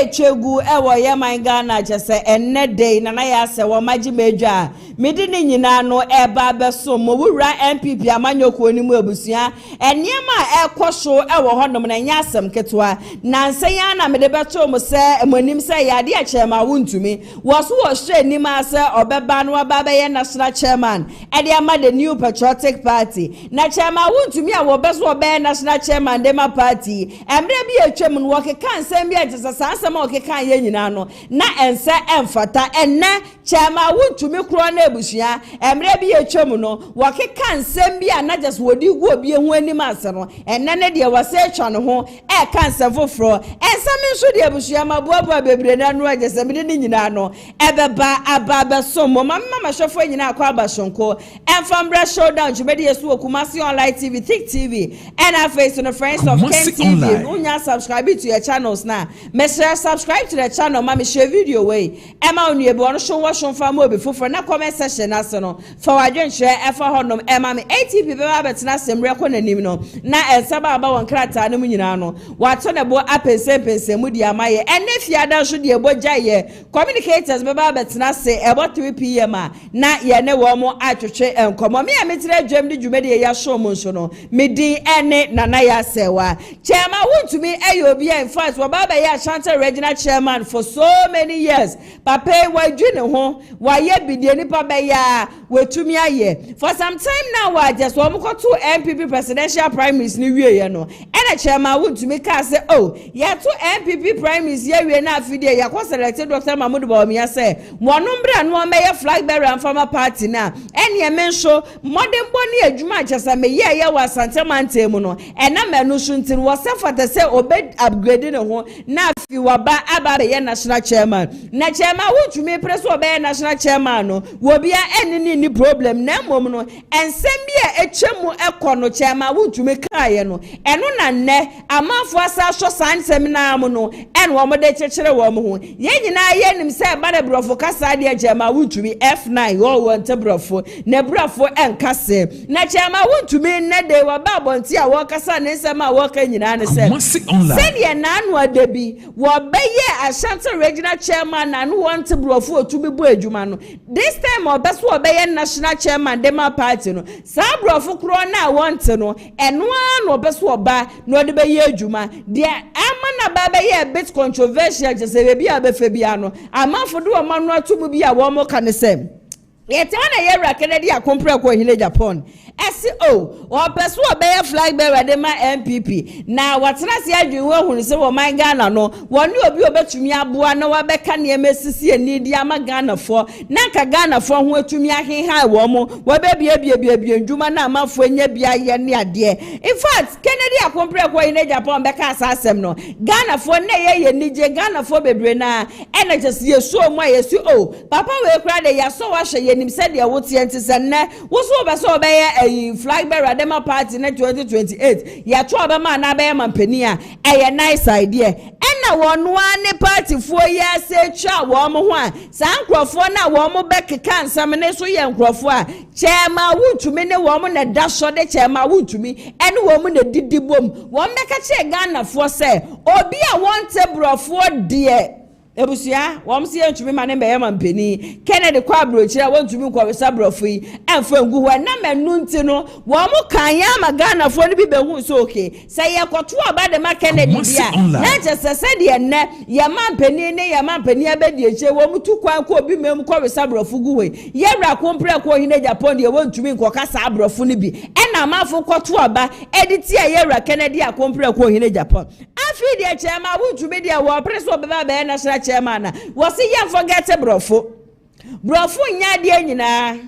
chegu ewo ye man Ghana chese enne day na ya se wo magi medwa medi ni nyina no eba beso mo wura MPP amanyoko ni mu abusua eniema ekoso ewo honom na nya asem ketwa na nsan na mede beto mo se monim se yade a chairman Wontumi woso wo hwe ni ma se obeba no aba be national chairman e de ama the new patriotic party na chairman Wontumi a wo beso obe national chairman de ma party emre bi atwam no wo keka nsem bi agesa sansem o keka ye nyina no na ense emfata enne chairman Wontumi kro na ebusua emre bi atwam no wo keka nsem bi na just wodi gu obi ehu anim ase no enne ne de wase atwa no ho e ka nsem foforo ensem nso de ebusua mabuabua bebre na no agesa mi de nyina no ebeba ababa somo mama shofo nyina akwa abashonko enfambre showdown jumedi yesu okumasi online TV thick TV and our face on the friends of Ken TV unya subscribe to your channels now me share subscribe to the channel mama share video way ema onu ebe ono show washon fam obi foforo na comment section na so no for wadwen share efa honom ema me ATP be ba betina semre ko nanim no na ensaba aba won krata no nyina no wato ne bo apense mu di amaye ene fiada so de eboja ye communicators be ba betina se ebo 3 pm na ye ne wo mo atwetwe enkomo me ametire adwam de dwumede ye ya show mo nso no me di ene nana ya sewa chairman Wontumi ayobi in fact wo baba ye Ashanti regional chairman for so many years papa wadwene ho wa ye bidie nipa be ya wetumi aye for some time now wa just wo mko to MPP presidential primaries ni wie ye no ene chairman Wontumi ka se oh ya to MPP primaries ye wie na afide ya ko select Dr. Mahmoud Bawumia se wonombra no me ye flag bearer and former party na ene menso modern boni adwuma chasa me ye wa Asante mante mu no ena manu suntin wo se fata se obed upgrade ne ho na fi waba aba be ye national chairman na chairman Wontumi preso obe national chairman no wo bia ene ni problem na mom no ensem bia etwemu ekono chairman Wontumi kaaye no eno na nne amafo asa so san seminar mu no ene wo mo de chekere wo mo ho ye nyina ye nim se ba de brofo kasa de chairman Wontumi F9 wo wonte brofo na brofo enkase na chairman Wontumi ne de wa ba bonti a wo kasa ne nsem a wo ka nyina ne se se ye na anu adabi wo beye Ashanti regional chairman na no wonte brofo otumi bo adwuma no this time obeso obeye national chairman de ma party no sa brofo kro na wonte no eno an obeso oba no de beye adwuma de ama na ba beye a bit controversial just e bia be fa bia no amafo do o manu atumu bia wo mo ka ne se yete na ye KennedyAgyapong ko KennedyAgyapong SO or peso obey flag bearer de ma MPP na watena se adwun hu se wo man Ghana no woni obi obetumi aboa na wabeka ne mesisi ani di ama Ghana fo na ka Ghana fo ho atumi ahenha wo mo wabebia ndwuma na amafo anya bia ye ne ade in fact KennedyAgyapong ko KennedyAgyapong beka asasem no Ghana fo na ye nije Ghana fo bebre na ena just ye so mo yesu o papa we kra de ya so wa hye nim se de wote ntise ne wo so obeso obeye flag bearer dema party na 2028 ya to abama na be mampani a eye nice idea ena wonu ane party fo ya se twa wo mo ho a san krofo na wo mo bekeka nsam ne so ye nkrofo a chairman Wontumi ne wo mo na da so de chairman Wontumi ene wo mo na didibom wo mbeka che Ghana fo se obi a won tebrofo de ebusia wom se ntumi mane be yama mpeni Kennedy kwa abrochira wontumi kwa wesabrofo yi emfa ngu ho na manu nti no wom kan ya ma Ghana fo ni bi be hu so okay se ye kwoto aba de ma Kennedy bia na je se de ne yama mpeni ne yama mpeni abedi eche wom tu kwan ko obi mem kwa wesabrofo gu we ye wra kompre ko KennedyAgyapong de wontumi nko kasa abrofo ni bi ena amafo kwoto aba editi ye wra KennedyAgyapong ko KennedyAgyapong afi de chairman Wontumi de wo preso beba be na chairman was ya forget brofo nya de nyina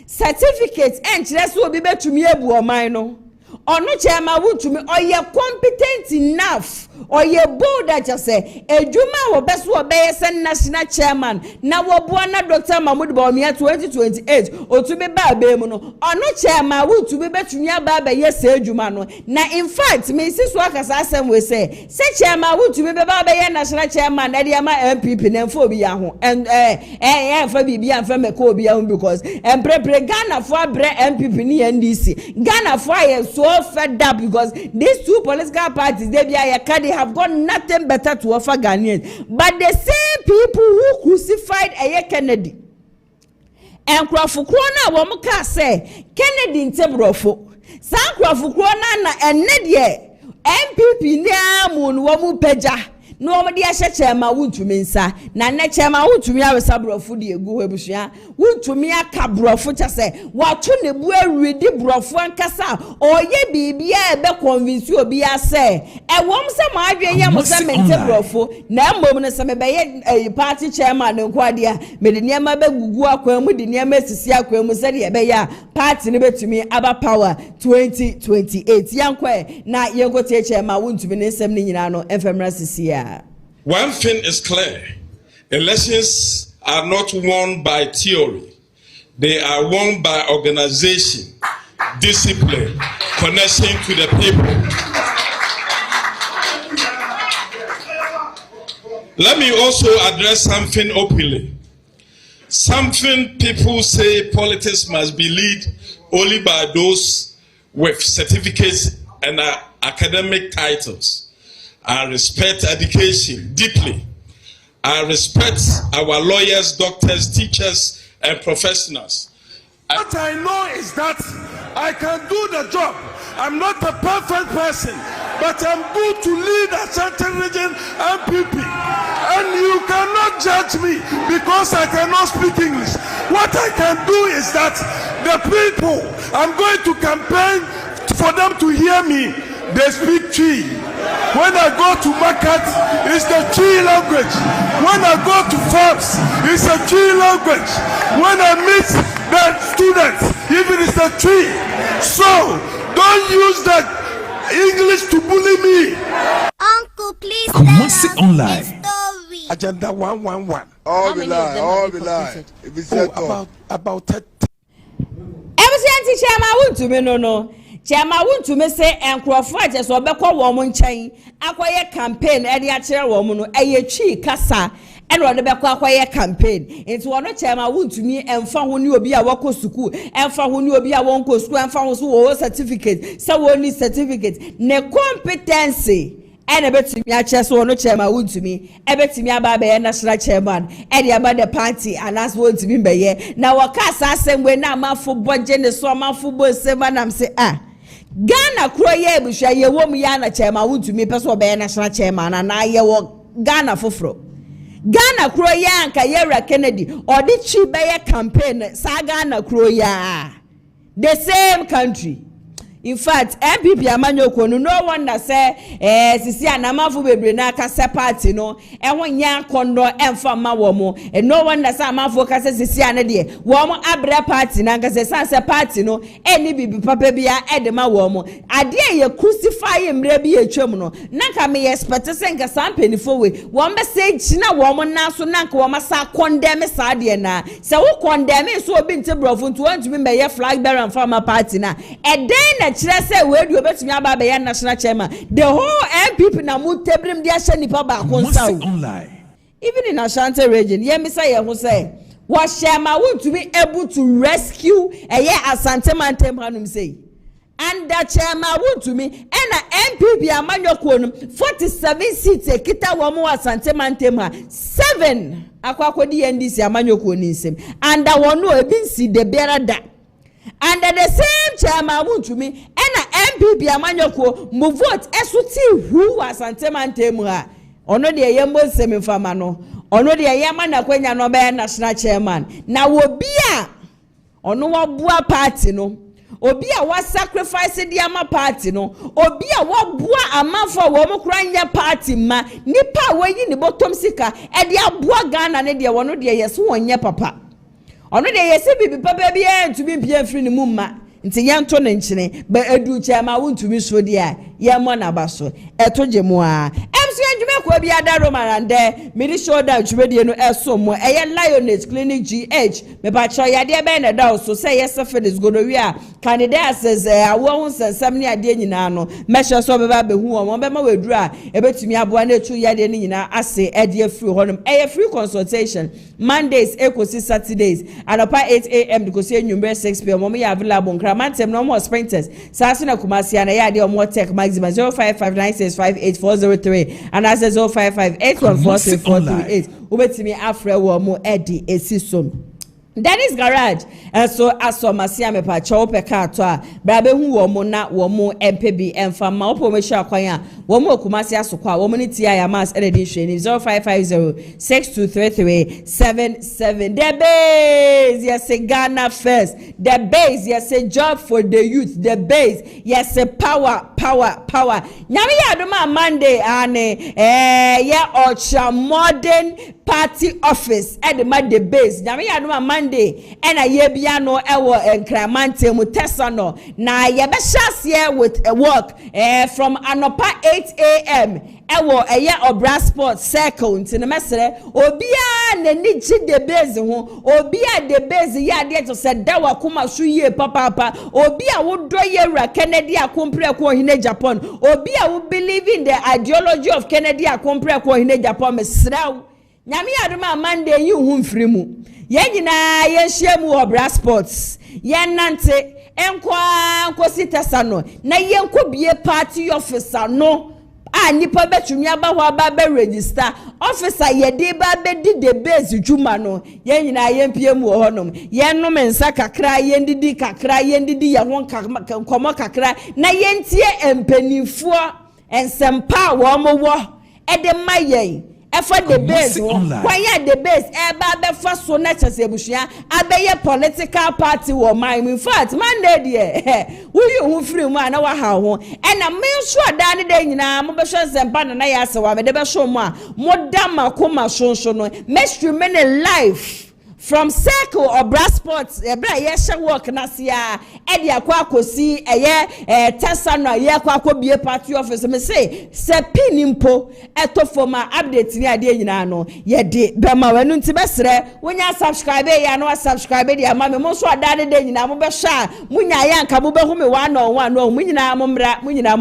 certificate enchire so obi betumi ebu oman no ono chairman Wontumi oye competent enough oye bold just say ejuma wo beso obeye sen national chairman na wo boa na Dr. Mahmoud Bawumia 2028 otumi ba be mu no ono chairman Wontumi betumi aba ba ye se ejuma no na in fact me siso akasa asem we say se chairman Wontumi be ba ye national chairman na dia ma MPP na mfo bi ya ho fa bibia amfa meko obi ya ho because emprepre Ghana for abre MPP ni NDC Ghana for ye so fed up because these two political parties they be ya kade they have got nothing better to offer Ghanaians. But the same people who crucified Kennedy and Krafukwana Wamuka say Kennedy in Tebrofo. San Krafukwana and Nedye MPP Niamun Wamu Peja. No madi ahye chema Wontumi nsa na ne chema Wontumi awesabrofo de egu hebusua Wontumi akabrofo chase wato ne bu awidi brofo ankasa oye bibia ebe convince obi ase ewom se ma adwen ye mo se mente brofo na mbom ne se mebeye party chairman nkwade a mede niam begugu akwan mu de niam asisi akwan mu se de ebe ya party ne betumi aba power 2028 yankwe na yenkote chema Wontumi ne nsem ne nyina no enfemra sisi. One thing is clear. Elections are not won by theory. They are won by organization, discipline, connection to the people. Let me also address something openly. Something people say politics must be led only by those with certificates and academic titles. I respect education deeply. I respect our lawyers, doctors, teachers, and professionals. What I know is that I can do the job. I'm not a perfect person, but I'm good to lead a certain region MPP. And you cannot judge me because I cannot speak English. What I can do is that the people, I'm going to campaign for them to hear me. They speak Chi. When I go to market, it's the Chi language. When I go to farms, it's a Chi language. When I meet the students, even it's the Chi. So don't use the English to bully me. Uncle, please Kumasi online. Agenda 111. All be lie. If it's About 30. Every Chairman Wontumi no. Chairman Wontumi say enkrofo aje so obekọ wo mo nchen akoye campaign e de akere wo mo no eye twi kasa e no de bekọ akoye campaign enti wono Chairman Wontumi emfa ho ni obi a wako school emfa ho ni obi a wonko school emfa ho so wo certificate say wo ni certificate ne competency and a bit me achese wono Chairman Wontumi e betimi aba be national chairman e de aba the party and that's Wontumi be ye na wakasa asem we na amafo boje ne so amafo bo sema nam say Ghana kroye busha ye wom ya na Chairman Wontumi peso be national chairman na ye wo Ghana foforo Ghana kroye anka ye Kennedy odi chi be ye campaign sa Ghana kroye the same country. In fact, MPP amanyoko no wonder say sisi anamafo bebre na kase party no wonya kondo emfa ma wo mo no wonder say amafo kase sisi ane de wo mo abre party na kase sanse party no eni bibi papa bia ede ma wo mo ade ye crucify emre bi etwam no nanka me expect say nka sampenifo we wo be say china wo mo na so nanka wo masa condemn sa de na se wo condemn so obi ntebrofo nto want me be ye flag bearer and farmer party na eden Chira say we do betumi aba be national chairman the whole MPP na mu tebrim dia hye nipa ba konsa online. Even in Ashanti region ye me say ye ho say was Chairman Wontumi able to rescue Asante Mantem hanum say and that Chairman Wontumi and MPP amanyoko no 47 seats ekita wo mo Asante Mantem ha 7 akwakodi NDC amanyoko ni nsem and that one no ebi nsi de beara da. And the same Chairman Wontumi and MPP amanyoko mu vote esuti who Asante Mantem ha ono de yembo semi fama no ono de yema na kwenya no be national chairman na obi a ono wabua party no obi a wa sacrifice di ama party no obi a wabua amafo wo mkranya party ma nipa wayi ni bottom sika e de abua Ghana ne de wono de yeso wonye papa ono de yesi bibi papa bi entumi mpia free ni mumma nti yanto ne nkyene ba edu Chairman Wontumi so de a ye mo na ba so eto gemu a MC adwuma kwa bia da romarande me di shoulder dwumedie no esomo Lioness Clinic GH me ba cho yade be na da so say syphilis gonorrhea candidate says awo nsensam ne ade nyina no measure so be ba be hu o be ma weduru a ebetumi aboa na etu yade ne nyina ase ede free honum free consultation Mondays ekosi Saturdays anopa 8 a.m. because number 6 p.m. Mo ya available nkramantem no more sprinters saso na kumasi na ya de mo tech maximum 0559658403 and as 0558143438 ubetimi afre wo mo edi esisom Dennis Garage so asomasia me pa cho peka to a bra be hu wo mo na wo mo MPB emfa ma opo me sha kwan a wo mo kumasi asokwa wo mo ni tia ya mas edin hwe 0550623377 the base yes Ghana first the base yes job for the youth the base yes power nyame ya do ma Monday ane ya ocha modern party office at the base nyame ya do ma Monday and a ye bia no ewo enkramante mu tesano na ye be share with a work from anopa 8 a.m. ewo obra sports circle nti mesere obia na ni chi the base ho obia the base ya de to se da wa kuma su ye papa obia wo do ye ra KennedyAgyapong ko KennedyAgyapong obia wo believe in the ideology of KennedyAgyapong ko KennedyAgyapong mesraw nyame adoma Monday yi hu mfiri mu ye nyina ye hye mu obra sports ye nante enko sitasa no na ye nko bie party officer no nipa betumi aba ho aba be register officer ye de ba be di the base djuma no ye nyina ye mpie mu honom ye nom nsa kakra ye ndidi kakra ye ndidi ye ho komo kakra na ye ntie empanifo ensempa wo mo wo ede maye for the base why the base eba be for so na chese bushia abeye political party wo man in fact Monday there who you free mu na wa ha ho na me so da ne da nyina mo be hwe sempa na ya se wa me de be so mu a mo da makoma shonsho no me many life from circle or brass sports bra ye hye work na sia e de akwa akosi tesa no ye akwa akobie party office me say se pinimpo eto forma update ni ade nyina no ye de be ma wanu nti besre wonya subscribe ya no subscribe de ama me mo so adade de nyina mo be sha munya ya nka mo be hu me one on one no munyina mo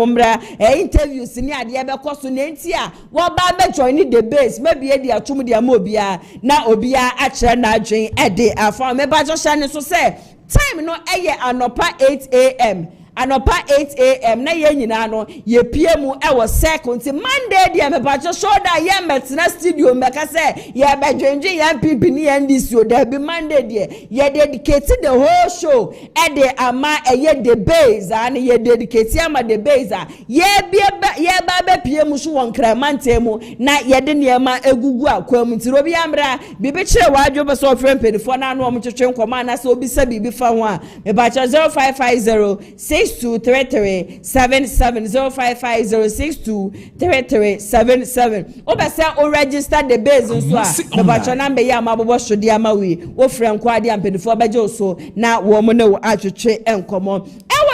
mra interviews ni ade be koso na nti a wo ba be join the base maybe e de atum de ama obia na obia a kire na ede afa me ba jo shane so say time no anopa 8 a.m. anopa 8 a.m. na ye nyina no ye pie mu circle nti Monday dia me ba jo shoulder ye metna studio me ka say ye be dwenje ye pipi ni NDC o da bi Monday dia ye dedicate the whole show ede ama the base and ye dedicate ama the base ye ba be pie mu so won kramante mu na ye de niema egugu akwam nti robi amra bibi kire wadwo be so friend pedifo na no mo twetwe nkoma na so obi sa bibi fa ho a me ba cho 0550 6233770550623377 obese o register the base nso a bacho number ya mabobo shodi amawi wo franko ade ampedifo beje so na wo mo ne wo atwetwe enkomo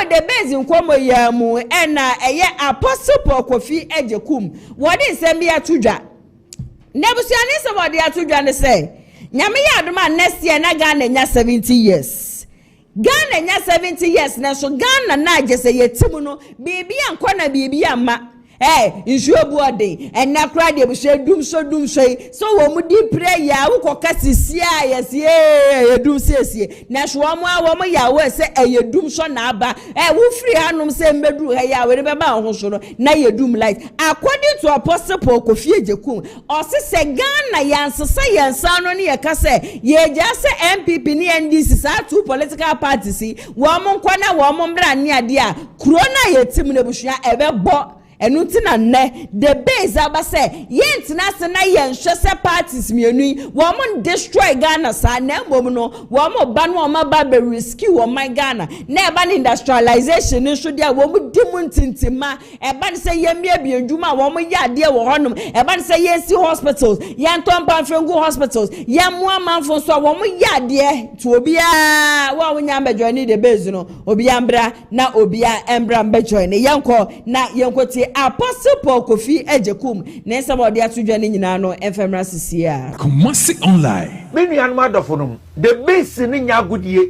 the base nkomo ya mu na apostle Paul Kofi Agyakum wodi nsem ya tudwa nebusuane se wodi atudwa ne se nyame ya adoma next year na Ghana nya 70 years Ghana nya 70 years na so Ghana na agese yetimu no bibi ankwa na bibi amma insuo buode na kra de bushe dum so so wo mu di prayer wo ko kasisia yesi dum sesie na so wo mo ya we se dum so na aba wo free hanom se medu ya we be ba ho so no na dum light according to apostle Paul Kofi Agyakum o se Ghana yansa no ne ye ka se ye ja se MPP ni NDC sa two political parties wo mo nkwa na wo mo mbra ne ade a kro na yetim na busua ebebo enutina ne the base aba say yentina se na yenhwese parties mienu wo mo destroy Ghana sa na mbom no wo mo ba no ma ba be rescue wo my Ghana na eba ni industrialization ni so dia wo mo dimu ntintima eba ni se yemia bi adwuma wo mo ya de wo honom eba ni se yensi hospitals yentompa fengu hospitals yemu amanfo so wo mo ya de to obia wo nya be join the base no obia mbra na obia embra be join yenko na yenkoti Apostle Paul Kofi Ejekum na nsem odi atudwa ne nyina no enfemra sisia Kumasi online menu anu adofonum the base ni nya agudie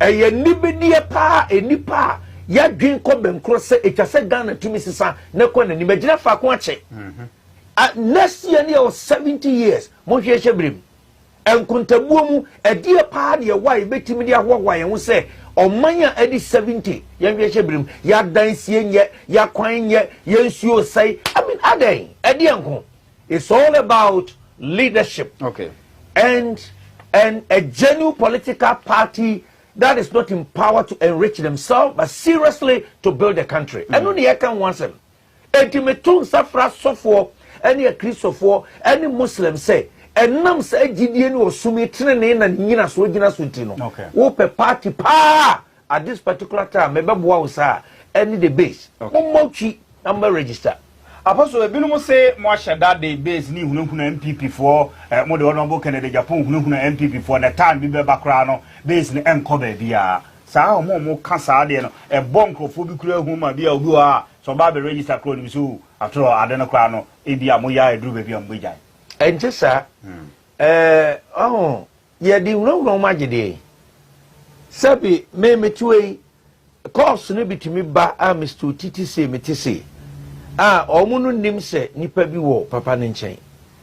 eye nibedie pa enipa ya dwen ko benkro se etwase Ghana tumi sisa ne ko na nimagina fa ko ache next year near 70 years mo hwe hwebrim enkuntabuo mu edie pa de why betimi de ahwahwa ye ho se omanya edi 70 ya hwe hwebrim ya dansie nye ya kwan nye ya nsuo sai I mean again edi enko it's all about leadership and a genuine political party that is not empowered to enrich themselves but seriously to build a country and only I can want them etimetun safra sofo any a Christopher, any Muslim say, and num say Gideon or Sumi Trin and Nina Swagina Sutino. Okay. Whoop a party pa at this particular time, maybe was any the base. Mochi number register. Apostle Binumo say Masha that day base ni Hununa MPP for Mode Honorable KennedyAgyapong Hununa MPP for the time Bibe Bakrano base in Enkobe via Sao Momo Cansa, a bonkophobic huma via Ua, so Baby register clothing so after all, I don't know, India Moya drew baby on Bijay. And just sir, oh, yeah, the no magic. Sabi, may me to a course nibby to me ba Mr. TTC Metisi. Omunu nimse nipa bi wo papa ninchen.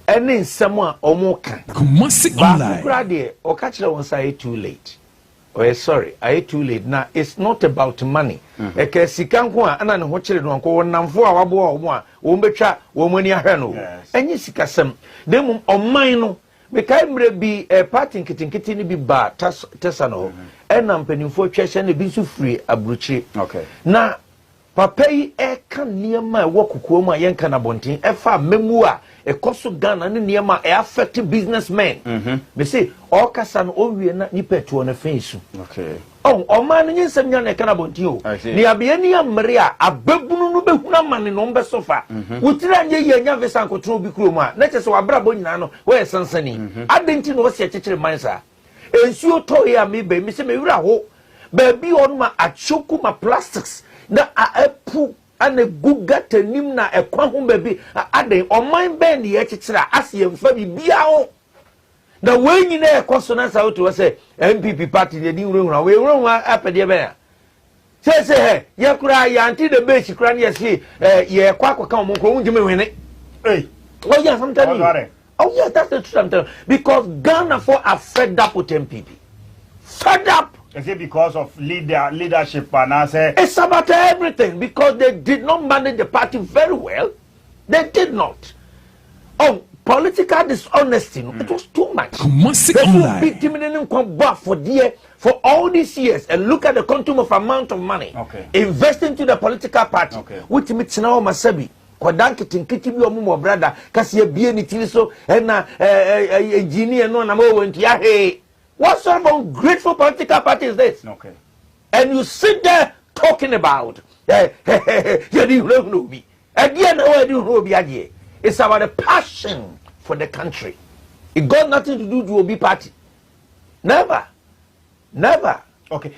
Ene nsemo a omo kan. Kumasi online. Ba o ka kire won say too late. Oh, sorry, I too late. Now it's not about money. Eke sika nko a ana ne ho kire no nko wonamfo a wabo a omo a wo betwa wo mani ahwe no. Enye sika sem. Dem oman no me kai mre bi party nkitinkiti ni bi ba tesa no. Ena mpanimfo twehye na bi nso free abruchi. Okay. Na papa yi kan niema wo kokoa mu a yenka na bonten fa memu a ekoso Ghana ne niema affect businessmen me say all kasa no owie na nipa tuo na fensu okay o man no nyensam nya na kana bonten o ni abia ni amre a ababunu no behuna mane no mbe sofa wutira anye ye nya vesa nkotro bi kuro mu a na chese wabra bo nyina no we sansani adenti no wo se chekere mansa ensuo to ya me be me se me wura ho ba bi on ma achoku ma plastics na apu ane guga tanim na ekwa ho baby aden oman ben ye kikira ase yemfa bibia ho na wenyi na ekoso na sa to say MPP party de wura we wura apede be ya say he ye kura ya anti the base kura na ye ye kwa ka mo ko unjime hwene oh yeah sometimes oh yeah that's the truth sometimes because Ghana for are fed up with MPP fed up. Is it because of leadership and I say it's about everything because they did not manage the party very well. They did not. Oh, political dishonesty. It was too much. For all these years and look at the quantum of amount of money investing to the political party. Which means now Masabi. Kwadanki tinkiti bi omo brother kasi ebie ni tiri so na engineer no na mo went ya hey. What sort of ungrateful political party is this? Okay. And you sit there talking about it's about the passion for the country. It got nothing to do with the Obi party. Never. Okay.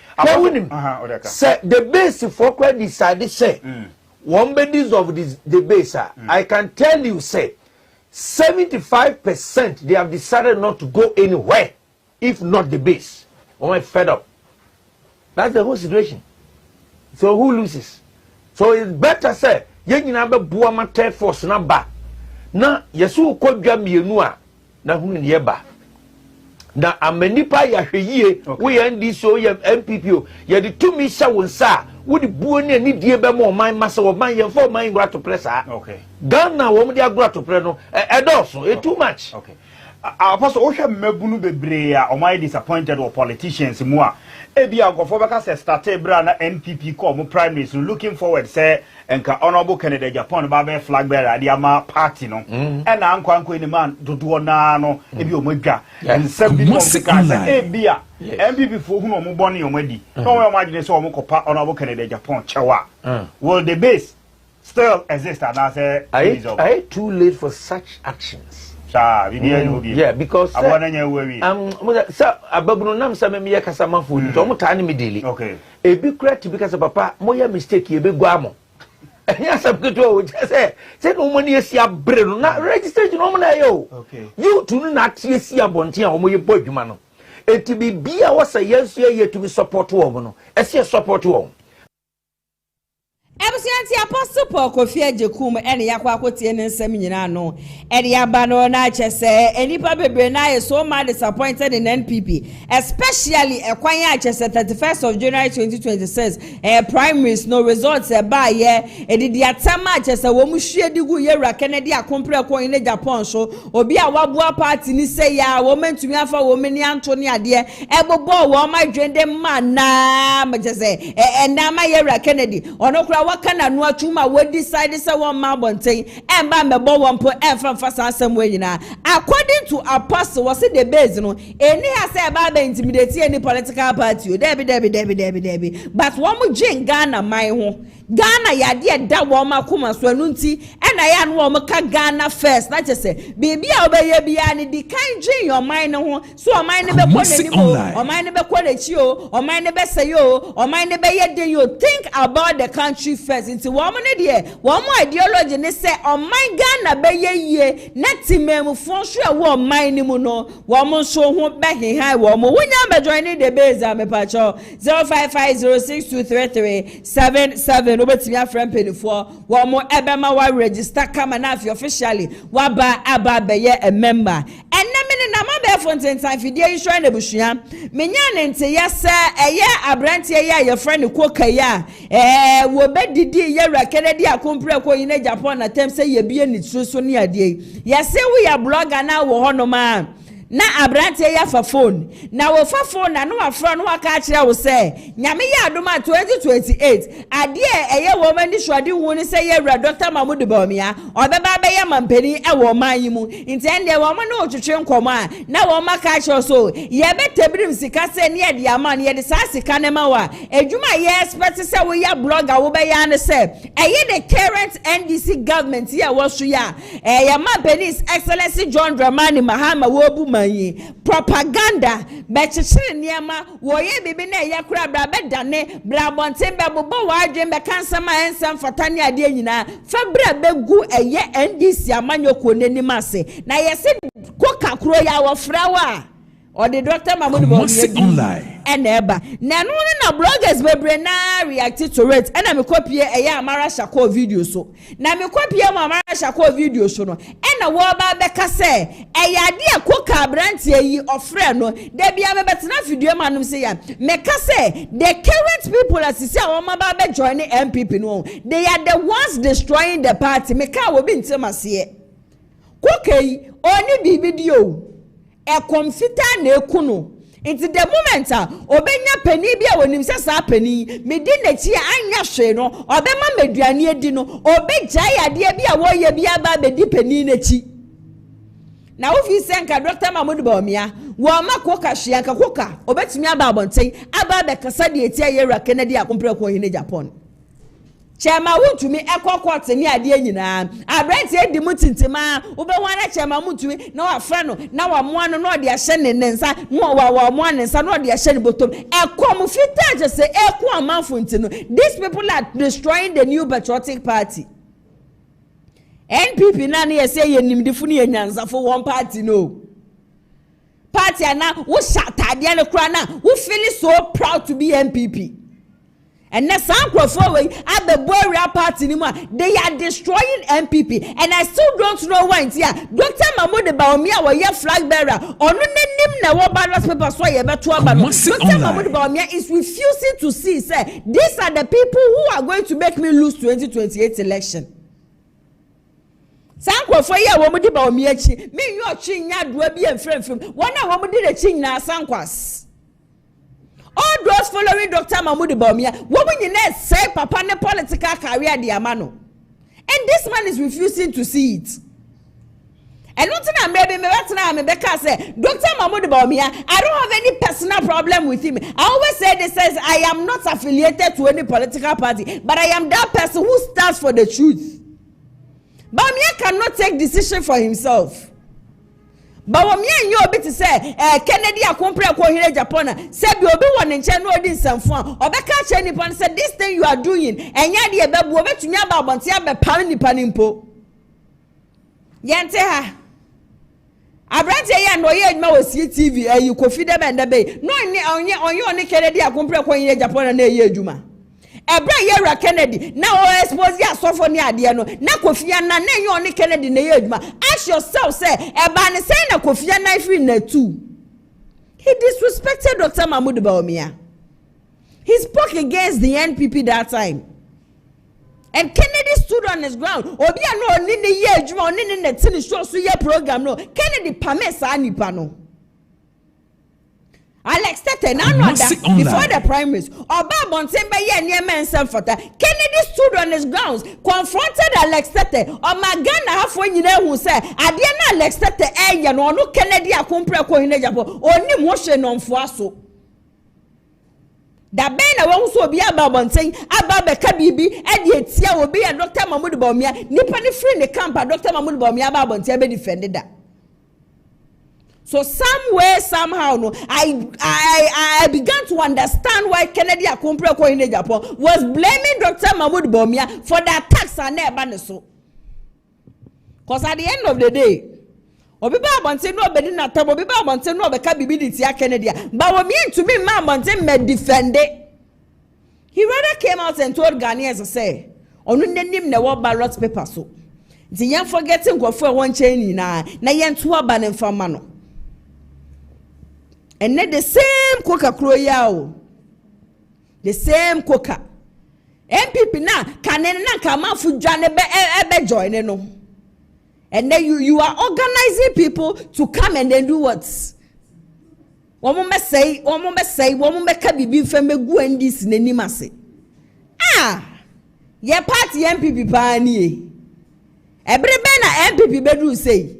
Say the base for quite decided say one basis of this the base. I can tell you say 75% they have decided not to go anywhere. If not the base, I'm fed up. That's the whole situation. So who loses? So it's better say, you number buama take force number. Na yesu kodwa mienu a na hunu ne ba. Na amenipa ya hweye we ndi so ye MPP ye de tumi sha wonsa wo de buo ne ni die be mo man masa wo man ye for man grato pressa. Okay. Ghana wo mo de agrato pre no edoso e too much. Okay. Apostle Osha mebunu bebre a omai disappointed or politicians mu a ebi agofo beka se start bra na NPP ko mo primaries looking forward say enka honorable KennedyAgyapong ba be flag bearer ade ama party no e na anko ni man dodo na no ebi o madwa nsem bi mo ka say ebi a MPP fo hu no mo boni o madi so we imagine say o mo kopa honorable KennedyAgyapong chewa will the base still exist and I say I too late for such actions. Yeah, because Ababuno nam some me kasama food to mo tani me daily. Okay. E bi credit because papa moya mistake e be guamo. Yes, I'm good to say no money is your brain, not registration no money. Okay. You do not see a bontia or your boy man. It to be was a yes year to be support woman. As your support woman. Ebusianti Apostle Paul Kofi Agyapong ene yakwa akotie ne nsem nyina no ene yabano na chese enipa bebre na is so mad disappointed in NPP, especially ekwan ya chese 31st of January 2026 primaries no results ba ye edidi atama chese wo mu hwie digu yewra KennedyAgyapong ko in Japan so obi a wabua party ni say ya wo mentumi afa wo meni anto ne ade ebobo wo ma dwende ma na ma chese enama yewra Kennedy onokura wakana no atuma we decide say one ma bonten emba mebo wompo emfa fasa asem we nyina. According to Apostle was the base no eni ha say ba be intimidate any political party o debi but one mu gin Ghana man ho Ghana yade da wo ma koma so anu nti ena ya no wo ka Ghana first na say bibi a obeye bia ni di kan gin your mind ho so o mind ne be ko ne mo o mind ne be ko ne chi o o mind ne be say o o mind ne be ye den you think about the country first into woman de one more ideology ne say o mind Ghana be ye na timem fon so e wo mind ni mu no wo mo so ho be high wo mo wonya be join the base am pa cho 0550623377 obetimi afrem penifo wo mo ebema wa register kama na officially wa ba aba be ye a member enemi na ma be fonten time fidie insure na bushua menya ne nte yesa eye abrante ye ya friend koka ya wo be didi ye ra KennedyAgyapong ko in Japan na tem say ye bie ni so ne ade yese we ya blogger na wo hono ma na abrante ya fa phone na wo fa phone na no afro no aka kire wo say nyame ya adoma 2028 ade eye wo mani swade wu ni say ye Dr. Mahmoud Bawumia obeba be ye mampani e wo man yi mu intende wo mo na otwetwe nkomo a na wo maka kire so ye betebrim sika se ne ye ama ne ye de sa sika ne ma wa adwuma ye expect say wo ya blogger wo be ya ne say eye the current NDC government ye wo so ya ye mampani His Excellency John Dramani Mahama wo bu propaganda bechechire niema woye bibi na yakura bra bedane bra bonten bebobo wadwen be kansama ensam fatane ade nyina fa bra begu eye NDC amanyoko nenim ase na yese koka kro ya wofrawa or the Dr. Mahmoud Bawumia and eba na no na bloggers bebre na react to it and me copy eya Amara Shako video so na me copy Amara Shako video so no and na wo ba be ka say eya de akoka brantie yi ofre no de bia be betena video manum say ya me ka say the current people as say wo ma ba be join MPP no they are the ones destroying the party me ka wo bi ntemase kokei oni bibidio e confita na ekuno into the moment obenya pani bia wonim se sa pani medi na chi anya hwe no obema meduane edi no obeja yade bia wo ye bia ba bedi pani na chi na wo fi senka Dr. Mahmoud Bawumia wo makoka hwe anka koka obetumi aba abonten aba be kasa de eti ayera KennedyAgyapong ko in Japan Chema Wontumi ekokot ni ade nyina abrante edi mutintima ubehwana Chema Wontumi na wafra no na wamoa no na ode ahye ne nensa no wamoa ne nsa na ode ahye ne botom ekom fita je se eku amanfo ntino these people are destroying the new patriotic party NPP na na yese ye nimdifu ne nyansafo one party no party na wo shatade ne kura na wo feel so proud to be NPP. And na sankrofo we abeboria party ni mu they are destroying MPP and I still don't know why here Dr. Mahmoud Bawumia wo ye flag bearer onu nenim na wo ballot paper so ye beto aba no Dr. Mahmoud Bawumia is refusing to see say these are the people who are going to make me lose 2028 election. Sankrofo ye wo mudi Bawumia chi me yo chi nya do bi enfremfrem wona wo mudi de chi nya sankwas. All those following Dr. Mahmoud Bawumia, woman you know say papa ne political career the amano. And this man is refusing to see it. And nothing I maybe say Dr. Mahmoud Bawumia, I don't have any personal problem with him. I always say this says I am not affiliated to any political party, but I am that person who stands for the truth. Bawumia cannot take decision for himself. But when you obi to say, KennedyAgyapong ko hire Japan, say be obi won nche no odi nsamfo, obeka che nipa say this thing you are doing, enya de bebu obetumi aba abonte abepam nipa nimpo. Yente ha. Abrante ya no ye adwuma wo TV you Kofi dem and be. No onye KennedyAgyapong ko hire Japan na ye adwuma. Ebra yera Kennedy na o expose ya sofo ni ade no na Kofia na nye oni Kennedy na ye adwuma. Ask yourself say eba ne say na Kofia na free na too. He disrespected Dr. Mahmoud Bawumia. He spoke against the NPP that time. And Kennedy stood on his ground. Obi no ni ne ye adwuma oni ne netini show so ye program no. Kennedy pame sa nipa no. Alex Tete before the primaries. Oba Bontembe ye near men fota. Kennedy stood on his grounds, confronted Alex Tete. O magana hafo nyina hu say ade na Alex Tete ye no no KennedyAgyapong ko hine Japan. Oni mo hwe no mfo aso. Da ben na wo so obi aba Bonten aba be ka bibi e de etia obi ya Dr. Mahmoud Bawumia nipa ni free ne camp Dr. Mahmoud Bawumia aba Bonten be defended that. So somewhere, somehow, no, I began to understand why KennedyAgyapong ko hine Japan was blaming Dr. Mahmoud Bawumia for the attacks on their so. Because at the end of the day, Obiba Bonten no be na tabo, Obiba Bonten no be ka bibi di tia Kennedy. But what mean to me, man Bonten me defend it. He rather came out and told Ghanaians to say, "Onu nenim na wo ballot paper so." The young forgetting go for one chain na yen to aba ne mfama no. And then the same coca croyao. The same coca. MPP na kanena kama fujane be join no. And then you are organizing people to come and then do what? Womo me say, womo me ka bibi feme gu ndis n'anim ase. Ye party MPP pa ni. Ebre na MPP bedu say.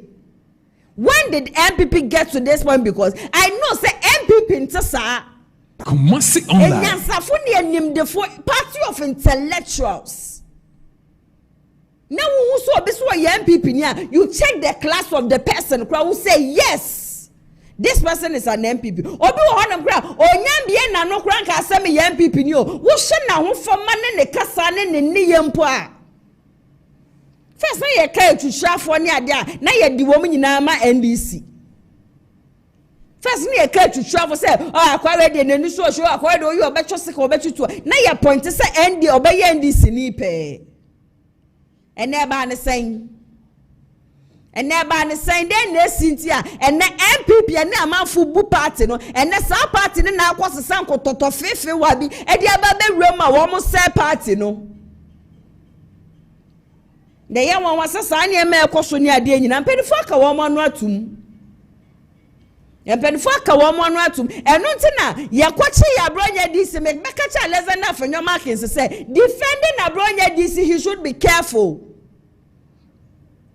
When did MPP get to this point? Because I know say MPP intesa Kumasi online. Party of intellectuals. Now who so this way MPP niya, you check the class of the person who say yes, this person is an MPP. Obi ohonam kra onyambie na no kra nka asem MPP ni o. Wo hye na ho fama ne kasa ne ne yempo a. First, na ye kai to shafo ni ade a na ye di wom nyina ma NDC. First, na ye kai to shafo say, akwa de ne so akwa de oyi obecho sika obetutu. Na ye point say ND obeye NDC ni pe. Eneba ne saying. Eneba ne saying den na sintia and na MPP and na amanfo bu party no and na sa party ne na akwosesa nkototo fefe wabi e di aba be rema wo mo say party no. The young one was a sign a mere question near the engine and penny fuck a woman ratum. And penny fuck a woman ratum. And not na ya kwachi ya bronya DC make bakacha less enough for your markings to say defending a bronya DC he should be careful.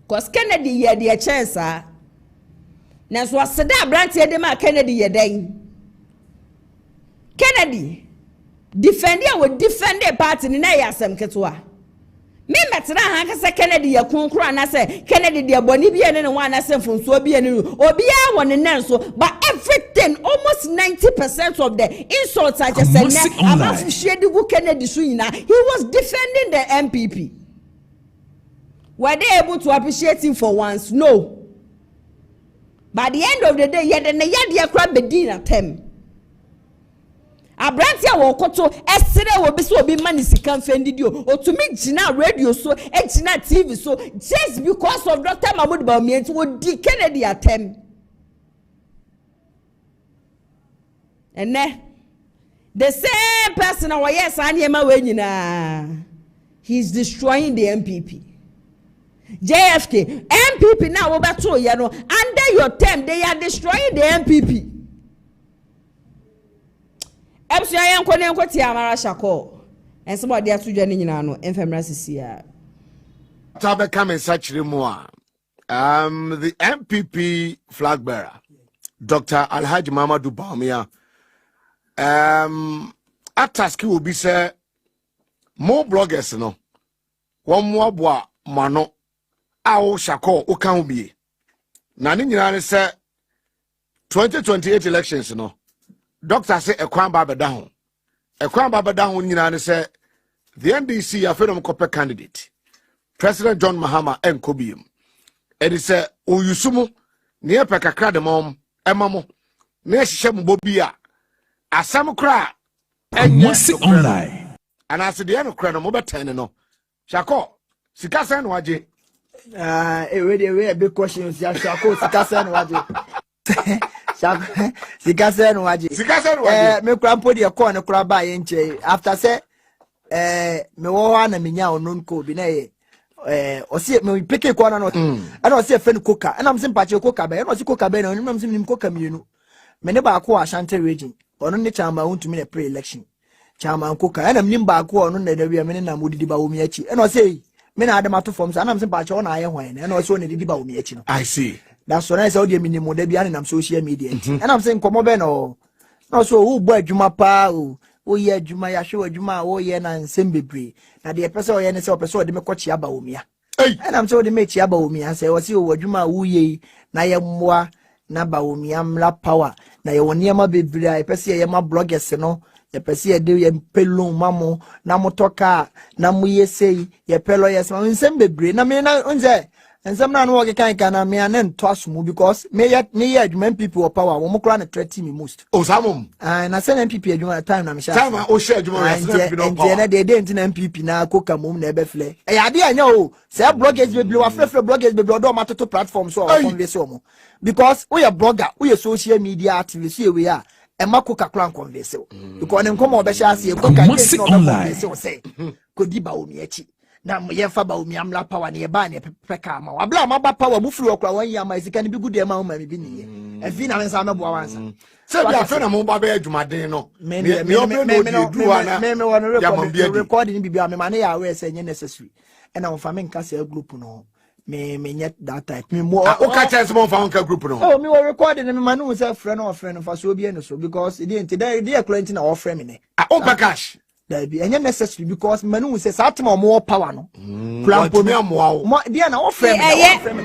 Cause Kennedy ye the chance Nas was sada branch ye de ma Kennedy ye day. Kennedy defender would defend a party in a yasam ketwa. Me metna han ka Kennedy ya kunkura na say Kennedy de boni bia ne one na say funso bia ne obia won ne so but everything almost 90% of the insults I just said about Shedigu Kennedy so he was defending the MPP. Were they able to appreciate him for once? No. By the end of the day ye de crab bedin atem. Abrantia wo koto esere wo bi so obi mani sika fendi dio otumi gina radio so gina TV so just because of Dr. Mahmoud Bawumia wo di Kennedy atem. And then the same person our yes anyema we nyina he's destroying the MPP. JFK MPP now wo beto ye no under your term they are destroying the MPP. Ebsu ya yanko ne yanko ti amara shako enso de atudwa ne nyina no enfemra sisia tabe come such remove the MPP flag bearer Dr. Alhaji Mamadou Bawumia ataski will be say more bloggers no one more boa mano awo shako o kan bi na ne nyina ne say 2028 elections no doctor say ekwan ba down nyina ne say the NDC afedom copper candidate President John Mahama enkobium e say oyusumu ne epekakra de mom emamo na ehihye mbo bia asam kra Must online. and as the end kra no mo betan no shako sika sen waje we a big question shako sika sen waje sika sen waje me kra podi e ko ne kra ba ye nche after say me wo wa na menya onon ko bi na ye osi me peke ko na no ana osi efe koka ana mse mpache koka ba ana osi koka ba na onimam mse nim koka mienu me ne ba ko Ashanti region ono ne chama Wontumi na pre election chama koka ana mnim ba ko ono na da wi me na modidi ba wo mi achi ana osi me na adama to form so ana mse mpache ona aye hwan ana osi oni didi ba wo mi achi no I see that's so nice audio minimo da bi ana nam social media ana mse nkomo be no so wo bo adwuma pa o ye adwuma ya hwe adwuma o ye na nsem bebre na de pese o ye ne se o pese o de me kochi aba omia and am so de me chi aba omia se o se o adwuma wo ye na ye mmoa na ba omia mla power na ye woni ma bebre a pese ye ma bloggers no ye pese ye de ye pelo mamo na motoka na mu ye sei ye pelo yes ma nsem bebre na me na nze nsem na no wo kan na me an to asmu because me ye adwuma people of power wo mo kra na threat me most o samum na send MPP adwuma time na me sha time o share adwuma ya send MPP no power na de ntina MPP na koka mum na ebe fle e ade anya o say bloggers beble wa frefre bloggers beble do matoto platform so o converse o mo because we are blogger we are social media activist we are e makoka kran converse o because ne nkomo obe sha ase koka Must online. so say kodi ba o mi achi na ye fa ba o mi amla power ne ba ne peka ma wa bla ma ba power mu firi okra wan ya ma isika ne bi gude ma ma mi bi ne e fi na nsa mebo awansa se bi afa na mo ba be adwumaden no me recording bi bia me ma ne ya we say necessary and I am nka say group no me nyet that type me mo o ka chance mo fa nka group no oh me we recording me ma no say friend or friend for so bi no so because e dey client na our friend me ne o pa cash that be any necessary because manu say satima more power no clampo me amoa mo dia na ofrem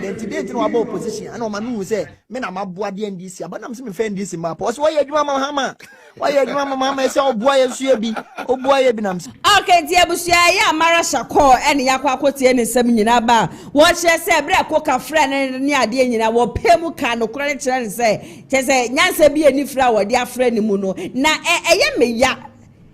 dem today no about opposition and manu say me na maboa de NDC abanam se me fa NDC ma pa so why adwuma ma hama why adwuma ma ma say oboa ye so bi oboa ye bi nam okay tie busia ya amara shako ene yakwa akotie ne nsam nyina ba wo kire se bre koka fra ne ade nyina wo pemu ka no kora ne kire ne se nyansa bi eni fra wo de afra ne mu no na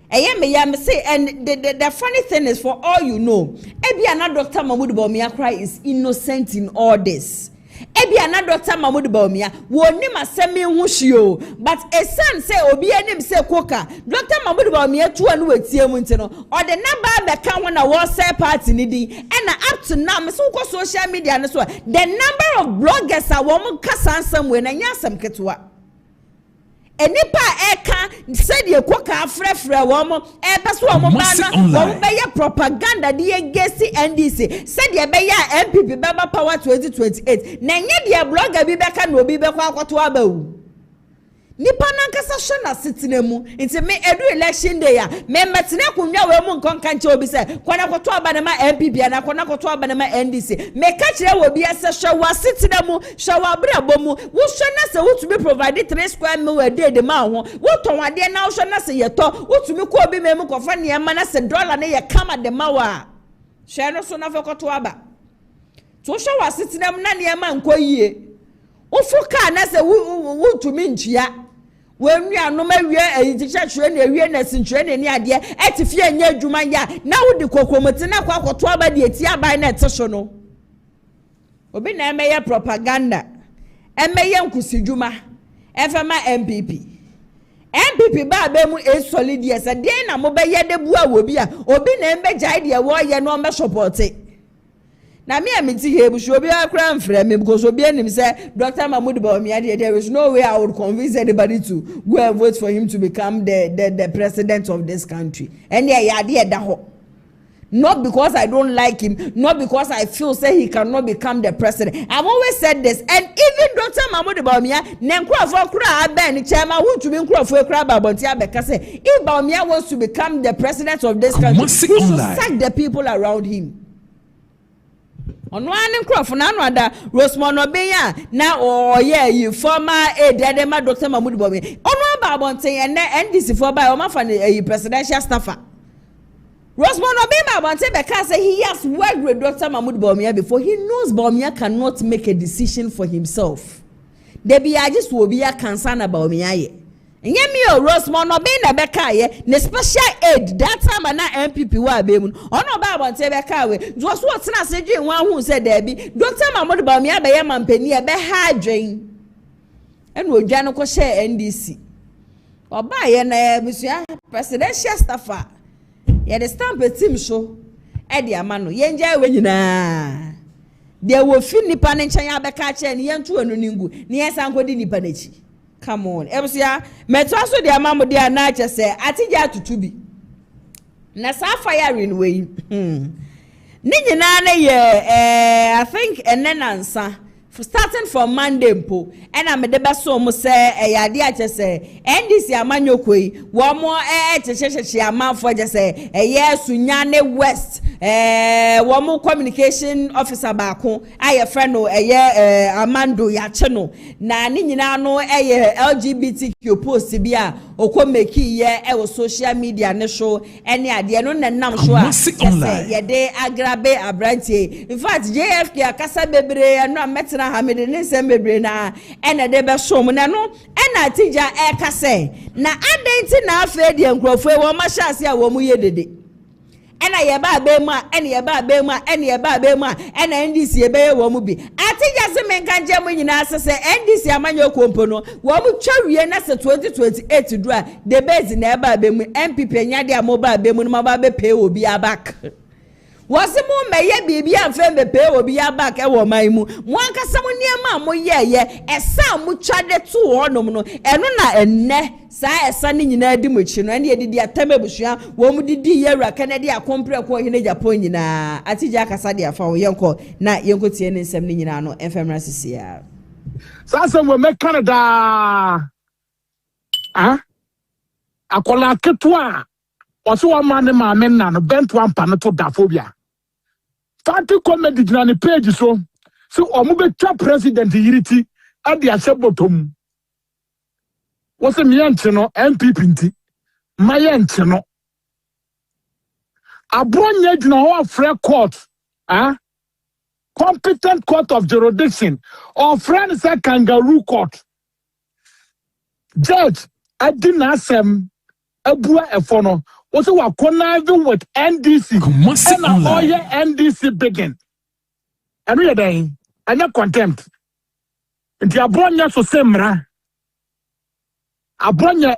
eye meya me say and the funny thing is for all you know Ebiana Dr. Mahmoud Bawumia cry is innocent in all this. Ebiana Dr. Mahmoud Bawumia woni masemi hushio but a son say obi enim say koka Dr. Mahmoud Bawumia tu anu wetie mu nti no or the number be kan wona wo say party ni di and up to now me so social media no so the number of bloggers are wo kasa ansam we na nyasam ketwa enipa eka said ye koka afrefre womo so womo ba na be ye propaganda de ye gesi NDC said ye be ya MPP beba power 2028 na nye de blogger bi beka na obi bekwa akwato abawu nipa nankasa hwe na sitina mu nti me edu election day ya me metene kunwa we mu nkonka nche obi se kwana kwato aba na ma MPP na kwana kwato aba na ma NDC me ka kire wo bi ase hwe wa sitina mu hwe wa brabo mu wo hwe na se wo to be provide 3 square meal a day de ma ho wo ton ade na wo hwe na se ye to wo to me ko obi me mu kofa ne ma na se dollar na ye kama de ma wa hwe no so na fa kwato aba to hwe wa sitina mu na ne ma nkoyie wo fuka na se wo to me nchia when we are no me we teacher chwe na we na sinchwe na ni ade etifie nya adwuma ya na wo de kokomoti na kwa akoto aba de eti aba na etso no obi na emeye propaganda emeye nkusidwuma efema MPP ba be mu e solid yes de na mo be ye de bua wo bi a obi na embeja de wo ye no me support na me amiti here bu obi akra mfre me because obi anim say Dr. Mahmoud Bawumia there is no way I would convince anybody to go and vote for him to become the president of this country and yeah da ho not because I don't like him not because I feel say he cannot become the president. I've always said this and even Dr. Mahmoud Bawumia ne nkrofo kra aben chairman who to be nkrofo kra babonti abeka say if Bawumia wants to become the president of this country he should sack the people around him. ono ane crop na no ada Rosemond Obeya na you former Dedema Dr. Mahmoud Bomi ono ba bonten ene NDC for by o ma fa presidential staffer Rosemond Obeya bonten because he has worked with Dr. Mahmoud Bomi before. He knows Bomi cannot make a decision for himself. There be just will be a concern about me. Nyemi Rosemond Obeya na beka ye ne special aid that time na MPP wa be mu ono ba bonte beka we just what na se dwen wan hu se there be Dr. Mahmoud Bawumia be ye mampani e be ha adwen eno odwa no ko share NDC oba ye na busua presidential staffer ye the stamp team so e de amano ye nja we nyina de wo fi nipa ne nchen ya beka che ne ye ntu anu ningu ne ye san kodi nipa na chi. Come on. Ebusia, metwaso de amamo de anache se atija tutubi. Na sa firing we. Ni nyina na ye I think enenansa starting from Monday mpo ena me de beso mo se yade ache se NDC amanyokoi wo mo chechechechie amanfo je se Sunyane West wo mo communication officer baako aye friend no Amando yache no na ni nyina no LGBTQ post bia okomeki ye social media ne show ene ade no nenam show a ye de agrabe abrantie. In fact JFK akasa bebre no ametena hamede ne sembebre na ene de be show mu na no ena tija kase na adenti na afa de nkrofo wo ma hyase a wo mu ye dede ena ye ba be mu a ene ye ba be mu a ene ye ba be mu a ena NDC ye be wo mu bi atija se menka je mu nyina asese NDC amanyo kompo no wo mu twawie na se 2028 do a de base na e ba be mu MPP nya de amoba be mu no ma ba be pay obi abak wasi mu meye bibi amfe mbepe obi ya back e wo man mu mo ankasa mo niema mo yeye esa mo twade to honom no eno na enne sa esa ni nyina di mochi no ene yedidi atamabusua wo mu didi yewra KennedyAgyapong ko KennedyAgyapong nyina atija akasa de afa wo yenko na yenko tie ne nsem ni nyina no enfemra sisia sasa mo me Canada akola ketwa oso wa mane ma menna no bento ampa no to dafobia Fati comedy na ne page so omu betwa president yiriti ade ahye botom wo se miyanche no MPP nti mayanche no abronya dina ho afre court competent court of jurisdiction or friend say kangaroo court judge adina asem abua efo no also wa conniving with NDC and all your NDC begin and we are there and your contempt nti abonya so semra abonya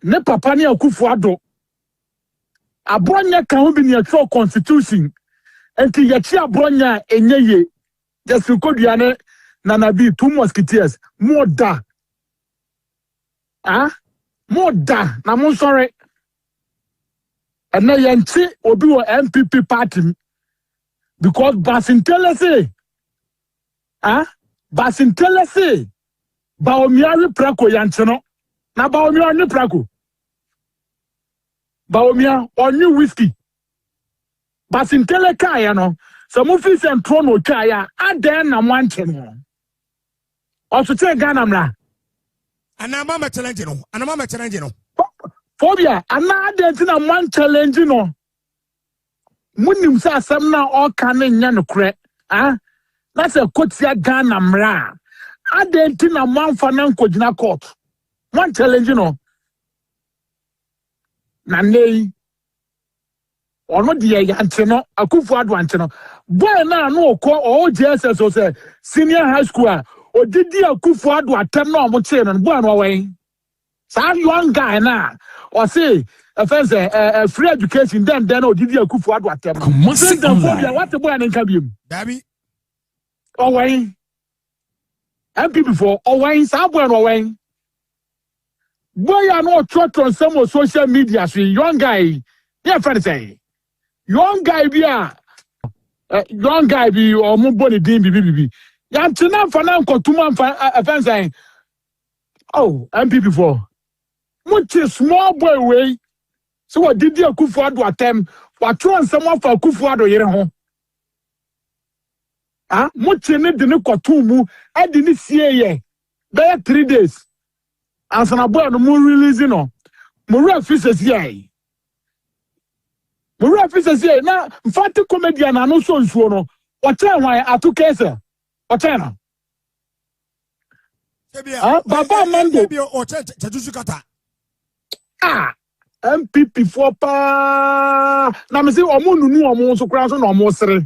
ne papa ne Akufo-Addo abonya kan bi ne atwa constitution nti yachi abonya enyeye just kodua ne nanabi 2 musketeers more da na mo sorry and na yanti obi wo MPP party because Basintelese Bawumia prako yanti no na Bawumia ni prako Bawumia only whiskey Basintele kaya no so mo fi se ntro no kaya aden na mwanche no oso te Ghana mra anama challenge no Phobia, another thing I'm one challenge, no. Munim sa asem na all canin yan cre, that's a Kotia Ghana mra. I didn't think I'm one for non cojina court. One challenge, no. Nane or not the Antino, Akufo-Addo Antino. Boy, now no call all JSS or say senior high school or did the Akufo-Addo attempt no more chain and one away. Some young guy now. Or say, free education, then Odidi Akufo-Addo attempt. What the boy and Kabium? Dabby. Oh, Wayne. MP before, oh, Wayne, somewhere, oh, Wayne. Boy, I know trot on some of social media, see, young guy, yeah, friend say, young guy be or Muboni Dean BBB. Yantina for now, Kotuman offense saying, oh, MP before. Much small boy way. So what did you Akufo-Addo attempt? What try someone for Akufo-Addo here home? Muchene dine kotumu, didn't see ye. There 3 days. As an boy, no more releasing no. More officers ye. More officers ye. Now, Fatu comedian and also no. What time I took case? What time? Baba Mando. MPP for pa. Na me say omo nunu omo so kra so na omo sere.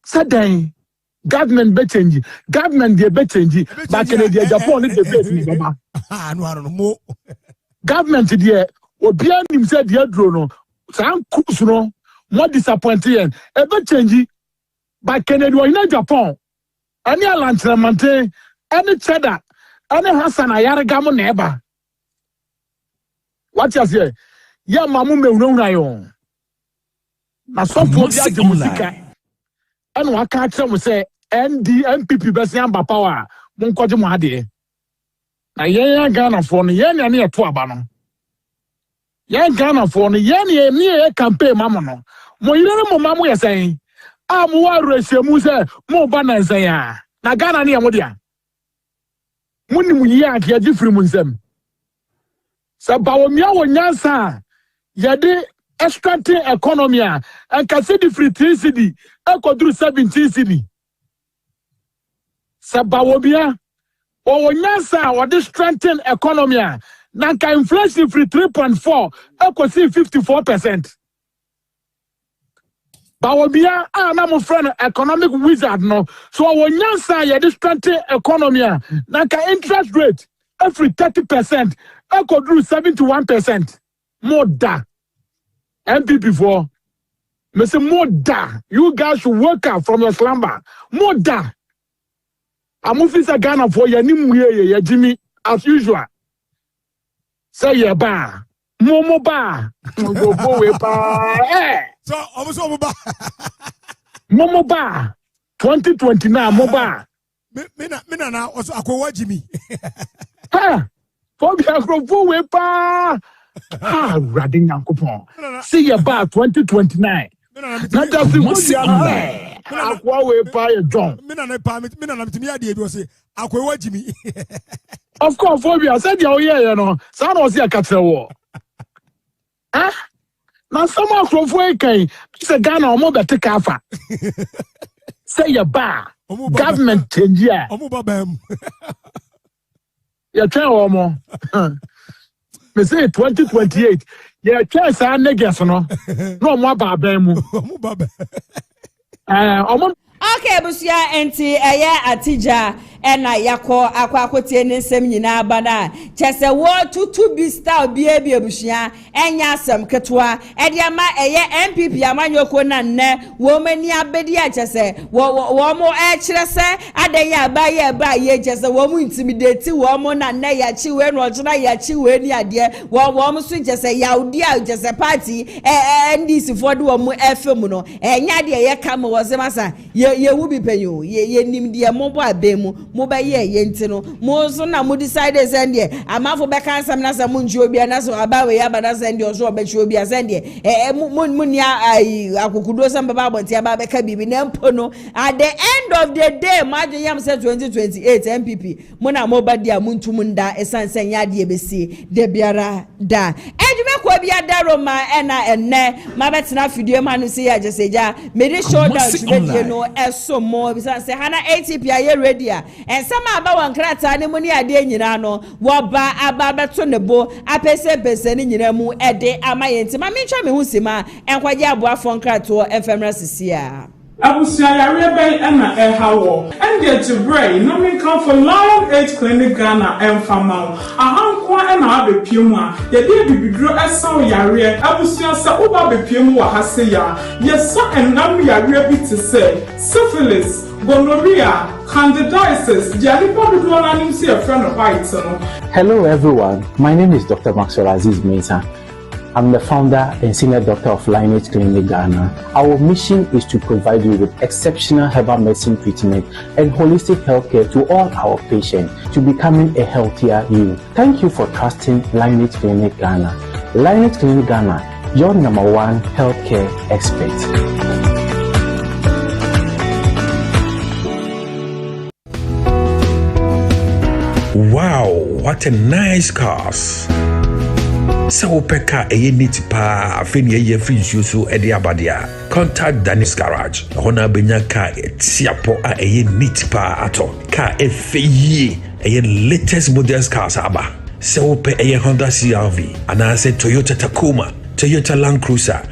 Sadan government be change. Government dey be change. But KennedyAgyapong ni dey face ni baba. No mo. Government dey obi anim say dey dro no. San cruise no more disappointing. E be change. But KennedyAgyapong any alantramante, any Chedder, any Hassan Ayarigamo neba. What you say? Ya mamu me ununa yo. Na so for the musica. And wa ka tell me say NPP best yamba power. Mon kwaje mo ade. Na yen Ghana for no yen na e to aba no. Yen Ghana for no yen ni e campaign mama no. Mo yire mo mamu ye say. Mo wa rehemu say mo ba na say ya. Na Ghana ni e mo dia. Muni mu yi ake agifiri mu nsem. Sabawomia wonyansa yade extracting economy and kasidi free 3 cedi ekodru 17 cedi. Sabawomia wonyansa wade strengthen economy nanka inflation free 3.4 ekosi 54%. Bawomia na mo friend economic wizard no so wonyansa yade strengthen economy nanka interest rate every 30%. I could do 71%. More da. MPP for. Me say more da. You guys should wake up from your slumber. More da. I'm moving to Ghana for your new Jimmy, as usual. Say ya ba. Momo ba. Go ba. Eh. So, almost ba. Momo ba. 2029 moba. Me na also akwa Jimmy. Ha. Phobia grofo we pa. Radin yankopon. See about 2029. Na just phobia. Akwa we pa e John. Me na me ade bi o say akwa Jimmy. Of course phobia said you here no. Sa na o say akatre wo. Na sama grofo e kan. Say Ghana o mo bete kafa. Say your bar. Government change ya. Omo babam. Ya try omo. Me say 2028. Ya try say niggas no. No mo babam mu. Omo babam. Omo. Okay, busia enti atija ena yakọ akwakotie ne nsem nyina abana chese wo tutu bi style bi busia enya asem ketwa ede ama MPP amanyoko na nne wo mani abedi a chese wo mo kire se adeya abaye ba ye chese wo mu intimidate wo mo na nne ya chi we no ojuna ya chi we ni ade wo mo so chese yaudi a chese party NDC for do wo mu FM no enya de ye kam wo se masa ye wu bi penyo ye nim de mo bo abemu mo ba ye ntino mo so na mo decide send de amafo be kan sam na sam nji obi na so abawe ya bana send de so obechi obi send de mo ni akokudo sam baba abonti aba be ka bibi na mpo no at the end of the day majo yam say 2028 MPP mo na mo ba dia muntum nda esansen ya de besi de biara da edwuma ko bia daroma na enne ma betina fidie ma no say ya jeseja me dey show down to no eso mo bisa say hana ATP aye ready a ensama aba wankrata ne mu ni ade nyina no wo ba aba beto ne bo apese ne nyina mu ede amaye ntima me twa me hu sima enkwaje aboafo nkrato efemra sisia Abusia yare ena ehawo and get to brain no me come for Lion Age Clinic Ghana Enfama ahankwa ena abepiemu a ye de bibidro esaw yare abusia sa oba bepiemu wa hase ya yesa enam yare bi te say syphilis gonorrhea candidiasis jalipo do na nim see a friend of white no. Hello everyone, my name is Dr. Maxwell Aziz Mensah. I'm the founder and senior doctor of Lion Age Clinic Ghana. Our mission is to provide you with exceptional herbal medicine treatment and holistic healthcare to all our patients to becoming a healthier you. Thank you for trusting Lion Age Clinic Ghana. Lion Age Clinic Ghana, your #1 healthcare expert. Wow, what a nice cars. So peka eye neat pa afeni eye free so ede abadia. Contact Danny's Garage. Hona benya car tiapo a eye neat pa ato. Car efeye eye latest models cars aba. So pe eye Honda CR-V and I said Toyota Tacoma, Toyota Land Cruiser,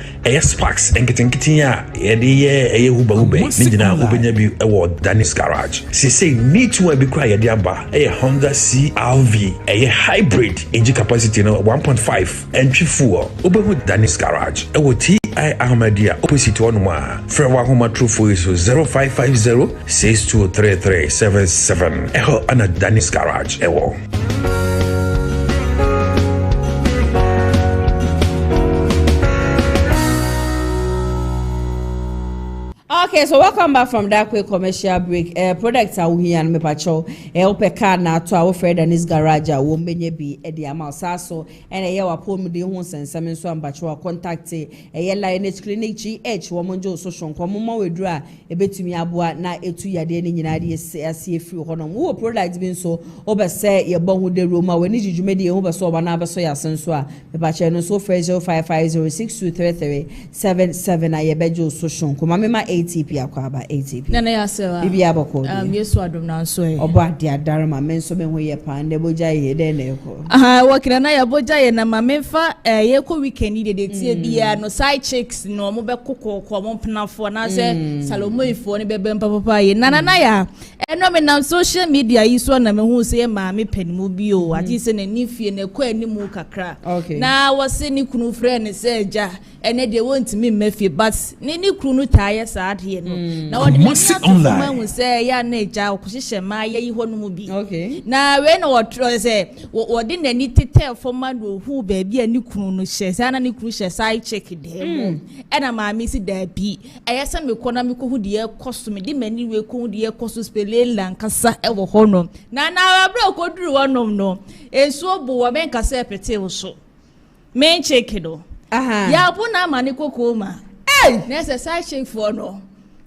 Sparks, and getting ya, a Uba Ube, Nina Ubenya be award Danny's Garage. She say need to be quiet diamba, a Honda CR-V, a hybrid engine capacity no 1.5 entry fuel, Uberwood Danny's Garage, a Oti Ahmadia opposite 1 Frewa Homa True for 0550 623377. Eho ana Danny's Garage, ewo. Okay, so welcome back from that quick commercial break. Products are here and me pacho. Opeka na to our friend and his garage. Wo menye bi edi amal saso. And a wa po mudi hunsen samin so ambacho contact LGBTQ clinic GH womonjo so shon kwa mama wedra ebetumi aboa na etu yade ni nyina de asie free hono. Wo products bin so obese ye bon hu de roma we ni jujumedi hu beso oba na beso ya senso a me pacho no so 0550623377 aye bejo so shon kwa mama ATP akwaba ATP na ya sewa ibi abako yesu adom na so e obo ade adarma menso me hoye pa nde boja ye de na eko wakina na ya boja ye na mamemfa ye ko weekend de tie bia no side chicks no mo be kokoko mo penafo na se salomo ifo ne bebe papa ye na ya eno me na social media yi so na me hu se ma me panimu bi o ati se na nifie na ko animu kakra na wose ni kunu friend se ja ene de won't me mafie but ni kunu taye sa ade no na wode me hu se ya na ja okohye ma ya yi hono mu bi na we na wotro se wode na ni tete forma do hu ba bia ni kunu no hye sa na ni kunu hye sai check de mo ena ma mi si da bi ayesa me ko na me ko hu de koso me de mani we ko hu de koso spele lankasa e wo hono na abra ko duru wonom no enso bo wa men kasa epete wo so men check do ya bu na mani koko ma necessary check for no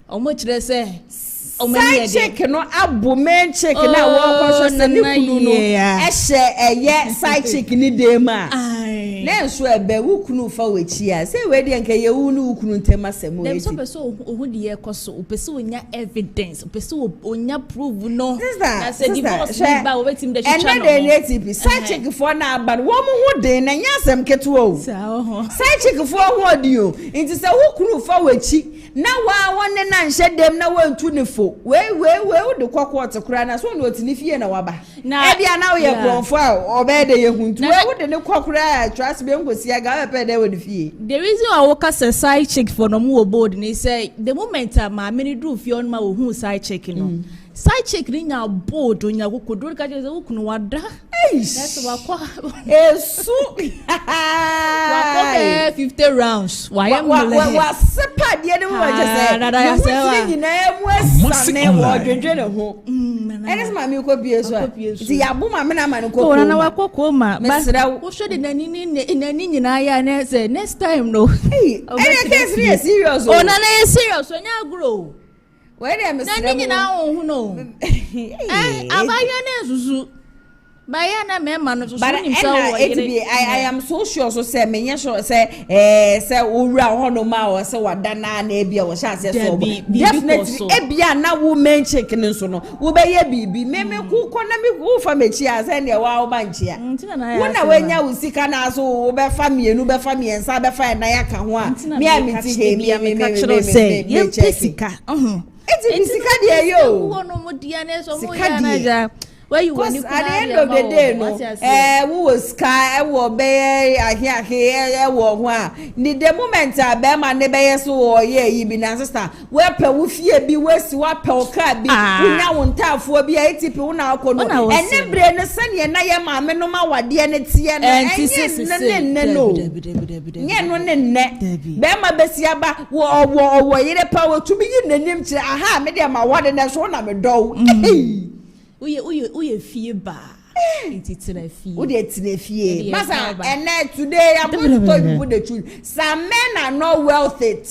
omo kire se side check no abo men check na wo ko so ni kunu no ehye eye side check ni de ma na enso ebe wo kunu fa wechi a say we de nke ye wu ni kunu ntema semo dem so person ohu de ye koso opese onya evidence opese onya prove no na say divorce ni ba wo betim de chicha no and the ATP side check for na aba wo mu hu de na nya asem keto o side check for hu de o nti say wo kunu fa wechi na wa wonne na nhye dem na wantu ne fo we de kwakwa kura na so no otini fie na waba e bia na wo ye bronfo a obede ye huntu we de ne kwakura trust be ngosi aga pe de wo de fie the reason I work as a side check for no mu board ni say the moment ma me do fie on ma wo hu side check no side check ni nya board onya kokodo ka je wo kunu wada that's wakwa esu wakwa 50 rounds why am wa sepa de ne wo je say na ya say ni na emu asane wo dwedwe ne ho enes ma mi ko bie so ti ya bu ma me na ma ne ko na wakwa ko ma wo hwe de nani nyina ya na say next time no ene case serious o na serious onya grow where am I? Nani na hu no. Abaya na susu. Baya na me ma no susu nim so wo I am so sure so say me nya sure say say owura ho no ma o say wada na na ebia wo sha say so definitely ebia na wo men check ni so no wo be ye bibi me ku ko na me ku fa me chi a say ne wa wo ba nchi a wo na we nya wo sika na so wo be fa mienu be fa miensa be fa na ya ka ho a me a me ti he me sika it's sika de yo wo no mo dia na so mo ya na ja where you want at the end of the day no we was sky wo be ahia wo ho a ni the moment a be ma ne be yeso wo ye yi bi na sister we pe wo fie bi we si wa pe o ka bi unya wo ntafo bi a etipi wo na akọ no ene bre ne sane na ye ma me no ma wade ne tie no enye no nye no ne be ma be si aba wo yire pa wo tumi yi nanim kire aha me de ma wade ne so na me do Uye fie ba. Who dey tinefie? Masa, and today I'm going to tell you the truth. Some men are not worth it.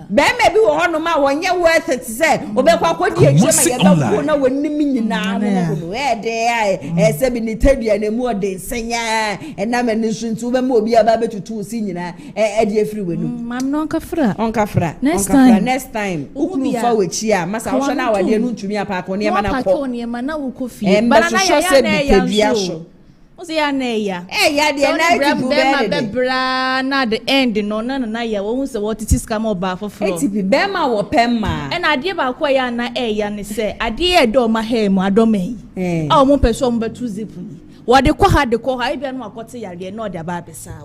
Ben maybe we want to know when you're worth it. Say, obekwa kwodi echema yeba na woni nyina no. There, say be nitadu na mu ode nsenya. Na me nsuntu be ma obi aba betutu si nyina. De afiri wenu. Mam no nkafra. Onkafra. Next time. Ukunu fa wechi a. Masa wo na awade no ntumi apa ko ne ma na ko. Ne ma na wo kofi. Bana na ya so. Osi ya na ya. Ya de na ti bebra na the end no na ya wo hu se wo titi scam oba foforo. Etipi be ma wo pemma. E na ade ba ko ya na ya ne se ade e do ma ha mu adome. A mo peso mo betu zipu. Wade ko ha ibia no akote yare na ode aba besa.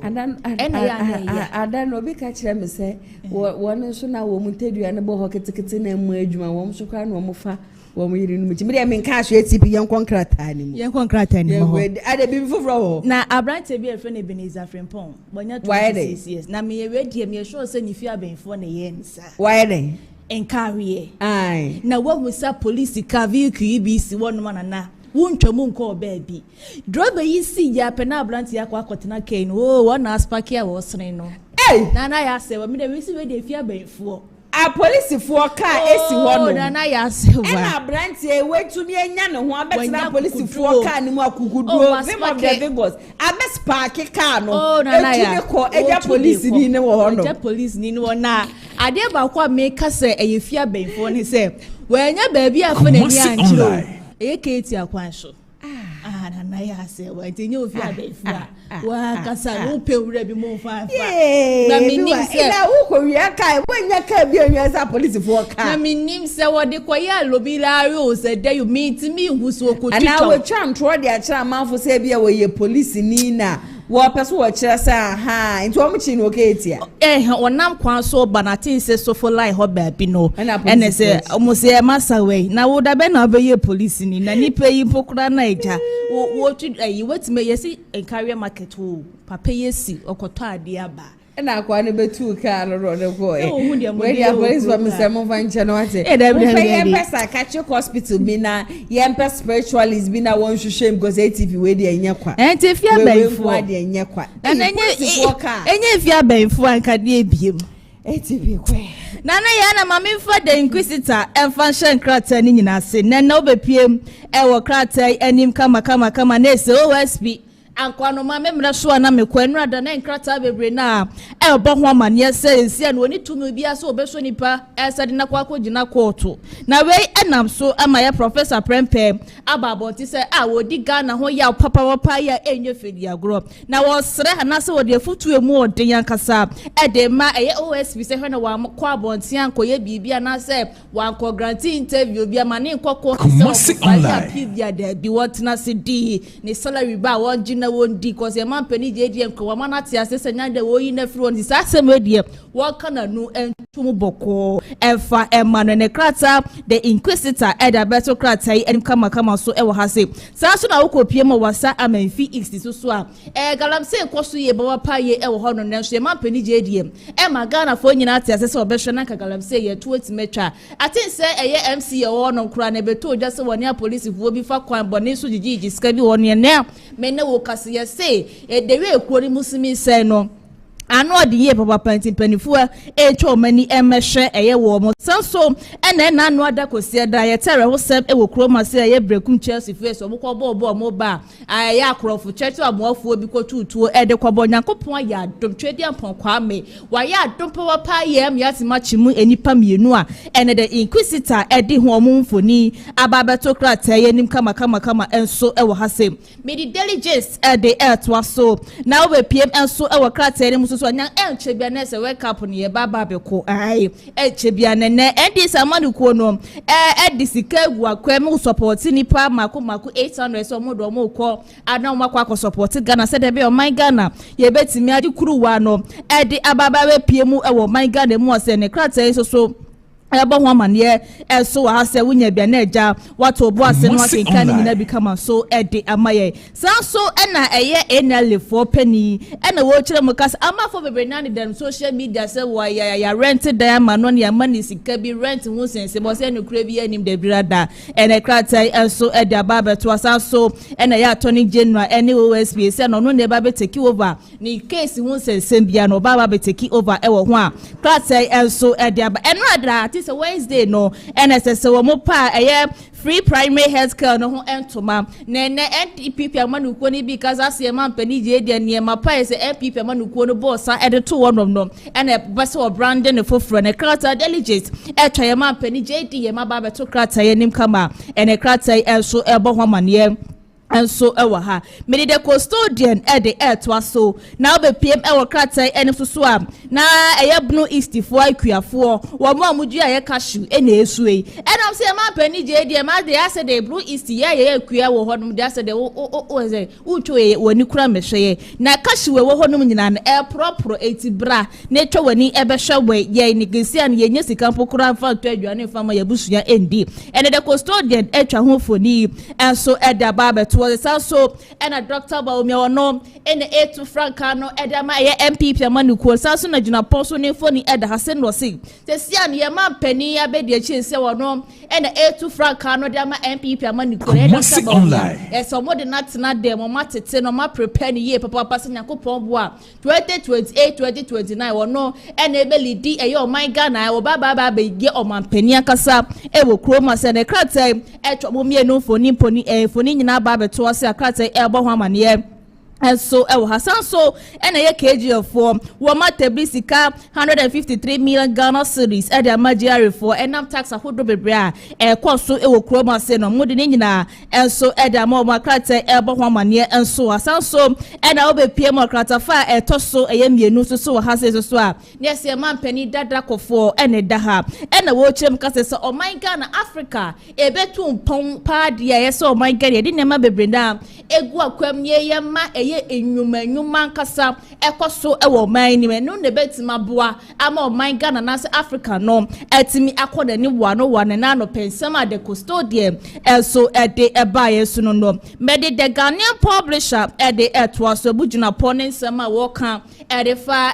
Adan obi ka kire me se won so na wo mu tedua ne bo ho ketekete na mu adwuma wo so kwa na wo fa wo mu yiri no mu me me nka so ATP yen konkrata ni mu ade bi foforo ho na abrante bi efe na Ebenezer Frimpong bonya 26 years na me ye wedi me sure say ni fi abenfo na ye nsa why then enkawie ai na wo mu sa police ka vehicle bi si won ma na wuntwamu nko baby driver yi si ya pe na abrante ya kwa akotena kai no wona aspakia wo sene no na ya se wa me de wi si we de fi abenfo a police for car esi ho no na ya se wa na branti e wetu ni enya ne ho abetena police for car ni mu akuguduo vim of the Lagos abes park car no etu ko eja police ni ne wo ho no eja police ni wo na ade ba kwa me ka se eyefia benfo ni se wanya ba bia afa na ni anchiro eketi akwanso na ya se wa tinye ofi abefa wa kasa no pewura bi mo fa na minim se na wo ko wi aka wanya ka bi anwa sa police for car na minim se wo de koya lobi la yo se de you meet me husu okotito ana we twa ntro de akira manfo se bia wo ye police ni na wo peso wo kira sa ha nti wo mchi no ketia onam kwan so banatin se so for line ho ba bi no ene se mo se masa we na wo da be na be ye police ni na nipa yi pokura na eja wo wetime yesi encarrier market wo papa yesi okoto ade aba na kwa ne betu ka no ne ko we dia police for me se mo vanche no ate we pesa catch hospital bi na ye spiritualist bi na won hwehwe because ATV we dia nya kwa enti fia banfo we dia nya kwa enye fia banfo anka de ebiem ATV kwe nana ya na mama mfa the inquisitor emfa krata ni nyina se na obepiem e wo krata anim kama na se OSP ankwa no ma memra so na mekwanu ada na nkrata bebre na e obo ho amane se ensia no oni tumi bia so obeso nipa esa de na kwa akogina koto na we enam so ama ya professor Prempe ababoti se wodi Ghana ho ya papa ya enye fedi agro na wo sere na se wodi afutu emu odin yankasa e de ma OSP se hwe na wa kwa abonti ankoye bibia na se wa anko grant interview bia ma ne nkoko se ya bibia de bi wotna se di ne salary ba won na wondi cause e man pani JDM ko wa mana tia se senya de wo yi na firi won sa asem edie wo kana nu entum boko efa emano ne krata the inquisitor eda beto krata yi enim kama so e wo ha se sa so na wo kopie ma wasa amanfi x so a galamse koso ye bawa pa ye e wo ho no ne so e man pani JDM e ma Ghana fo nyina tia se obehwe na ka galamse ye to atimetwa atin se eye MC ye wo no kra na beto oja se woni a police fuo bi fa kwan bone so jiji ska bi won ye ne me ne wo ya say the way kwori musimi say no ano ade ye papa pantimpanifo echo mani emehwe eye wo mo sanso ena na ano ada kosi da ye tere ho sem e wo kroma se ye brekum Chelsea face o mo ko bo mo ba ya akrofo church amoafo bi ko tutuo e de kwabo nyankopon ya dom twedi ampon kwa me wa ya dom papa ye am ya timachimu enipa mienu a ene the inquisitor e de ho mo mfoni ababetokrata ye nim kama enso e wo hasem me di diligence e de to so na we pm enso e wo krata ni so anya enchebia na se wake up ne baba beko ai enchebia ne edi samanu ko no edi sikagu akwem support nipa mako 800 so modo mo ko ana mo akwa support Ghana se de be o my Ghana ye betimi adi kuruwa no edi ababa we pie mu e wo my Ghana mu ose ne krata so eba ho amane so ha se wunya bia na eja wato bo ase no akenka ni nyina become so ede amaye so na eye enale for penny na wo kire mu kasa amafo bebre na dem social media say wa ya rent diamond no ya mani sika bi rent hu sense bo say no kura bi anim de brada ene kratai so ede ababa to so na ya attorney general any OSP say no ne ba be take over ni case hu sense bia no ba be take over e wo ho a kratai so ede aba enra it's a Wednesday no NSS so mo pa free primary health care no ho entoma na NPP amanuko ni because ase man pani je de ne ma pa ese NPP amanuko no boss ede to one no na bese o branding foforo na krata delegate twa man pani je de ma ba beto krata yanim kama ene krata so ebo ho amane and so ha many the custodian the to so now be PM kratai so na blue east for akuafo wo mo amudu aye cashew na esue and am say ma pani je de ma de ase the blue east ye akua wo honum de ase de o say utwe wani kura mehwe na cashew wo honum nyina na propro etibra na twa wani ebehwe ye negisia na ye nya sika mpokura fa to aduane fa ma yabusuya endi and the custodian twa ho foni and so da baba was also and a doctor Baumia no in the 8 to Francano Edama MPP Manuko Sasso na Juna Poso ne phone Eda Hasen was sick. The Sian Yama Penny Abedia Chin no and the 8 to Francano Dama MPP Manuko online. As some more than not demo matete no ma prepare ye papa passing Yakupon bois 2028 2029 or no and ebeli di ayo my Ghana or baba be or man Penny Kasa ewo chroma and a crat time at no for nimponi for Nina Baba to us a cat elbow hamanie. And so Hassan so and a KG for Wama Tebisika 153 million Ghana series at the Majari for and tax a hood bra a coso ewo chroma seno mudinina and so at the Moma Crata elbow hamanie and so Hassan so and I'll be PM Crata fire a tosso a yemi no so has a swap. Yes, a man penny dadako for and a daha and a watch him cast so my Ghana Africa a betum pong pad yes so my Ghana didn't never be down a guaquem ye ma a enyuma kasa ekoso ewo man ni no ne betima boa ama man Ghana na Africa no etimi akoda ni wano na no pensama de custodian so de eba yesu no mede the Ghanaian publisher de etwa so bujuna pone nsema woka edefa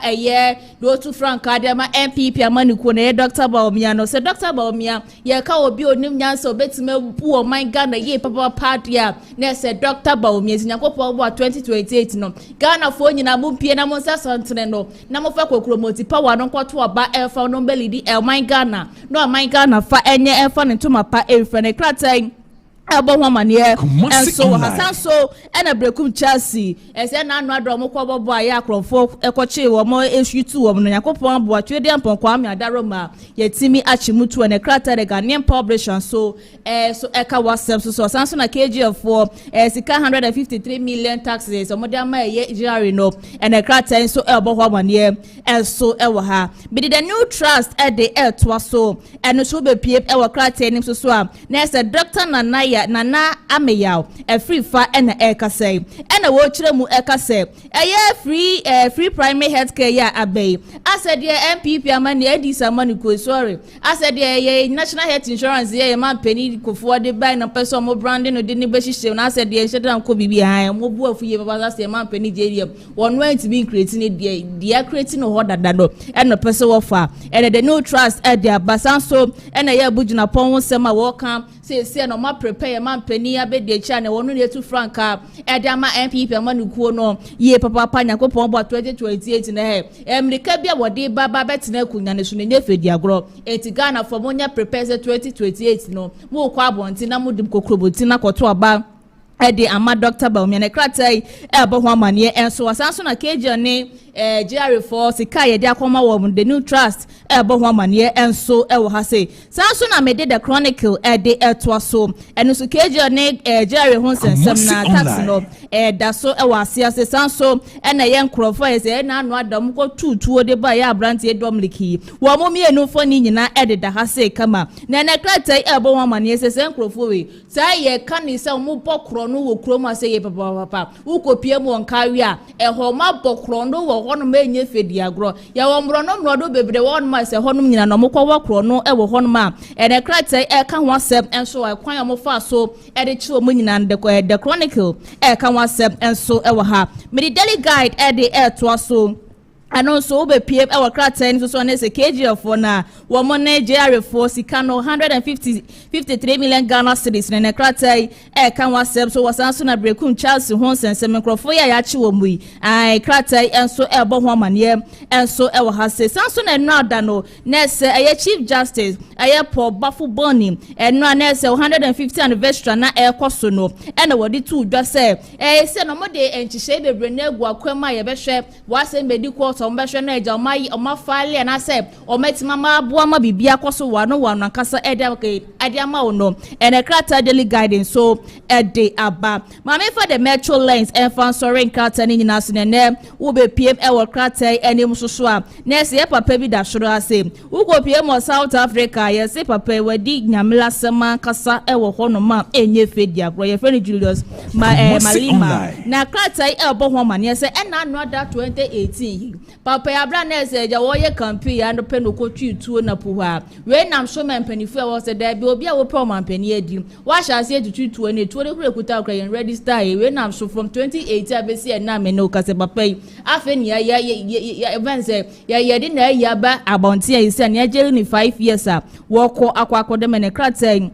do to Frank Adama MPP amanuko na Dr. Baumia no se Dr. Baumia ye ka obi onim nyansa obetima bu man Ghana ye papa party na se Dr. Baumia zinyakopɔ bo 2028 no Ghana fo nyina bumpie na monsa santene no na mofa kokromoti power no kwato aba elfa no belidi man Ghana no man Ghana fa enye elfa ne toma pa elfa ne kratai abo homanie and so Hassan so and a brekum Chelsea ese na anu adro mo kwobobo aye akrofo ekoche wo mo eshutu wo no yakopon abo atwede ampon kwame adaroma yetimi achimutu ne krata de Ghanaian publisher so so eka WhatsApp so Hassan so na KG for sika 153 million taxes so modern ma ye jari no and a krata so abo homanie and so ewo ha be the new trust at the air to so and so be pie ewo krata nim so a na say Dr. Nana Ameyaw a free fa and eka say and a watcher mu eka say free primary health care ya abay I said yeah MPP amani edisa money ko sorry I said yeah national health insurance yeah man penny ko for the buy na person mo branding no de ni be hihye na said yeah shedan ko bibi han mo bu afu ye baba say man penny je one way to be creating they creating no dada no and the person offer and the no trust at their basan so and a bujuna pon sema welcome say no ma prepare man penny abede cha na wonu ne tu franka edama MPP amanukuo no ye papa panya ko pon bo 2028 na he emrika bia wode baba betina kunya ne so ne fedi agro eti Ghana for monya prepare 2028 no mo kwa abonti na mudim kokroboti na koto aba edi ama Dr. Baumia ne kratai ebo ho amane enso wasanso na KG ne GR4 sika ye de akoma wo the new trust ebo ho amane enso ewo ha say sanso na me de the chronicle de eto so eno so KG ne GR ho sensem na tax no da so ewo asia se sanso na ye nkrofo ye se na anu adam ko tutuo de ba ya brand e dom liki wo mo me enu fo ni nyina de da ha say kama na ne kratai ebo ho amane se nkrofo we sai ye kanisa mo bokro no wo krom ase ye papa wo kopie mu onkawe a eho ma bokro no wo ho no ma enye fedi agro ya wo mro no mro do bebre wo no ma se ho no nyina no mokọ wo kro no e wo ho no ma ene krate e ka ho asem enso wa kwan mo fa so e de chi mo nyina the chronicle e ka ho asem enso e wo ha me the daily guide e de e to so and also be PM our crate so on is a KGF for na woman JR for Sikano 153 million Ghana cedis na crate e kan wasem so wasanso na brekum Charles Honsen se microphone ya chi wo mu ai crate enso e bo ho amane enso e wo hase sanso na no ada no na se e Chief Justice e Paul Bafo Boni e no na se 150 anniversary na e koso no e na wodi tu dwa se e se no mo de enchise bebre na egu akwama ye be hwe wasem be di court ombehwe na eja omai omafale na se ometima ma aboa ma bibia koso wano kasa ede ama ono ene krata daily guidance so ede aba mama for the metro lanes and fan sorry krata ni nyina so ne wo be PM e wo krata enim soso a na se papa bi da shoro ase wo go PM South Africa ye se papa wadi nyamela sema kasa e wo hono ma enye fedi agro ye friend Julius Malima na krata e bo ho ma ne se ena no da 2018 papa ya bra na se ja wo ye campaign and pe no kotwi tuo na puha we nam so man panifu e wo se da bi obi a wo pro man pani adi wa sha se tutu tuo ne tuo de kure kuta kra yen register we nam so from 2018 abesi na me no kase papa yi afa ni ya events ya de na ya ba abonte ya ise na jeri ni 5 years a wo ko akwa de me ne krata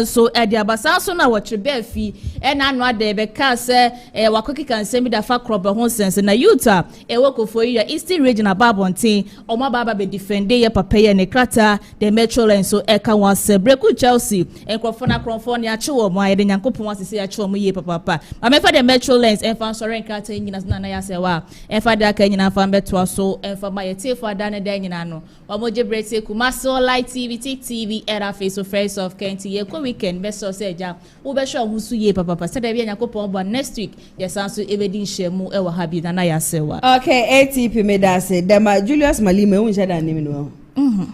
so edi abasa so na watch befi e na anu ade be ka se wakoki kan se mi da fa krobe ho sense na Utah e wokofo yi Eastern Region ababonten o ma baba be defend ye papa ye ne krata the metro line so e ka wan se breku Chelsea enkrofo na krofo ne ache wo mo ayede nyankopon asese ache wo mo ye papa ma me fa the metro lines en fa sorry krata nyina na ya se wa en fa da ka nyina fa beto so en fa ma ye te fa da ne da nyina no wa mo je brete Kumaso Light TV TV era face of Kenti ye weekend best so say ja wo be sure hu su ye papa say da bia nyakopon bo next week yes anso ebedi nhemu e wa habi na ya sewa okay ATP me da say dem Julius Malima hu sheda nim no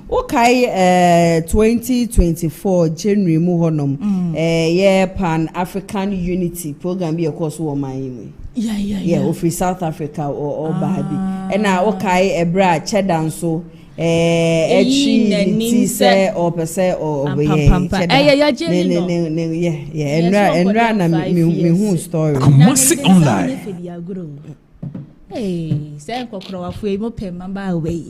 okay 2024 January mu honom ye Pan African Unity program be course wo man yeah of South Africa or Bahabi and now okay e bra Chedder so echi say or per se or enra na me hu story Kumasi online say kokro wa fu e mo pem mamba we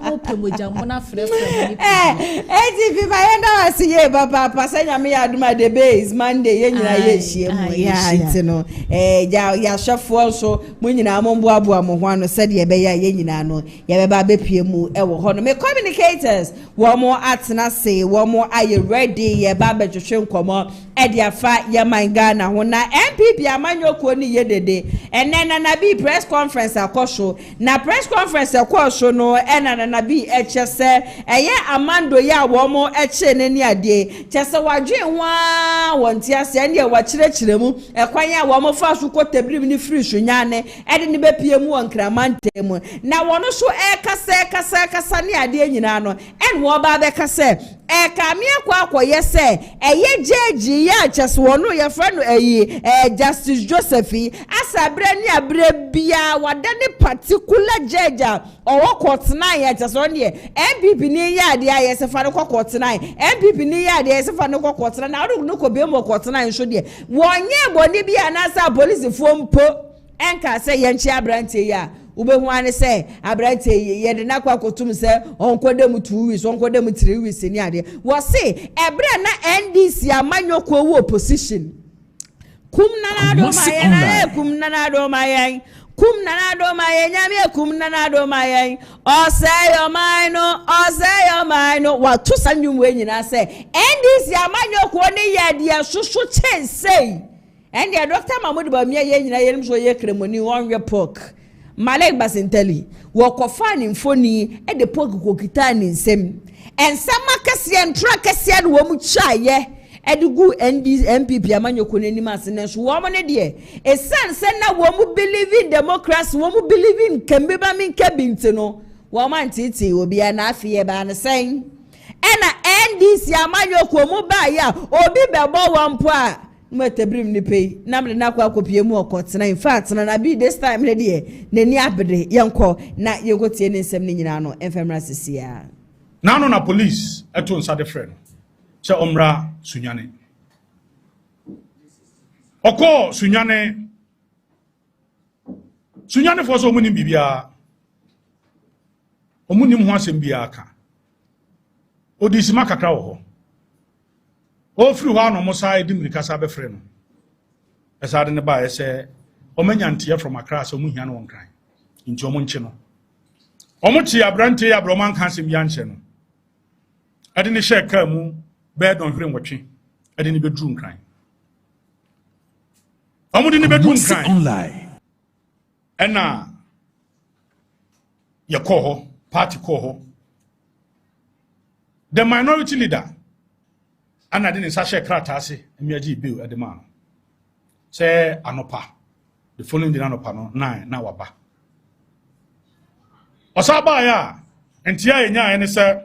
mo pem oja mo na frefre ni ATP ba yenda wasiye papa sanya me aduma the base Monday ye nyina ye hie mu ye no ya shefo so mo nyina mo mboaboa mo ho ano se de be ya ye nyina no ye be ba be pie mu e wo ho no me communicators wo mo atena se wo mo aye ready ye ba be twetwe nkomo e de afa ye man Ghana ho na MPP amanyoko ni ye dede enen na bi press conference akosho na press conference akosho no na bi echese eye amando ya wo mo eche nani ade chese wadwe hwa wonti ase ene wa kirekire mu ekwan ya wo mo fa so kotabrim ni free hwanyane ede ne bepie mu wonkramante mu na wono so kasa ni ade nyina no en wo ba be kase kami akwa yese eye jeji ya chese wono ye friend Justice Josephi asabre ni abre bia wadane particular judge owo court 9 ya chese on ye MPP ni ya de ayese fa no court 9 MPP ni ya de ayese fa no court 9 na oru no ko be mo court 9 so de wonye boni bia na sa police fompo enka se ye nchi abrante ya ubehu ane se abrante ye de na kwa kotum se onkodem 2 weeks onkodem 3 weeks ni ade wo se ebre na NDC amanyoko wo opposition kumnana do mayen nyame kumnana do mayen o say your mind wa to sanyum we nyina se NDC amanyoko ne ye de susu chensei and the Dr. Mahmoud Bamia ye nyina ye mso ye kremoni one report Malek Basinteli wo kofa ni mfoni e de pork kokita ni nsem ensama kase entra kase no wo mu chaye edugu MPP amanyoko nanim asene so wo mo ne de esan se na wo mu believe in democracy wo mu believe in kembeba min kabinti no wo man titi obi na afie ba ne sen ena NDC amanyoko mu ba ya obi bebo wampo a Mwetebrim ni pay. Namle na kwa kopie mu okotena. In fact, na be this time ne de n'ani abede yanko na yego tie ne nsem ni nyina no enfemra sisia. Na no na police eto nsa de frɛ no. Se omra Sunyane. Oko Sunyane for so muni bibia. Omuni mu asem bia aka. Odisima kakra wo ho. O free ho no mo sai di mirika sa be frɛ no. Esa de ne ba ese o manyantie from Accra so mu hia no wonkran. Nti o mo nche no. O mo ti abrante ya broman kan sem ya nche no. Ade ne share ka mu be don hwere nwotwe. Ade ne bedru nkran. O mo de ne bedru nkran. Online. Ena ya ko party ko the minority leader ana de ne sa share krata ase emiaji bill e de man say anopa the following day anopa no 9 na waba osaba ya entia enya ene say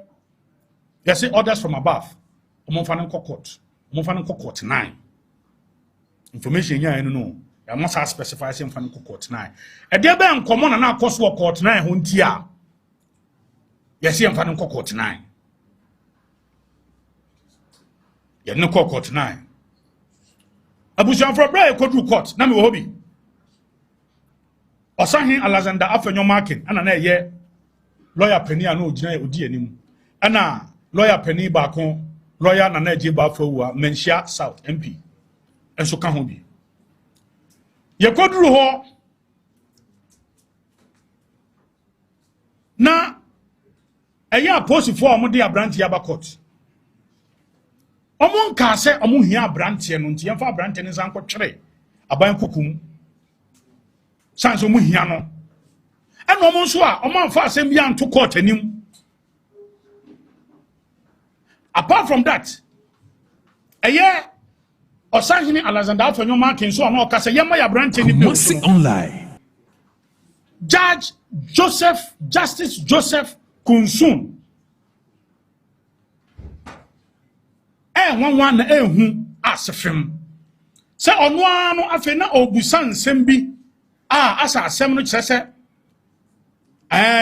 you see orders from above omofan court 9 information enya ene no ya must specify say omofan court 9 e de be nkomo na akoso court 9 ho ntia you see omofan court 9 ya no court 9 abusian for bra kodru court na me wo bi osahin Alexander Afenyo marking ana na ye lawyer penny ana ogina odi anim ana lawyer penny ba kon lawyer na je ba fawua Menshia South MP enso ka ho bi ye kodru ho na eya post for omo de abranti aba court omo nka se omo hia abrantie no nti yemfa abrantie ne san kwetwere aban kukum sanso mu hia no eno omo nso a omo amfa asem bia nto court anim. Apart from that osahini Alexander Afenyo marking so no ka se yema ya abrantie ni bill online. Justice Joseph Kunsun one na ehu asefem se ono ano afi na obusan nsem bi asa asem no kire se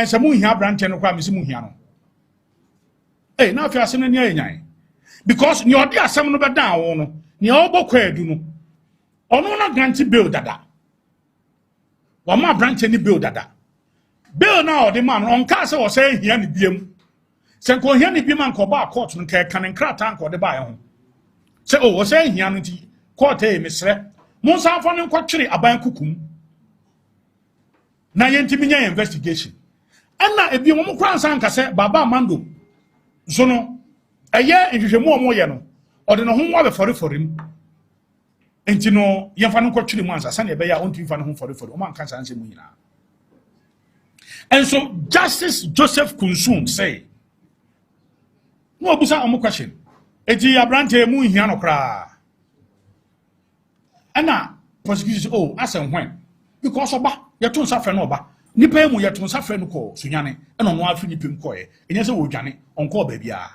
se mu hia branche no kwa mesi mu hia no na afi asem na nya enyan because ni odi asem no be dan wo no ni obokwa edu no ono na grant bill dada wa ma branche ni bill dada bill na odi man on ka se wo se hia ni biem se ko hia ni biem an ko ba court no ka kan nkrata an ko de ba ye ho se wo se hia no ti court e mesre mo san fo ne ko twere aban kukum na ye ntimi nya investigation ana ebi mo kran san ka se baba Mando so no eye nhwehwemu omo ye no ode no ho wa be foreforim enti no ye fa no ko twere mu ansa san e be ya on twi fa no ho forefore o man kan san se mu nyina. And so Justice Joseph Kunsun say no obusa omo question eti abrante mu hia no kra ana prosecution asen when because oba ye to nsa fe no oba nipa mu ye to nsa fe no ko Sunyane eno no afi nipem koye enye se wo dwane onko ba bia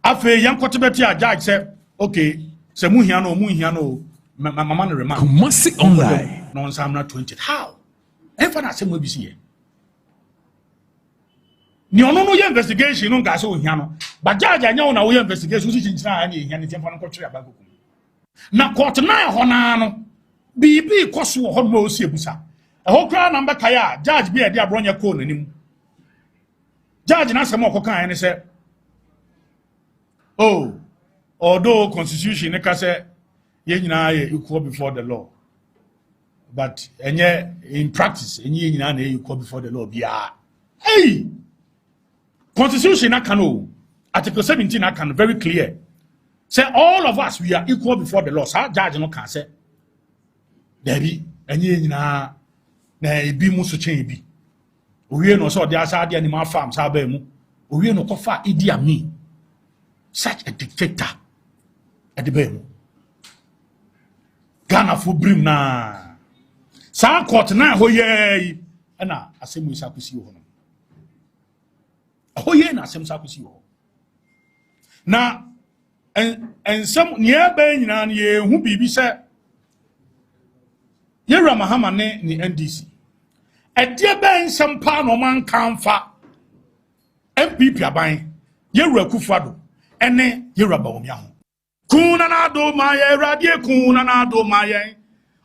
afi yan kotebeti a judge say okay se mu hia no mama no remand Kumasi online no nsa amna 20 how efa na se mo bisi ye ni ono no ye investigation no ga se o hia no ba judge anya wo na wo ye investigation so chinchina ha ni hia ni temfa no ko twere abagokum na court na ho na no bibi koso ho no osi ebusa ho kra na mbeka ya judge bi e de abronya ko nanim judge na se mo kokan ne se although constitution ne ka se ye nyina ye equal before the law but in practice ye nyina na equal before the law bia constitution na kan article 17 na kan very clear say all of us we are equal before the law. Sa judge no can say Debbie enye nyina na ebi mu so chen ebi owie no so de asa de animal farm sa ba mu owie no kofa Idi Amin such a dictator at the ba mu Ghana for brim na sa court na hoye na asemu isa kusi ho no hoye na asem sa kusi ho na and some near Ben and ye who be said. Yera Mahama ne ni NDC. A dear Ben some pan or man can fa MPP abain. Yera Kufado. Ene Yera Baumia. Kunanado Maya Radia Kunanado Maya.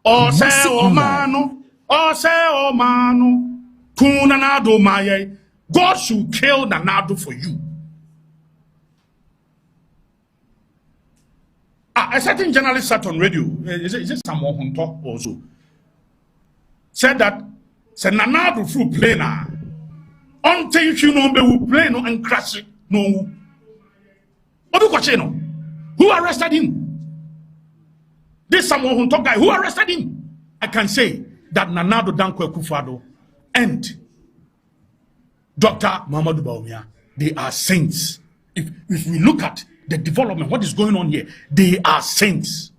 Or say o mano. Or say o mano. Kunanado Maya. God should kill Nanado for you. A certain journalist sat on radio. Is it someone who talk also? Said that say Nanado through plane until you know they will play no and crash it. No. Who arrested him? This someone who talk guy who arrested him. I can say that Nanado Dankwa Kufado and Dr. Mamadou Bawumia, they are saints. If we look at the development, what is going on here, they are saints.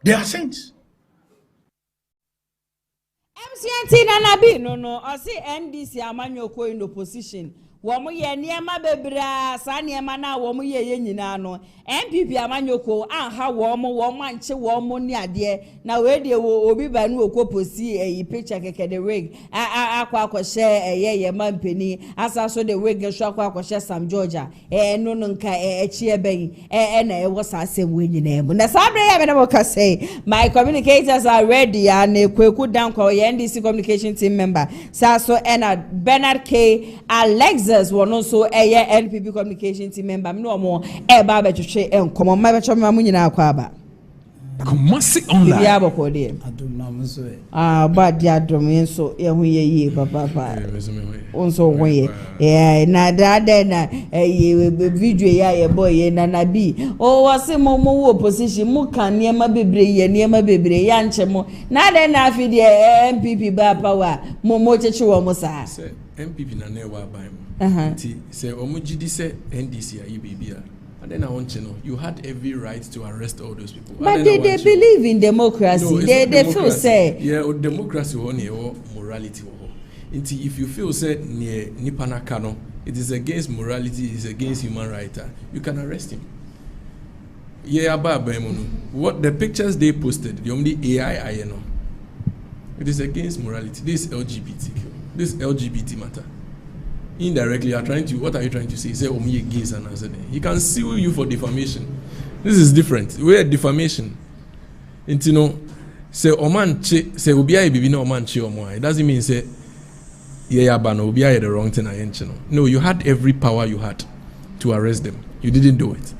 They are saints. MCNT Nanabi, no, I see NDC Amanyoko in opposition. Womu ye niema bebra sa niema na womu ye nyina no MPP amanyoko anha womu anche womu ni ade na we de wo obi ba nu okoposi eyi picture keke the wig akwa share ye mampeni asa so the wig so akwa share Sam Georgia no nka echie ben na e wo sa asem we nyina ebu na sabre ya be na say my communicators are ready and ekweku dan kwa ye NDC communication team member so Bernard K Alexa one also a NPP communication team member. No more a baba to share and come on my Munina Quaba. Kumasi online. I don't know. But the domain so we papa. Also, way. Yeah, nada then a video ya boy and Nabi. Oh, was a momo position muka near my baby near my baby yanchemo. Nada na fi the MPP bar power. Momo chechu almost. MPP na never buy. Say omujidi say NDC are EBB. And then I want to know, you had every right to arrest all those people. But they believe in democracy. No, they feel say. Yeah, democracy or morality. If you feel say near Nipana Kano, it is against morality, it is against human rights, you can arrest him. Yeah, what the pictures they posted, the only AI I know. It is against morality. This LGBTQ, this LGBT matter. Indirectly, you are trying to. What are you trying to say? Say, "Oh, me against and answer." He can sue you for defamation. This is different. We are defamation. And you know, say Oman say Obiya bibi no Oman chi Omo. It doesn't mean say yeah bano Obiya the wrong thing. No, you had every power you had to arrest them. You didn't do it.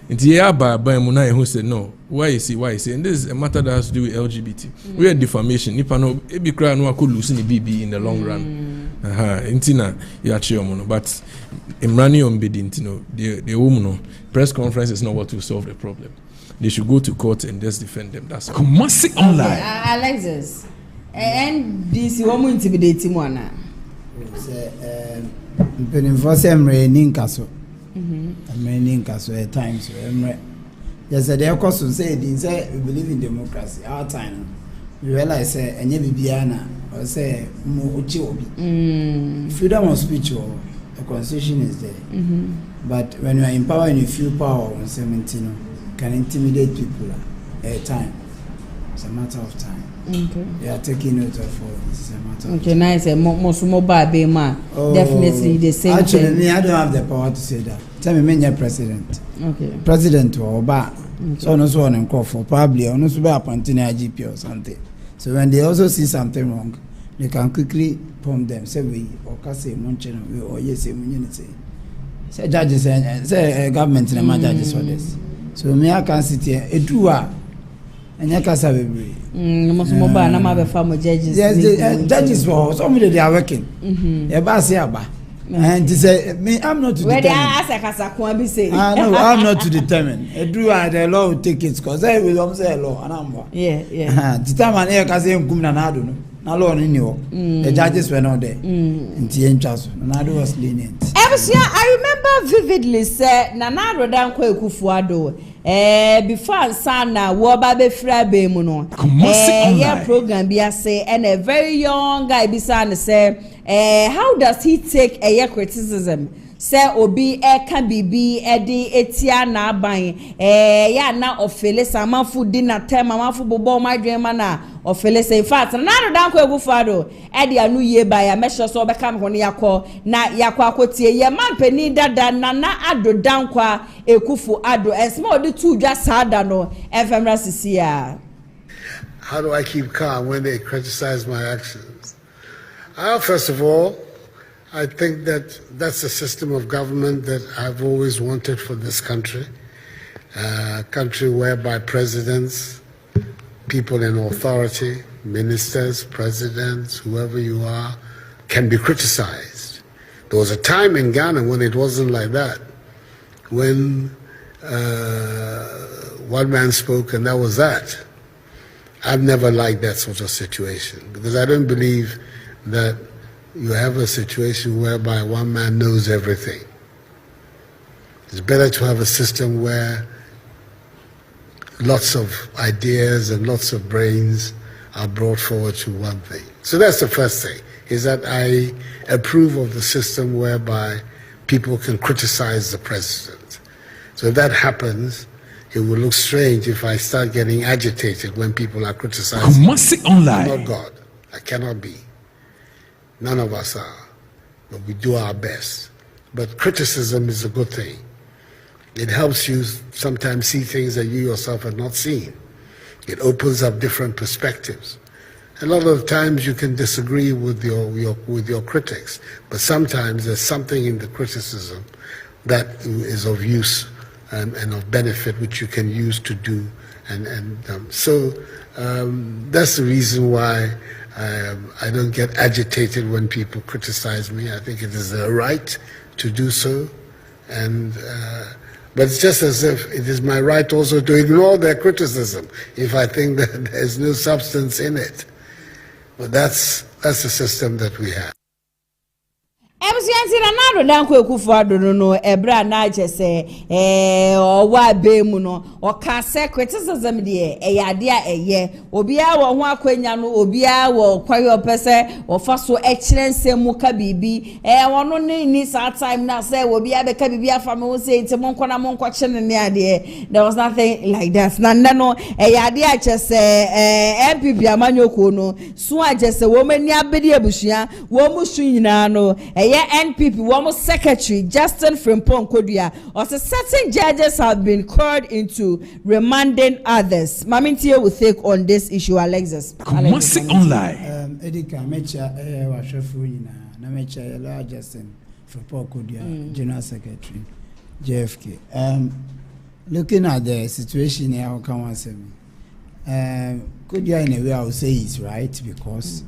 And yeah ba Munai who said no. Why is he? And this is a matter that has to do with LGBT. We are defamation. Nipa no ebi kra no akọ lose ni BB in the long run. Intina you but Imrani Ombedi intino the woman press conference is not what will solve the problem. They should go to court and just defend them. That's all. Kumasi online. Alexis, and this woman intimidating one. Raining castle. Raining castle at times. Yes, they of course say we believe in democracy. Our time. We realize any Bibiana or say freedom of speech or the constitution is there. But when you are in power and you feel power on Sementino, can intimidate people at a time. It's a matter of time. Okay. They are taking note of all this. It's a matter of time. Nice. Most mobile be man. Definitely the same. Actually, me, I don't have the power to say that. Tell me, you're president. Okay. President or bar. Okay. So no one and call for probably or no super appointing IGP or something. So when they also see something wrong, they can quickly prompt them. Say we or can say we or yes say judges and say government and my judges for this. So me I can sit here a do and you can say we most mobile na ma family judges. Yes, judges for somebody they are working. And say me I'm not to determine. No, I'm not to determine. The law will take its course. I will say law and I'm yeah. Determine here can say no. Law the judges were not there. Nado was lenient. I remember vividly say Nanado Dankwa Kufuado before Sana Wababe Frabe Muno. Yeah, program be say and a very young guy beside say how does he take a criticism? se obi can be edi etia na aban ya na ofele samanfo di na tema manfo bobo madwema na ofele say in fact na no dan ko egufado edi anu ye ba ya measure so obeka me hono yakọ na yakọ akotie ye mampani dada na ado dan kwa ekufu ado esma odi tu dwa sada no efemra sisia. How do I keep calm when they criticize my actions? First of all, I think that that's a system of government that I've always wanted for this country. A country whereby presidents, people in authority, ministers, presidents, whoever you are, can be criticized. There was a time in Ghana when it wasn't like that. When one man spoke and that was that. I've never liked that sort of situation because I don't believe that you have a situation whereby one man knows everything. It's better to have a system where lots of ideas and lots of brains are brought forward to one thing. So that's the first thing, is that I approve of the system whereby people can criticize the president. So if that happens, it will look strange if I start getting agitated when people are criticizing. I'm not God. I cannot be. None of us are. But we do our best. But criticism is a good thing. It helps you sometimes see things that you yourself have not seen. It opens up different perspectives. A lot of times you can disagree with your critics, but sometimes there's something in the criticism that is of use and of benefit which you can use to do. So that's the reason why I don't get agitated when people criticize me. I think it is their right to do so. But it's just as if it is my right also to ignore their criticism if I think that there's no substance in it. But that's the system that we have. Ebusianti na nado dan ko ekufu adono no ebra na chese owa bemu no oka se criticism de eyade a eye obi a wo ho akwanya no obi a wo kwayo pese ofa so ekirensem ka bibi wono ni sa time na say obi a be ka bibi afa me wo say nti monko na monko chene ne ade. There was nothing like that. Na no eyade a chese MPP amanyoko no so a chese wo mani abedi abusua wo musu nyina no NPP, one secretary Justin Frimpong Kodua, also certain judges have been called into remanding others. Mamintia will take on this issue, Alexis. Kumasi online. Edika mecha washafu na mecha yellow Justin Frimpong Kodua, General Secretary JFK. Looking at the situation here, how can one say? Kodua in a way I would say is right because.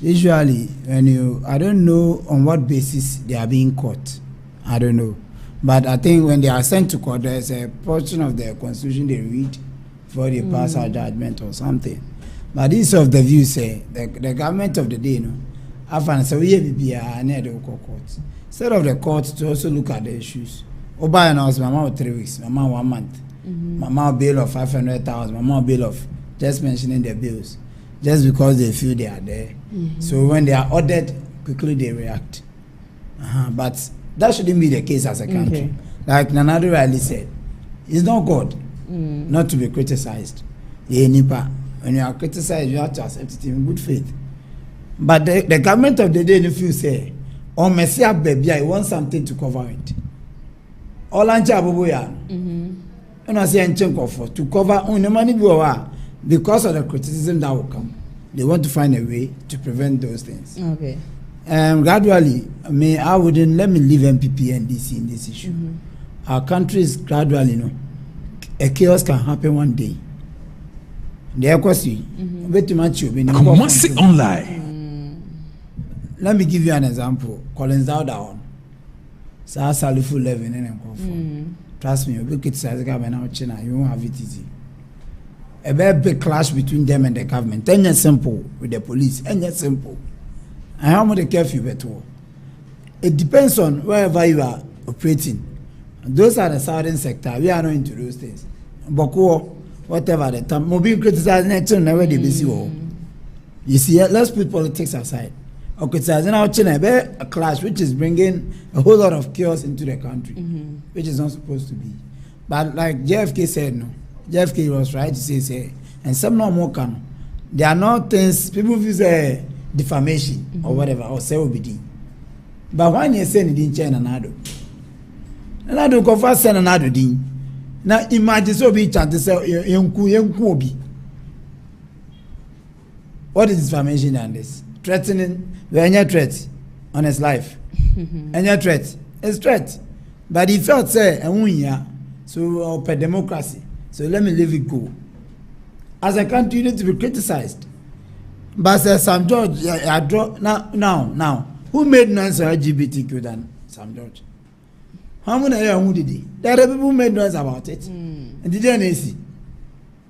Usually, I don't know on what basis they are being caught. I don't know. But I think when they are sent to court, there's a portion of the constitution they read before they pass a judgment or something. But this of the view say, the government of the day, instead of the court to also look at the issues. Oba announced Mama 3 weeks, Mama 1 month, Mama bail of 500,000, Mama bail of just mentioning the bills. Just because they feel they are there. So when they are ordered, quickly they react. But that shouldn't be the case as a country. Okay. Like Nanado Riley said, it's not God not to be criticized. When you are criticized, you have to accept it in good faith. But the government of the day, if you say, oh, Messiah baby, I want something to cover it. All and I say, to cover on the money because of the criticism that will come. They want to find a way to prevent those things. Okay. Gradually, I wouldn't let me leave MPP and DC in this issue. Our country is gradually, a chaos can happen one day. The question, Kumasi online. Let me give you an example. Collins Dowdown. Sa Salifu 11 and trust me, look at China, you won't have it easy. A very big clash between them and the government. And it's simple with the police. And it's simple. And how much they care for you better. It depends on wherever you are operating. And those are the southern sector. We are not into those things. Boko, whatever the time. Mobile criticizing never they busy. You see, let's put politics aside. criticizing our China, a clash which is bringing a whole lot of chaos into the country, which is not supposed to be. But like JFK said, no, JFK was right to say, and some no more can. There are not things people feel say defamation or whatever or say obedi. But when you say it in China, Nado go first send another din. Now imagine so be chant say yenku obi. What is defamation and this? Threatening, any threat on his life. Any threat. It's threat. But he felt say, so per democracy. So let me leave it go. As a country, you need to be criticized. But Sam George, now, who made noise on LGBTQ than Sam George? How many who did he? There are people who made noise about it. And the DNAC.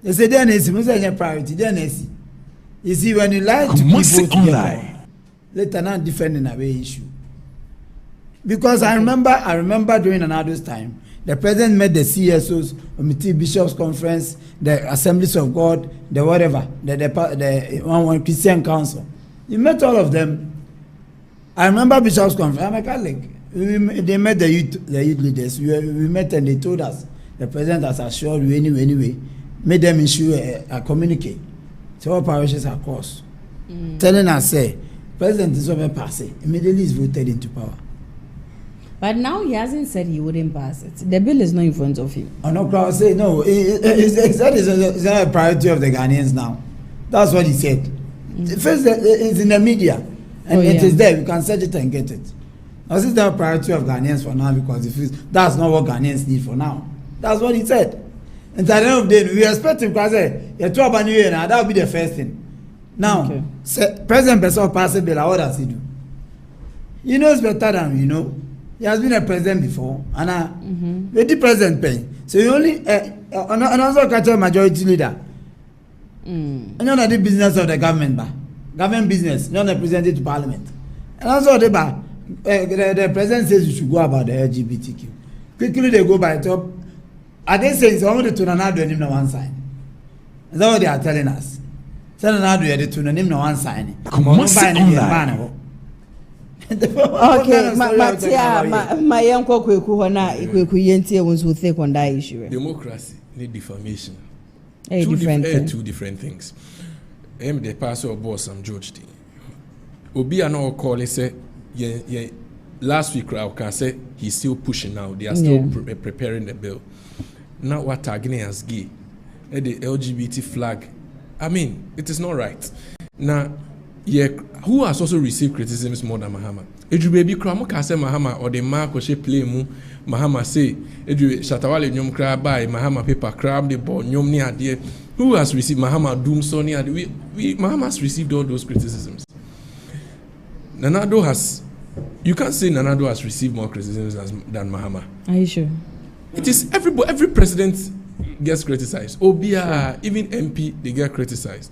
They say DNAC, most of your priority, DNAC. You see, when you lie to people together, later not defending a way issue. Because I remember during another time, the president met the CSOs, the Bishops Conference, the Assemblies of God, the whatever, the one Christian Council. He met all of them. I remember Bishops Conference. I'm a Catholic. They met the youth leaders. We met and they told us the president has assured you anyway, made them issue a communique to all parishes across, telling us, say, President is over passing. Immediately is voted into power. But now he hasn't said he wouldn't pass it. The bill is not in front of him. I'm not going to say no. It's not a priority of the Ghanaians now. That's what he said. First, it's in the media, and it is there. You can search it and get it. This is the priority of Ghanaians for now because that's not what Ghanaians need for now. That's what he said. And at the end of the day, we expect him because that will be the first thing. Now, President Besson passed a bill. What does he do? He knows better than we know. He has been a president before, and the president paying. So you only another catch majority leader. And you're not the business of the government, government business. You're not represented to parliament. And also the president says you should go about the LGBTQ. Quickly they go by top. Are they saying it's only to Nanado and him on one side? Is that what they are telling us? Send Nanado and to him on one side. Okay, my uncle Kweku Yentie was who take on that issue. Democracy need defamation. Two different things. The pastor of boss Sam George. Obi no call say last week I can say he's still pushing now. They are still preparing the bill. Now what tagging as gay. The LGBT flag. I mean, it is not right. Now who has also received criticisms more than Mahama? Edu baby kramo ka say Mahama or the mark she play mu Mahama say edu Shatawale nyom kra by Mahama paper crab the ball nyom ni ade. Who has received Mahama doom so ni ade? Mahama has received all those criticisms. Nanado has, you can't say Nanado has received more criticisms than Mahama. Are you sure? It is every president gets criticized. Obia, even MP, they get criticized.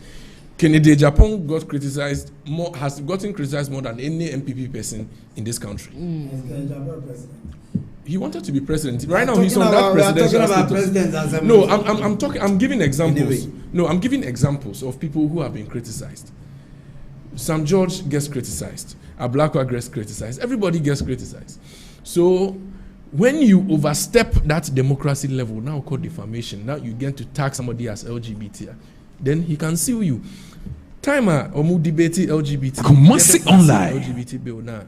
KennedyAgyapong got criticized more, has gotten criticized more than any MPP person in this country. He wanted to be president. Right now he's on that presidential status. No, I'm talking. I'm giving examples. Anyway. No, I'm giving examples of people who have been criticized. Sam George gets criticized. Ablakwa gets criticized. Everybody gets criticized. So when you overstep that democracy level, now called defamation, now you get to tag somebody as LGBT, then he can sue you. Timer or debate LGBT. Online. LGBT bill now.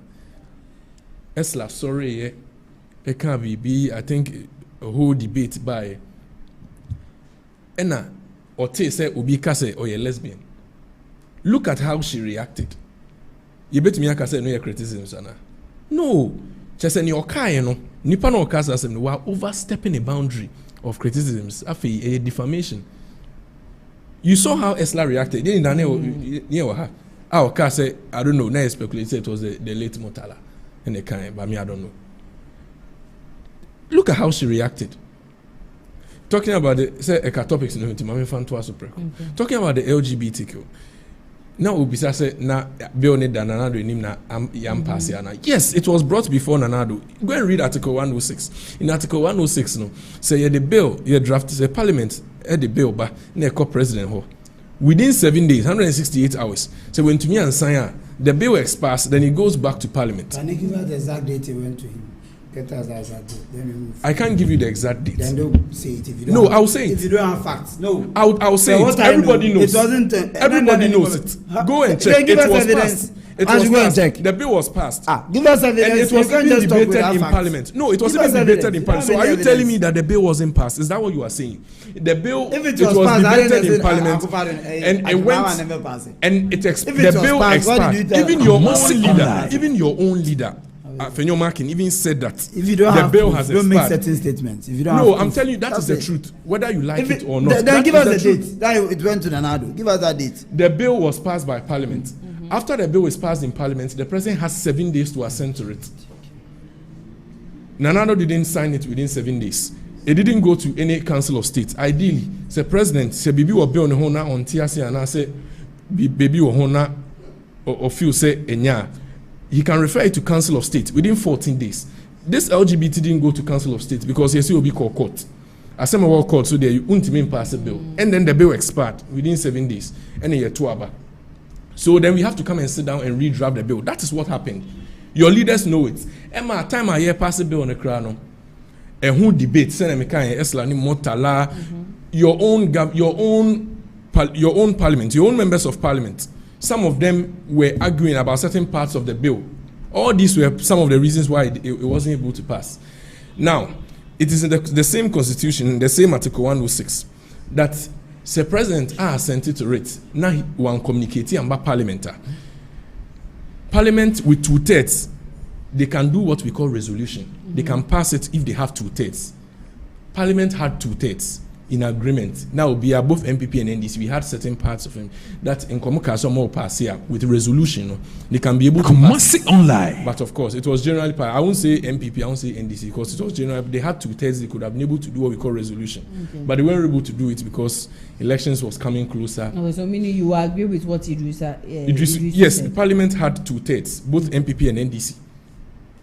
Esla, sorry, it can't be. I think a whole debate by Enna or Te say Ubika say or you're lesbian. Look at how she reacted. You bet me I say no criticism, Sana. No, just any okay, no. Nipa no kasa say we are overstepping a boundary of criticisms. Afi a defamation. You saw how Esla reacted. Then say I don't know. Now speculate it was the late Motala and the kind, but me I don't know. Look at how she reacted. Talking about the topics in the talking about the LGBTQ. Now Ubisa said na Bioned Nanado in him na yam pasiana. Yes, it was brought before Nanado. Go and read Article 106. In Article 106, no, say the bill, you draft the parliament, the bill, but ne co president ho. within 7 days, 168 hours. So when to me and sign, the bill expires, then it goes back to Parliament. Can you give us the exact date it went to him? Get us the exact date. Then we move. I can't give you the exact date. Then don't say it if you don't. No, have, I'll say it. If you don't have facts, no. I'll say it. Everybody knows. It wasn't. Everybody knows it. Go and check. It was passed. It was passed. The bill was passed. Give us evidence. And it was even debated in Parliament. No, it was even debated in Parliament. So are you telling me that the bill wasn't passed? Is that what you are saying? The bill, it was debated in Parliament, and it went, and the bill expired. Even your own leader, Fenyo Markin, even said that if you don't the have bill proof, has don't make expired. certain statements. If you don't No, have I'm proof, telling you that is the truth, whether you like it or not. Then give us the date. That it went to Nanado. Give us that date. The bill was passed by Parliament. After the bill is passed in Parliament, the president has 7 days to assent to it. Nanado didn't sign it within 7 days. It didn't go to any council of state. Ideally, the president say bibi will be on hona on TRC and I say baby will hona or feel say enya. He can refer it to council of state within 14 days. This LGBT didn't go to council of state because yes, it will be called court. Assembly will court so they won't pass a bill, and then the bill expired within 7 days, and a year 2 hours. So then we have to come and sit down and redraft the bill. That is what happened. Your leaders know it. Emma, time I hear pass a bill on the crown. And who debate? Send me kind Eslani Motala. Your own parliament, your own members of parliament. Some of them were arguing about certain parts of the bill. All these were some of the reasons why it wasn't able to pass. Now, it is in the same constitution, the same article 106, that the president sent it to it. Now he will communicate about parliament. Parliament with 2/3, they can do what we call resolution. They can pass it if they have 2/3. Parliament had 2/3 in agreement. Now, be both MPP and NDC, we had certain parts of him that in Komuka more pass here with resolution. They can be able to pass it online. But of course, it was generally I won't say MPP, I won't say NDC because it was general. They had 2/3. They could have been able to do what we call resolution, but they weren't able to do it because elections was coming closer. So meaning you agree with what Idrissa? Yes, the Parliament had 2/3, both MPP and NDC.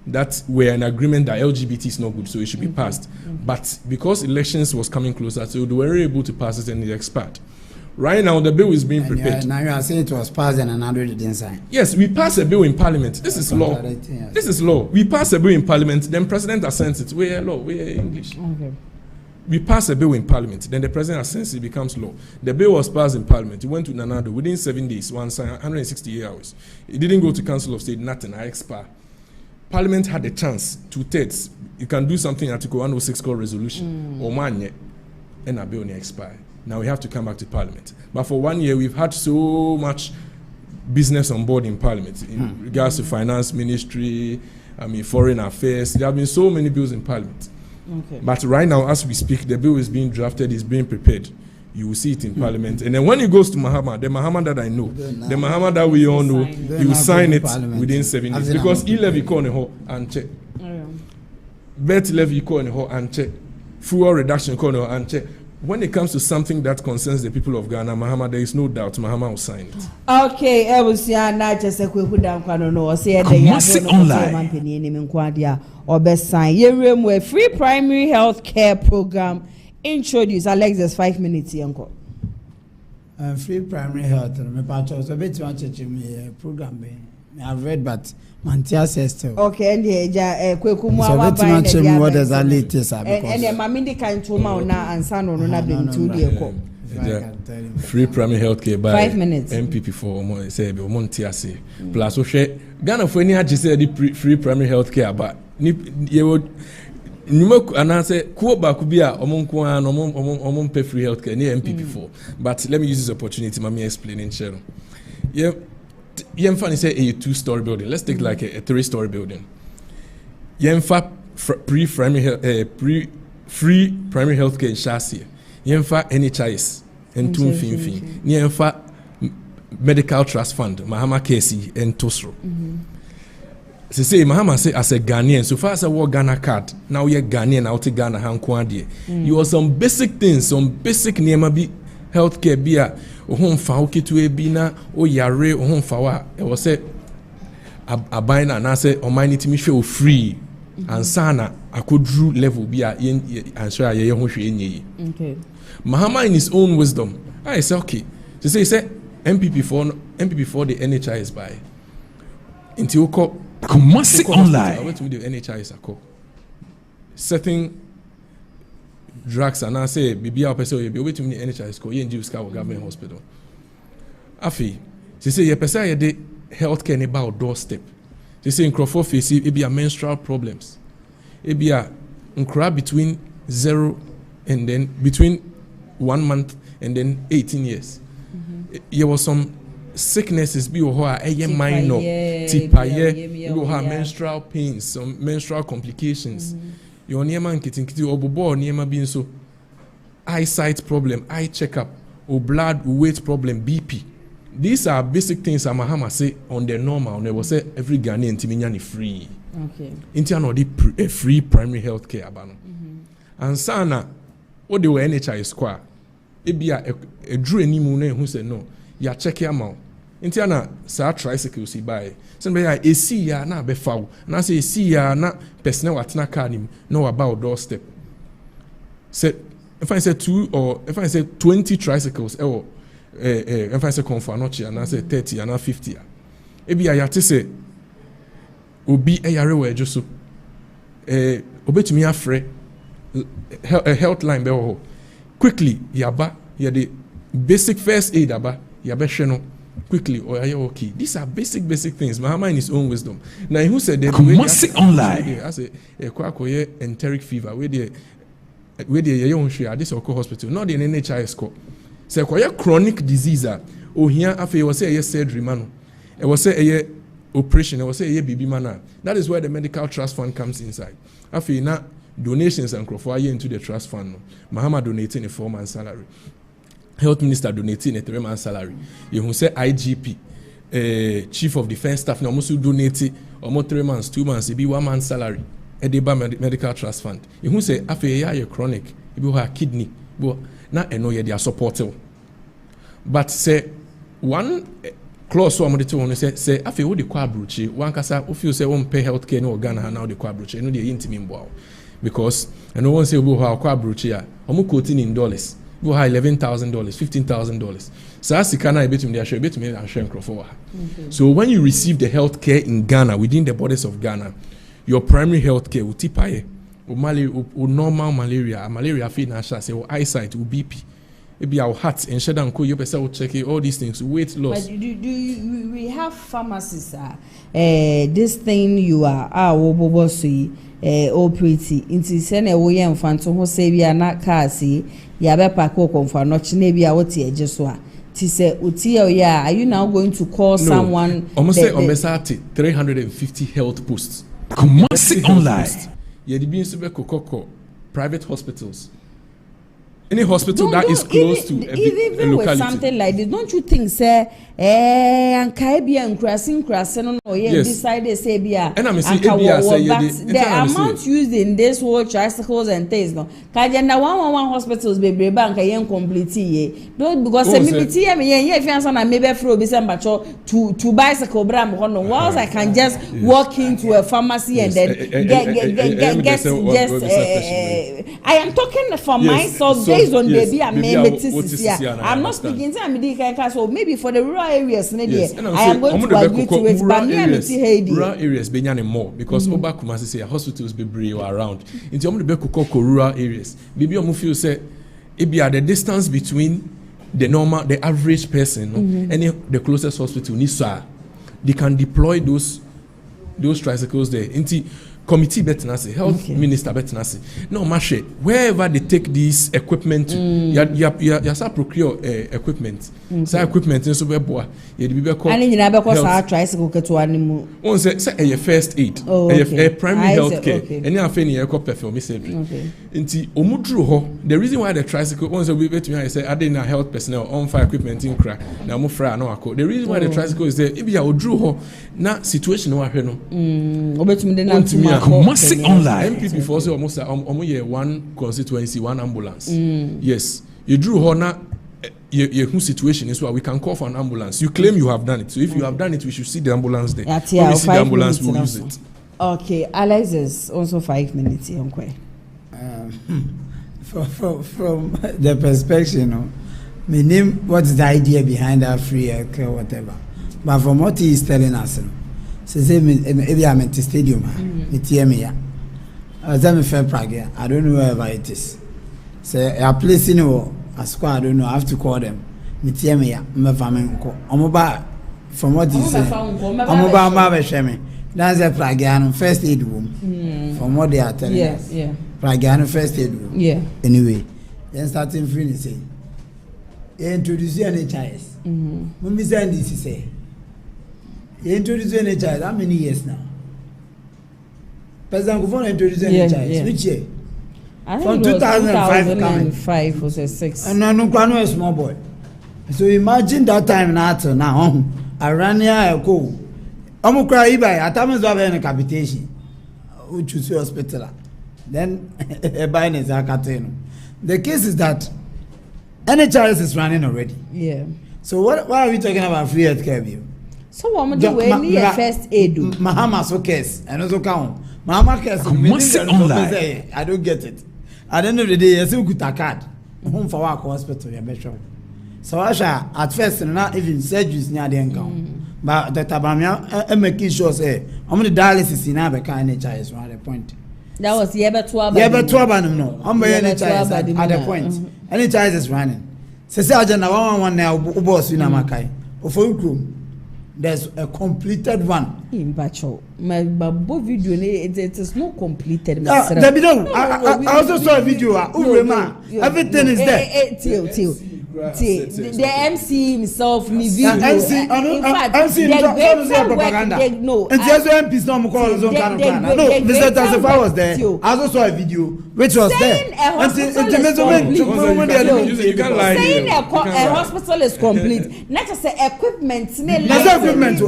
That were an agreement that LGBT is not good, so it should be passed. But because elections was coming closer, so they were able to pass it and it expired. Right now, the bill is being prepared. Now you are saying it was passed and another didn't sign. Yes, we passed a bill in Parliament. This is law. This is law. We passed a bill in Parliament, then President assents it. We are law. We are English. Okay. We pass a bill in Parliament, then the President assents it becomes law. The bill was passed in Parliament. It went to Nanado within 7 days, 168 hours. It didn't go to Council of State, nothing. I expire. Parliament had a chance, 2/3. You can do something Article 106 called resolution. Or 1 year, and a bill may expire. Now we have to come back to Parliament. But for 1 year, we've had so much business on board in Parliament in regards to finance ministry, foreign affairs. There have been so many bills in Parliament. Okay. But right now, as we speak, the bill is being drafted, is being prepared. You will see it in Parliament. And then when it goes to Mahama, the Mahama that I know, the Mahama that we all know, he will sign it within 7 days. Because he levy corner and check. Bet levy corner and check. Fuel reduction corner and check. When it comes to something that concerns the people of Ghana, Mahama, there is no doubt Mahama will sign it. Okay, I will see not just a quick down or say the or best sign. Yerim with free primary health care program. Introduce Alexis 5 minutes, uncle. Free primary health. My part was a bit much program. I've read, but Mantia says still. Okay, and the what does that latest? And the Mamindi can to now and son on been 2 days. Free primary health care by 5 minutes. MPP for Montiasi. Plus, Ghana for any the free primary health care, but you would. And I say, Kuba could be a omon pay free healthcare near MPP4. But let me use this opportunity, Mami explaining Cheryl. Yeah, Yemfa is a 2-story building. Let's take like a 3-story building. Yemfa free primary healthcare in Shasi. Yemfa NHIS and Tun Finfin. Yemfa Medical Trust Fund, Mahama Kesi and Tosro. Say Mahama say as a Ghanaian, so far as I work Ghana card, now you're Ghanaian, I'll take Ghana Hankwadi. You have some basic things, some basic nema be healthcare be a home fauki to a bina or yare or home fawa. It was say a bina and I say or mine to me feel free and sana I could drew level be a and sure I okay. Mahama in his own wisdom, I say okay. They say MPP for the NHIS by until Kumasi online. I went to the NHIS certain drugs and I say BB our person you be waiting the NHIS call you in Jews government hospital. Afi, they say your person the healthcare about doorstep. They say in Crawford face it be a menstrual problems. It be a between 0 and then between 1 month and then 18 years. There was some sicknesses be minor, menstrual pains, some menstrual complications. Your nearman kitting or near being so eyesight problem, eye checkup, or blood weight problem, BP. These are basic things Amahama say on the normal. They will say every Ghanaian Timinyani free. Okay. Intiano free primary health care abano. And sana what they were NHI square. It be a drew any moon who said no. Ya check your mouth. Intiana sa tricycles he buy. Somebody a see ya na be foul. Na say see ya na personnel at na carnim no about doorstep. Said if I say 2 or if I say 20 tricycles or if I say confa and I say 30 and 50. Ebi ya te say obi yare we just so obetumi afre a health line be ho quickly yaba ya the basic first aid aba ya be hwe no quickly or are okay. These are basic things. Mahama in his own wisdom. Now who said that online I say kwakoye enteric fever where the young share this or hospital not the NHIS co say kwaye chronic disease o here afa was say surgery man it was say operation it was say baby man. That is where the medical trust fund comes inside. Afa na donations and crofo into the trust fund no. Mahama donating a 4-month salary. Health Minister donating a 3-month salary. You who say IGP, Chief of Defense Staff, now must donate almost 3 months, 2 months, it be 1 month salary. Edeba Medical Trust Fund. You who say after a chronic, it be her kidney, but not know they are supportive. But say one clause so I'm the say after what the quadruche, one kasa if you say one pay healthcare no Ghana now the quadruche, no the intimate wow. Because I know one say we have quadruche, I'm quoting in dollars. We have $11,000, $15,000. So as you can I bet me share and share for. So when you receive the health care in Ghana within the borders of Ghana, your primary health care will tipaye, or normal malaria feed national say or eyesight or BP. Maybe our heart and Chedder and you will check all these things, weight loss. But we have pharmacists this thing you are pretty into send away and fan to who say we are not cars. Yabe pako konfa no chine bia wote ejeso a ti se oti ya are you now going to call someone almost say omesati 350 health posts Kumasi online ye di bin so be kokoko private hospitals any hospital that is close to a locality with something like this don't you think say and kaibia and crassin no yeah decide they say bia and I say the amount used in this whole tricycles and things no kajenda 111 hospitals be bank yen complete ye don't because me tie me yen if answer na maybe fro be say mbacho to bicycle bram hono whilst I can just walk into a pharmacy and then get just I am talking for myself based on baby I'm not speaking to so maybe for the rural areas I am going to agree to it but rural areas be nyane more because oba Kumasi say hospitals be brave around into omo be kokoko rural areas baby omo feel say it be at the distance between the average person and the closest hospital ni so they can deploy those tricycles there into committee betinasi health minister betinasi no mashe wherever they take this equipment ya sa procure equipment sa equipment so be boa ye de be call ani nyina be call sa tricycle keto animu on say a first aid a primary health care any afeni e call perfume surgery nti omudru ho the reason why the tricycle on say we betumi say ade na health personnel on fire equipment in cra na mo fra na akọ the reason why the tricycle is there ibi ya odru ho na situation wa hwe no obetumi de na Kumasi online. MPP for say almost one constituency, one ambulance. Yes, you drew Hona. Your situation is why we can call for an ambulance. You claim you have done it. So if you have done it, we should see the ambulance there. When we see the ambulance, we'll use it. Okay, Alexis, also 5 minutes here. From the perspective, my name, what is the idea behind that free healthcare, whatever. But from what he is telling us, say maybe I'm at the stadium, it's here. As I'm a fair Prague, I don't know wherever it is. Say a place in a squad, I don't know, I have to call them. It's here, my family. From what he said, I'm about my shame. That's a Pragiano first aid room. From what they are telling us. Yeah. Pragiano first aid room. Yeah. Anyway, then starting free say. You introduce NHIS. When we send this, say. You introduce NHIS how many years now? President Kufon introduced NHIS. Which year? From 2005 was a 6. And no a small boy. So imagine that time now. I ran here, I go. I'm cry by at times of any capitation. Which is hospital. Then a buying is a cateno. The case is that NHIS is running already. Yeah. So why are we talking about free healthcare view? So what would you first aid? Mahama so case and also count. Mahama case. I don't get it. At the end of the day, you still could a card. Home for work hospital, you're better. So at first, not even surgeries near the income. But the Tabamia, making sure say, how many dialysis in Abeka NHIS at the point. That was Yeba no. I'm NHIS at the point. NHIS is running. Sasaja now one now, boss in Amakai. There's a completed one. In Bacho, my video, it is not completed. I also saw a video. Everything is there. The MC himself, me video. MC propaganda. No, and just MPs no call his own kind of plan. No, Mr. Tassifa was there. I also saw a video which was there. Saying a hospital is complete. Not just equipment. That's equipment.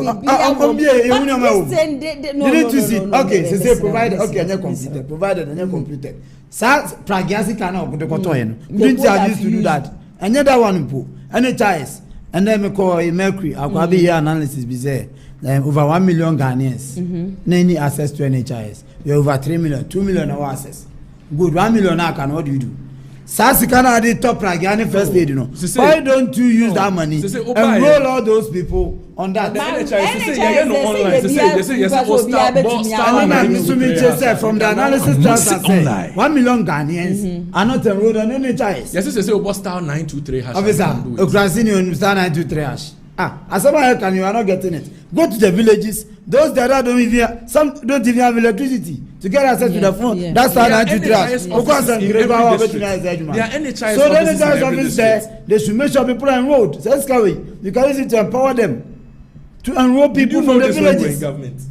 You need to see. Okay, so say provided. Okay, and you're completed. Provided and you're completed. Sir, Pragiasi cannot put the cotton. Didn't you used to do that? And the other one, NHIS, and then we call a Mercury. I'll be here analysis be there. Over 1 million Ghanaians, any access to NHIS. We have over 3 million, 2 million of access. Good, 1 million now can what do you do? Sasikana did top Pragiani first aid, you know. Why don't you use that money and roll all those people on that? From the analysis transfer say 1 million Ghanaians are not enrolled on NHIS. Yes, say about star 923 hash. Officer, Okrasini star 923 hash. As somebody can you are not getting it. Go to the villages. Those that don't even some don't even have electricity to get access to the phone. Yeah. That's how 923 hash. Of course, so the NHIS office there, they should make sure people are enrolled. So you can use it to empower them to enroll people from the villages.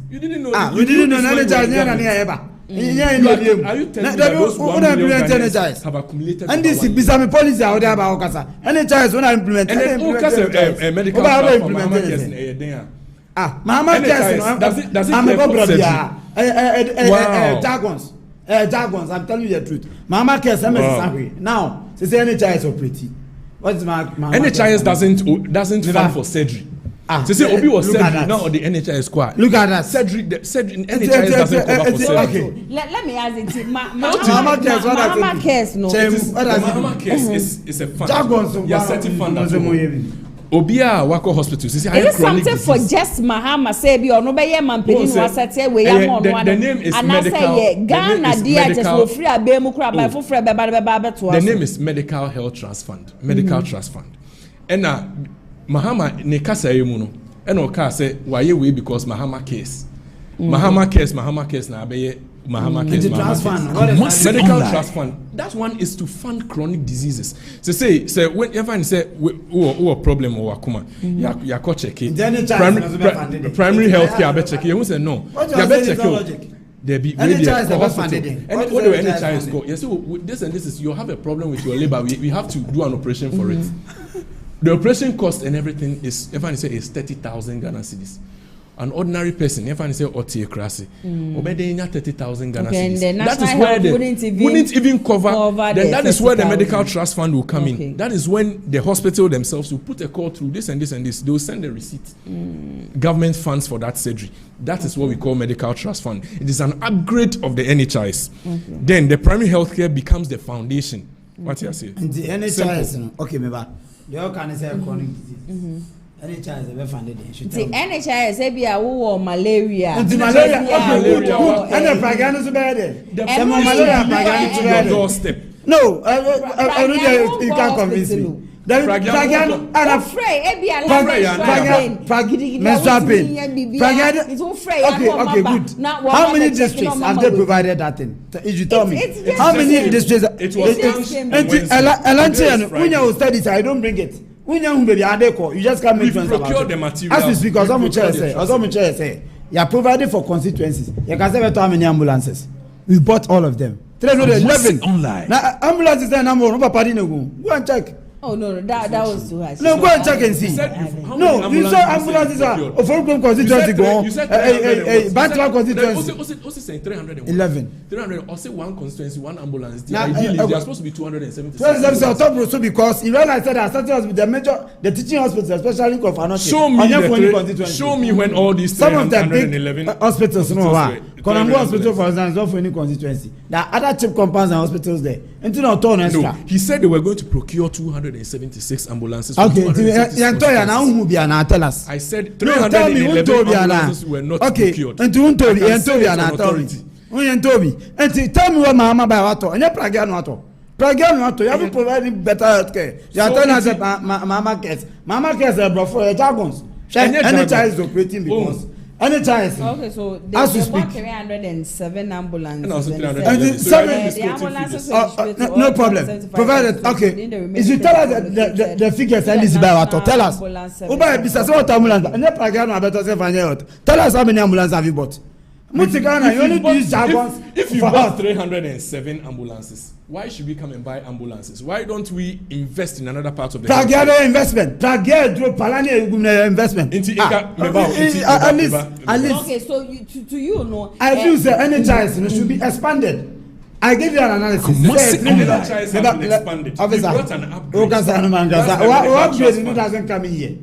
You didn't know. You didn't know NHIS. Are you telling me that those 1 million Ghanaians have accumulated? And this is a policy out there about Okasa. NHIS when I implement. And then medical Mama does it I'm a jargons. Jargons, I'm telling you the truth. Mama cares, now, they say NHIS operating. What's my NHIS doesn't fund for surgery. They say Obi was surgery now on the NHIS squad. Look at that. Surgery NHIS doesn't cover for surgery. Okay. Let me ask it. Mama cares no. Mama cares is a fund. You're setting fund as Obia Wako Hospital. Is it something for just Mahama say be or no be man pedin was set we am on one. The name is medical. Ghana dia just go free abemu kura by for free be to. The name is Medical Health Trust Fund. Medical Trust Fund. And Mahama ne kasa emu no. And oka say why we because Mahama case. Mahama case na abeye Mahama case. Medical Trust Fund. That one is to fund chronic diseases. So say when you find say who problem or wakuma, ya ko check primary health care be check. You say no. Ya be check. There be NHIS and what do NHIS go? Yes, so this and this is you have a problem with your labor. We have to do an operation for it. The operation cost and everything is, if I say, is 30,000 Ghana cedis. An ordinary person, if I say Oti Krasi, obeying 30,000 Ghana cedis. That is where they wouldn't even cover. Then that is where the medical trust fund will come in. That is when the hospital themselves will put a call through this and this and this. They will send the receipt. Government funds for that surgery. That is what we call medical trust fund. It is an upgrade of the NHIS. Then the primary healthcare becomes the foundation. What you say? And the NHIS, okay, maybe. they all can say chronic disease. NHIS ever funded it. The NHIS ebi a wo malaria. And malaria, okay, and the pragan is bad. The malaria pragan is bad. Doorstep. No, I know you can't convince me. Pragan and afraid ebi a menstrual pain. Pragan, okay, good. How many districts have they provided that thing? If you tell me, how many districts? It was when you study, I don't bring it. When you just can't make sense about the it. material. As we speak, as I'm say, you are provided for constituencies. You can say how many ambulances. We bought all of them. 311 online. Now ambulances there number. Go and check. Oh no, that was too high. No, go and check and see. No, you saw ambulances are of Oforukun constituency go. Bantwa constituency. What's it saying? 311. 300. Or say one constituency, one ambulance. Ideally, they are supposed to be 270. 270 so because when I said that starting hospital, the teaching hospitals, especially Kofanoti. Show me when all these some of the big hospitals, no, Konambu Hospital, for example, is not for any constituency. There are other cheap compounds and hospitals there. No, he said they were going to procure 276 ambulances. Okay, tell us. I said 311 ambulances were not procured. And to authority. And tell me what Mama by Wato, and Pragan, you haven't provided better health care. You are telling us that Mama cares. Mama cares are for your jargons. Any child is operating because. Any child. Okay, so as we speak, 307 ambulances. The ambulances no problem. Provided. Okay. If you tell us the figures and this by what? Tell us. Tell us how many ambulances have you bought? If you bought 307 ambulances, why should we come and buy ambulances? Why don't we invest in another part of the country? Investment. Investment. At least. Okay, so to you know. I feel that any child should be expanded. I give you an analysis. What doesn't come in here?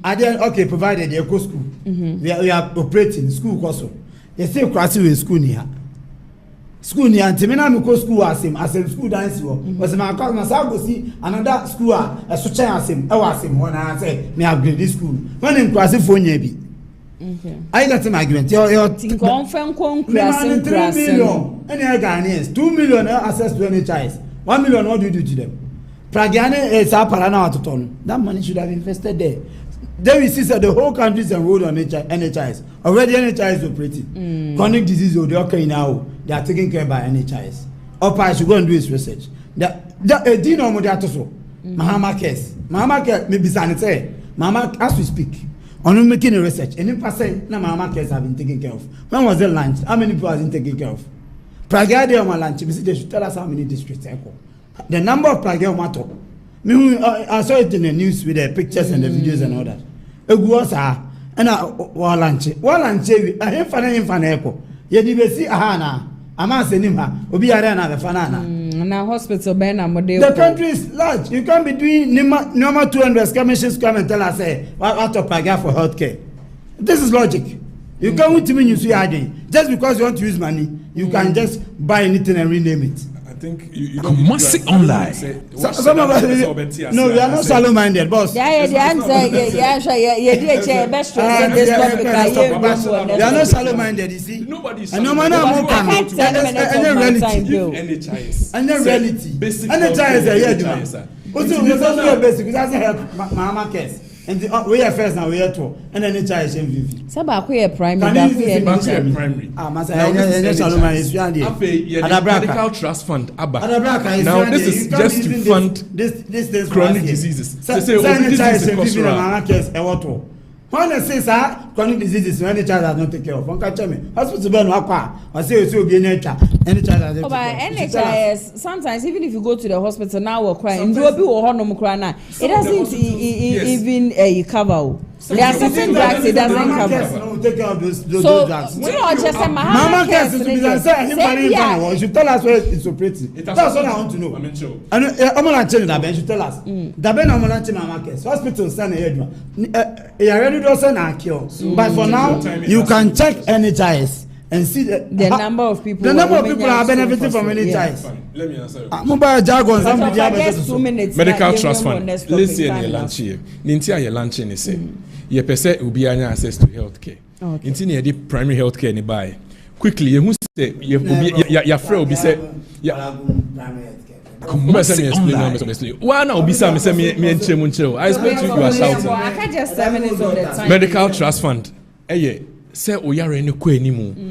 And then okay, provided the eco school. We are operating school also. You say kwasi we school near. School near Timina me go school as school dance was my cause myself go see another school as so chain as him when I say me upgrade this school. When in kwasi phone ye okay. I got an argument. Your 3 million. Any Ghanaians 2 million access to any child. 1 million what do you do to them? Pragiane is a parana to turn. That money should have invested there. Then we see that the whole country is enrolled on NHIS. Already NHIS is operating. Chronic disease will occur now. They are taken care by NHIS. Opa should go and do his research. Do you know what that also? Mahama cares. Mahama cares maybe sanitary. Mama, as we speak, on making a research, any percent na Mahama cares have been taken care of. When was the lunch? How many people have been taken care of? Pragade on my lunch. They should tell us how many districts. The number of Pragade matter. I saw it in the news with the pictures and the videos and all that. Eguosa and walanche infana echo. Yedi besi ahana. Ama senima obi are na fanana. Na hospital be na model. The country is large. You can't be doing number 200 skirmishes come and tell us what to pay for healthcare. This is logic. You can't wait to mean you see just because you want to use money, you can just buy anything and rename it. I think you don't must sit online. Some of us, no, we are not shallow-minded, boss. We are not shallow-minded, you see. And no matter how much reality. Basic, because that's Mama cares. And we are first now, we are two, and then the child is MVP. Sabah primary. Medical trust fund. Now this is just to fund this chronic diseases. When I say chronic diseases, when the child has not taken care of, one can tell me hospital ben wakwa or say it will be nature. Any child has not taken care of. Sometimes even if you go to the hospital now we're crying, it doesn't even cover. There are certain drugs it doesn't cover. Take care of those drugs. Mama cares to be say you should tell us where it's operating. That's what I want to know. I'm sure. And I'm gonna tell you that Ben should tell us. That Ben I'm gonna tell Mama cares. Hospital stand here. You already do send a cure. But for now, you can check NHIS and see the number of people. The number of people are benefiting from any ties. Let me answer. Mobile jargon. Medical trust fund. Listen, your lunch here. Nintia your lunch in say. Your person will be access to healthcare. Into the primary healthcare ni buy. Quickly, you say your friend will be say. Why now be some say me and Chemuncho? I expect you are shouting. I can't just 7 minutes of the time. Medical trust fund. Say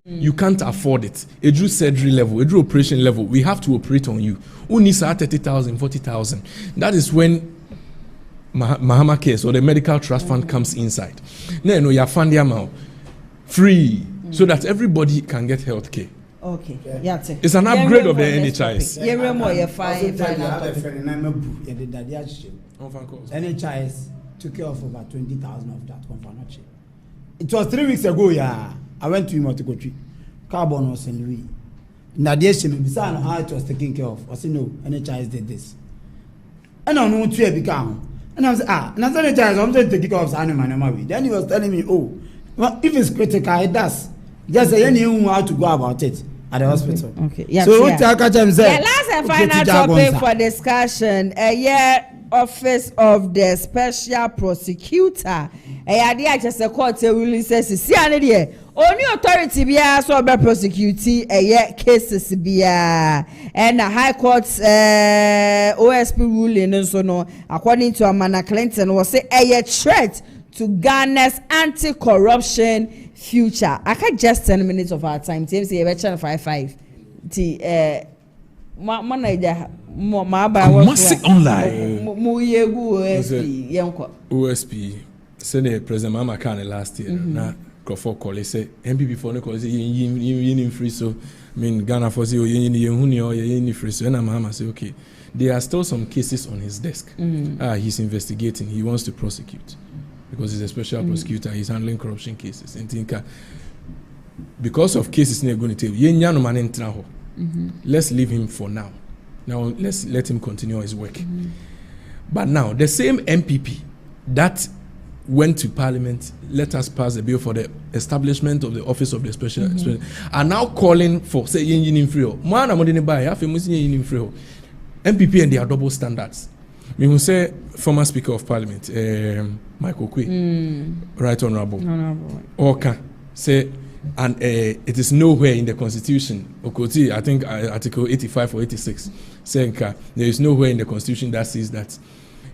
you can't afford it. A drew surgery level, a drew operation level. We have to operate on you. Who needs 30,000, 40,000? That is when Mahama case or the medical trust fund comes inside. No, you fund the amount free so that everybody can get health care. Okay, yeah. It's an upgrade of the NHIS. NHIS took care of over 20,000 of that one for not cheap. It was 3 weeks ago, yeah. I went to Imotikochi. Carbon was in Louis. Nadia Shemi, how it was taken care of. I said, no, NHIS did this. And I know 2 become. And I was, and I said, NHIS, I'm going to take care of animal. Then he was telling me, oh, well, if it's critical, it does. Just say, you know how to go about it at the hospital. Okay, yeah. So, what I can say? Last and final topic for discussion. Office of the Special Prosecutor. I just a court will say, see, only authority be so be prosecute cases be and the High Court's OSP ruling and so no, according to Amanda Clinton, was say a threat to Ghana's anti-corruption future. I can't just 10 minutes of our time. Team say channel 55. OSP said President Mama Kane last year. Na Crawford call say MPP for no call say yin free so I mean Ghana for say yin free so and Mama say okay. There are still some cases on his desk. He's investigating. He wants to prosecute because he's a special prosecutor. He's handling corruption cases. And think because of cases they're going to tell let's leave him for now. Now let's let him continue his work. But now the same MPP that went to Parliament, let us pass a bill for the establishment of the Office of the Special are now calling for say yin free. MPP and their double standards. We will say former Speaker of Parliament, Michael Kwe, Right Honorable. Oka say, and it is nowhere in the Constitution. Okoti, I think Article 85 or 86, saying there is nowhere in the Constitution that says that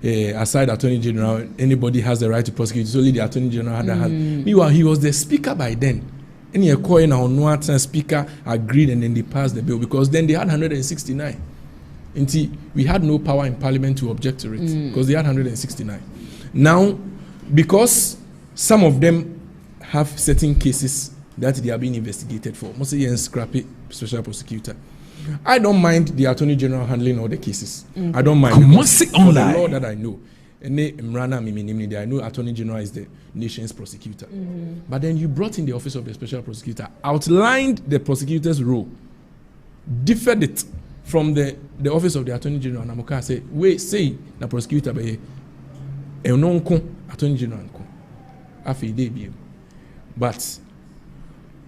aside Attorney General, anybody has the right to prosecute. It's only the Attorney General had that. Meanwhile, he was the Speaker by then. Any a Speaker agreed and then they passed the bill because then they had 169. Until we had no power in Parliament to object to it because they had 169. Now, because some of them have certain cases that they are being investigated for, mostly in scrappy special prosecutor. I don't mind the Attorney General handling all the cases. I don't mind. For the law that I know, I know Attorney General is the nation's prosecutor. But then you brought in the Office of the Special Prosecutor, outlined the prosecutor's role, differed it from the Office of the Attorney General. Namoka say, wait, say the prosecutor be Attorney General but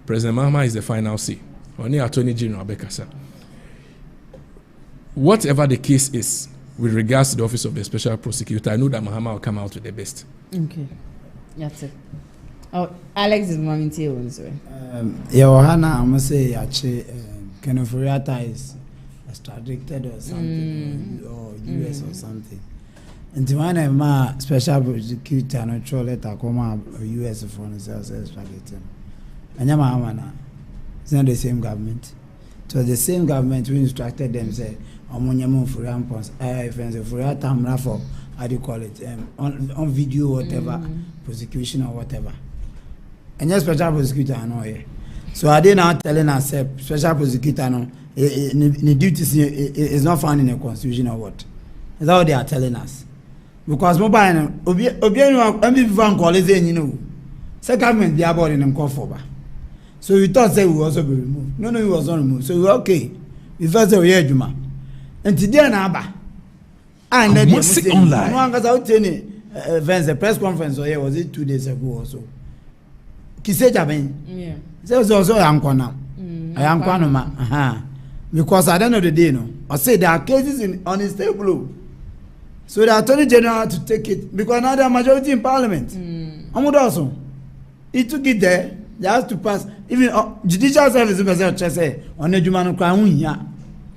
President Mahama is the final say. Only Attorney General Bekasa. Whatever the case is with regards to the Office of the Special Prosecutor, I know that Mahama will come out with the best. Okay, that's it. Oh, Alex is moving to you. Johanna, I must say, actually, KennedyAgyapong is extradited or something, or US or something. And to one of my special prosecutor, no troll letter come out US for themselves extradited. And Yamana, it's not the same government. So the same government who instructed them say, "Omunyamu for rampons, for atamra for how do you call it, on video whatever, prosecution or whatever." And yes, special prosecutor I know here. So are they now telling us special prosecutor no, the duties is not found in the constitution or what? Is that what they are telling us? Because mobile MPP call is you know, say government they are boarding them call for. So we thought say we will also be removed. No, he was not removed. So we were okay. We first say we hear Juma. And today na and then online. No one got out any events, the press conference or here was it 2 days ago or so. Kiseja ben. Yeah. So yankwana. Yankwana ma. Because at the end of the day, no, I say there are cases on his table. So the Attorney General had to take it because now there are majority in Parliament. Also, he took it there. They have to pass. Even judicial service say on the Jumano Crown.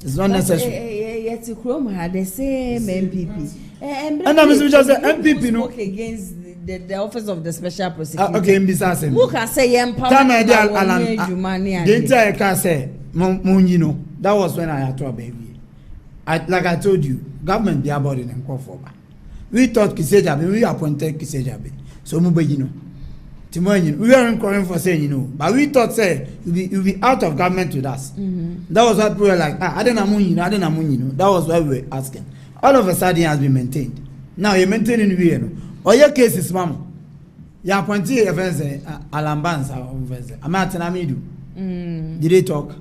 It's not necessary. Yet to Chrome had the same MPP. And I'm just MPP no against the office of the special prosecutor. Okay, Mbisa. Who can say empower? The entire can say Munino. That was when I had to baby. Like I told you, government be about it and call for. We thought Kisejabe, we appointed Kisejabe. So Mubayino. Timoyin, we weren't calling for saying but we thought say you'll be out of government with us. That was what we were like. I don't know. That was why we were asking. All of a sudden it has been maintained. Now you're maintaining Vienna. Or your case is mom. You appointed a fence Alambans or Martin. Did they talk?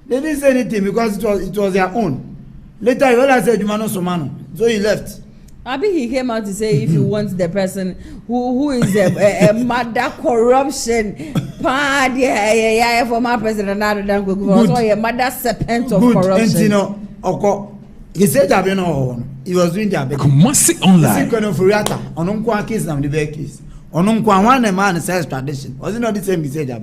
They didn't say anything because it was their own. Later, he realized said Jumano Somano, so he left. Abi he came out to say if you want the person who is a murder corruption, former president also a murder serpent of corruption. He said that he was doing that. Kumasi online. On case of the case. On one man says tradition. Was it not the same he said that?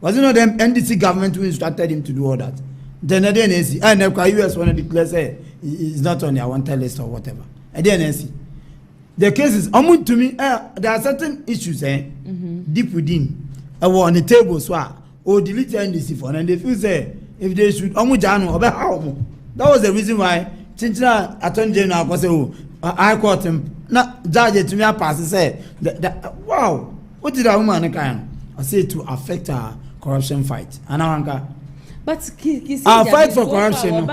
Was it not the NDC government who instructed him to do all that? Then NSC and the US want to declare say it's not on their wanted list or whatever. And then NSC. The cases to me there are certain issues deep within on the table or delete NDC for and they feel say if they should that was the reason why Chinchina Attorney General was say I caught him na judge to me pass say wow what did that woman kind I say to affect her corruption fight and now but I'll fight for corruption.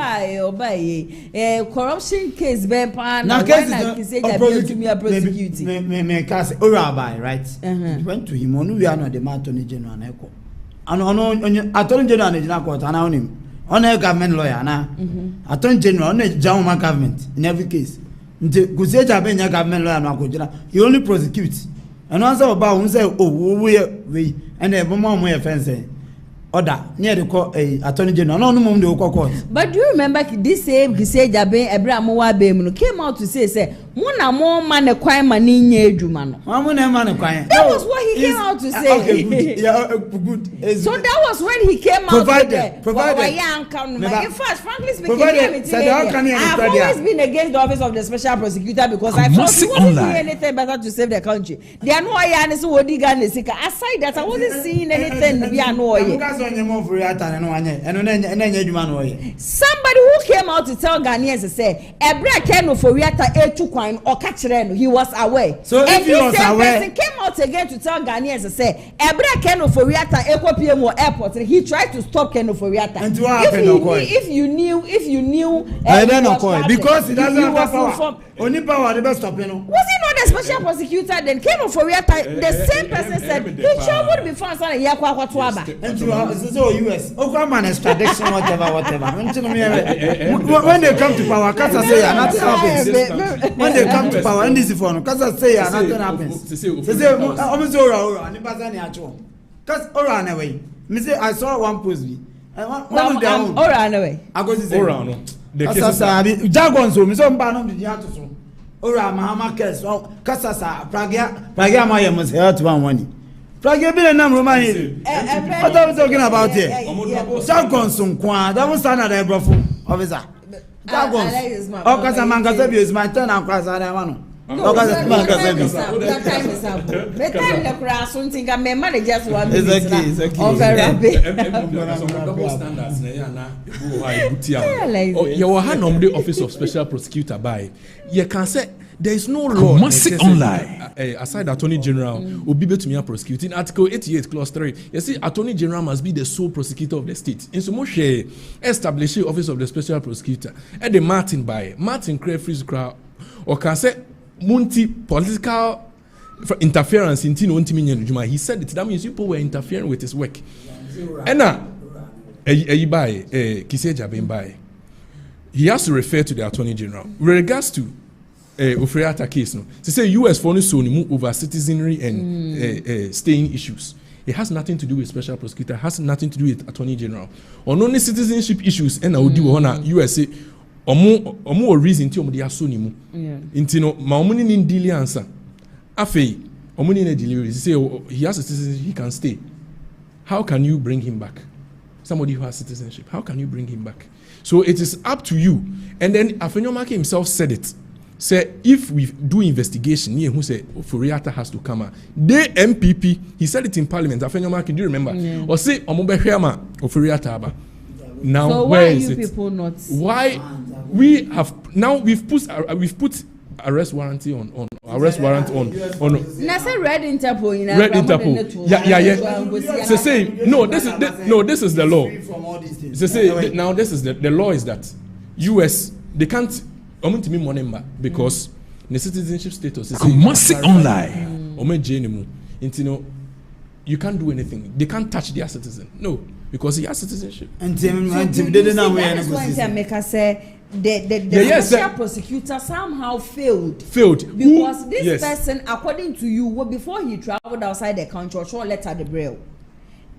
Corruption case be pan now case is me prosecuting. Me case Orabai right. Went to him on we are not the Attorney General na eko. And Attorney General na General Court and on him. On a government lawyer na. Attorney General on a Jama government in every case. Nte kuseja be nya government lawyer na ko General. He only prosecutes. And answer about who say we and the mama mo offense. Order near the court Attorney General. No mum the court. But do you remember this same Kisejabe Abraham Wabe came out to say Muna more man a crime man in Yeduma. That was what he came out to say. Okay, good. Yeah, good. So that was when he came out provided. In fact, frankly speaking, I've always been against the office of the special prosecutor because I thought he wasn't doing anything better to save the country. There are no Ayanis who aside that I wasn't seeing anything be annoying. Somebody who came out to tell Ghanaians to say Ebra Keno for or catch he was aware. So if he was aware, person came out again to tell Ghanaians to say Ebra Keno for Eko PMO airport. He tried to stop Keno for And what happened? If you knew, I don't know because he doesn't have power. Only power the best stop Was he not the special prosecutor? Then Keno for the same person said he traveled before and said Yakwa Twaba. And so US, Oklaman extradition, whatever. When they come to power, Kasa say nothing happens. When they come to power, and this is for Kasa say nothing happens. They say, almost Ora, and Bazani actual. Because Ora away. Me say I saw one post. One of them Ora away. I go to say Ora no. Kasa Jagon so me so mba no dey ato so. Ora Mahama kes Kasa sa Pragia my must help to one. Pragia be na Roman here. What are we talking about here? Jagon so kwa that was standard ebrofo officer. Jagons. Okasa mangasa bi is my turn and cross and I want. Okasa mangasa bi. That time is up. The time the cross something can me managers one. It's okay. Over double standards na ya na you will hand on the office of special prosecutor by you can say there is no law online aside Attorney General obi betumi prosecute in Article 88 Clause 3 you see Attorney General must be the sole prosecutor of the state in so much establish the office of the special prosecutor and the Martin Crayfreeze crowd or can say multi political interference in Tino Wontumi he said that means people were interfering with his work and now he has to refer to the Attorney General with regards to Ofriata case no to say US for no so over citizenry and staying issues It has nothing to do with special prosecutor. It has nothing to do with attorney general. On only citizenship issues, and I would do on USA. Omo reason ti omo di aso ni mu. Inti no ma omo ni ndili answer. Afei omo ni delivery. Say he has a citizenship, he can stay. How can you bring him back? Somebody who has citizenship. How can you bring him back? So it is up to you. And then Afenyomake himself said it. Say if we do investigation, who say Oforiata has to come out. The MPP, he said it in Parliament. Afenyomake, do you remember? Or say Omobehema Oforiata aba. Now so where why is you it? People not? Why we have now we've put arrest warrant on arrest warrant on. Nasa red Interpol. Red Interpol. Yeah. So say this is the law. So say now this is the law is that US they can't to me money because the citizenship status is online. You can't do anything. They can't touch their citizen. No, because he has citizenship. And that's why make us say the special prosecutor somehow failed. Because this person, according to you, before he traveled outside the country, or short letter the braille.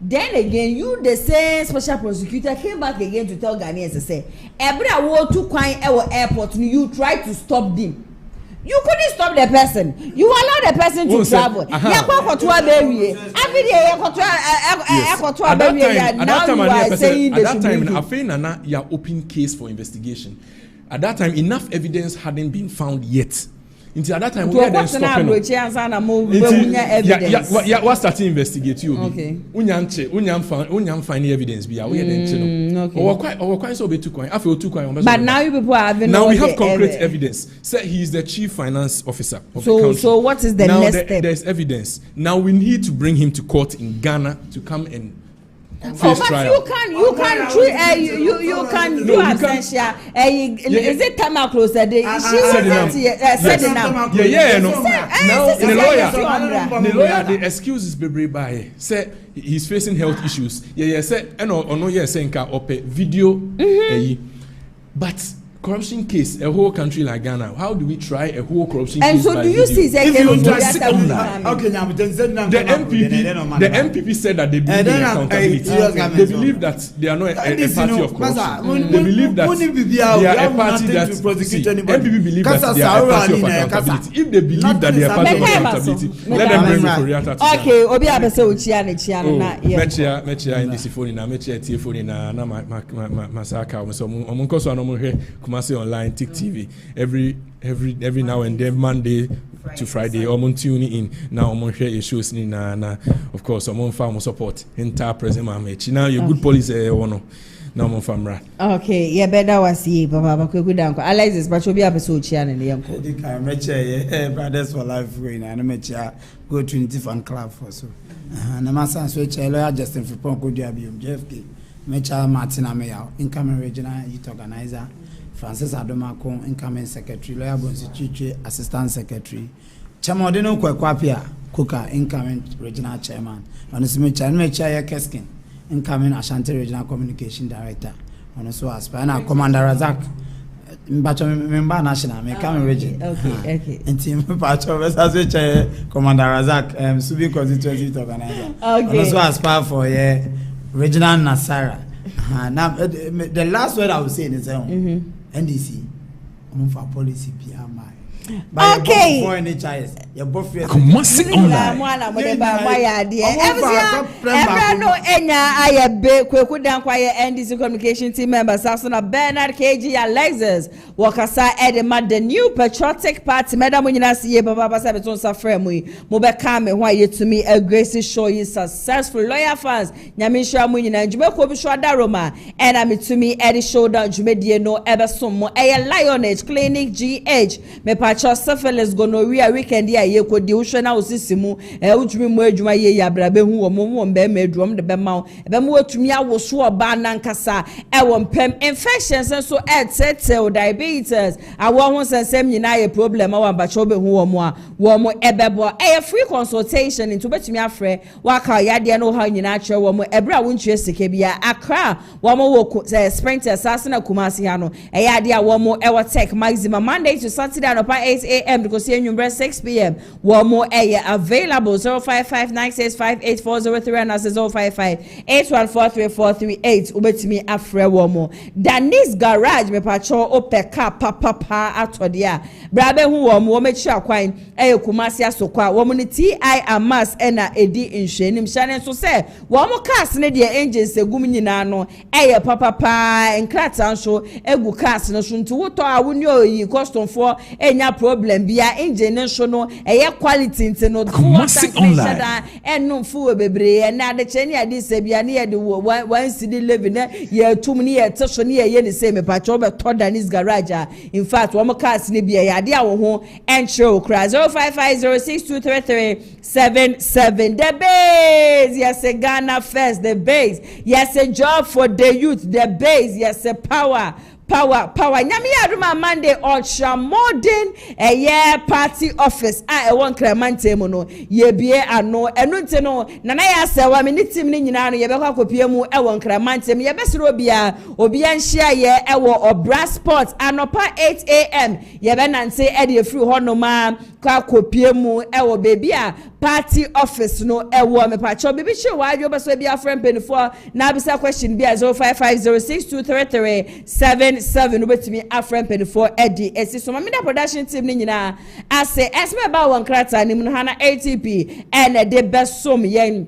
Then again, you the same special prosecutor came back again to tell Ghanaians to say, every award to Kwai airport, you tried to stop them. You couldn't stop the person. You allowed the person to travel. Now you are saying at that time, Afenana, you open case for investigation. At that time, enough evidence hadn't been found yet. Until at that time, we had stopping. What starting investigate you? Okay. Unyam find evidence. We are quite so too quiet. I feel too quiet. But now you people are having now we have concrete evidence. Say he is the chief finance officer of the country. So what is the next step? There's evidence. Now we need to bring him to court in Ghana to come and. But you can do essential. Is it time out closer? She said enough. Yeah. No. Now the lawyer, the excuses be by say he's facing health issues. Yeah. Say no. Yeah. Saying ka ope video. But corruption case, a whole country like Ghana, how do we try a whole corruption case? And so do you see the MPP said that they believe in accountability. They believe that they are not a party of corruption. They believe that they are a party that MPP believe that they are a party of accountability. If they believe that they are a party of accountability, let them bring Koreata to okay, Obi Abese Uchiane na Mechia in this phone na Mechia TV na Masaka so omunkoso anomuhwe Kumasi online, Tick TV, every now and then, Monday to Friday, I'm tuning in. Now I'm share your shows na of course I'm on farm support entire present mamech. Now your good police one. Now I'm on farm. Okay, yeah, better was here, Papa. Good uncle. Alexis, but you'll be able to share and the uncle. Brothers for life going and I'm go to different club for so. And I'm asking switch lawyer Justin for Ponko Diabium JFK. Mecha Martina Mayo, incoming regional youth organizer. Francis Adomako, incoming secretary, Lawyer Bonsu assistant secretary, Chamodino Kwakwapia, Kuka, incoming regional chairman, on the Mecha Keskin, incoming Ashanti regional communication director, on also Aspana, Commander Razak, member national, incoming region. Okay. And team Pacho Vesas, Commander Razak, Subi constituency organizer. Okay. Also aspire for regional Nasara. Now, the last word I will say is NDC, for policy PMI. Okay. For NHIS, your boyfriend. NDC communication team member Sasuna Bernard KG Alexis Wakasa Edema the new patriotic party. Madam Munasi Baba Sabeton Safremui Mobekame why you to me a grace show you successful lawyer fans Nyamisha Munina Jumeko Bishwada Roma and I'm to me Eddie Shoulder Jumedie no ever sumo a lionage clinic GH me pacho syphilis gonorrhea weekend ya ye ko di uhwe na osisimu utumi mu adwuma ye ya brabe hu wo mo mbe medrom de be ma be mo atumi awoso oba nankasa wo mpem infections so etete diabetes awo ho sensem nyina ye problem wa bacho be hu wo mo ebebo free consultation into betumi afre waka yade no ha nyina akere wo mo ebra wonchue sike bia akra wo mo wo sprinters asana kumasi ha no yade a wo mo tech maximum Monday to Saturday no pa 8 a.m. because here you 6 p.m. One more available 055965840 and as 05581434338 ubetimi afre one more. Danis garage me pacho opeka papa atodia. Brabe hu one more make sure kwine Kumasi asokwa woman TI amas ena edi inhwenim shane so say one more cast ne de angels egum nyina no papa enkrata nso egu cast no so nti woto a woni oyi custom for enya problem bia engine nso no quality nti no Kumasi online enu fu bebre na de cheni ade se bia ne de one city living ye tum ne ye tesho ne ye ne se me pa cho be to Danis garage in fact one more cast ne bia ya de a wo ho entro kra 055062337 the base yes a Ghana first the base yes a job for the youth the base yes a power nyami aduma Monday ultra modern party office won Clemante mu no ye bie ano enu nti no nana ya sewa me ni team ni nyina no ye be kwa kopie mu won Clemante mu ye be sero obia nhia ye Obra Sports anopa 8 a.m. ye be nante e de free honoma kwa kopie mu baby a party office no me pa cho bibi che wa jo be so bia friend penifo na bisa question bia 055062337 ubetimi afren penifo edi esi so mamida production team ni nyina ase esme ba won krata ni mu hana ATP and the best som yen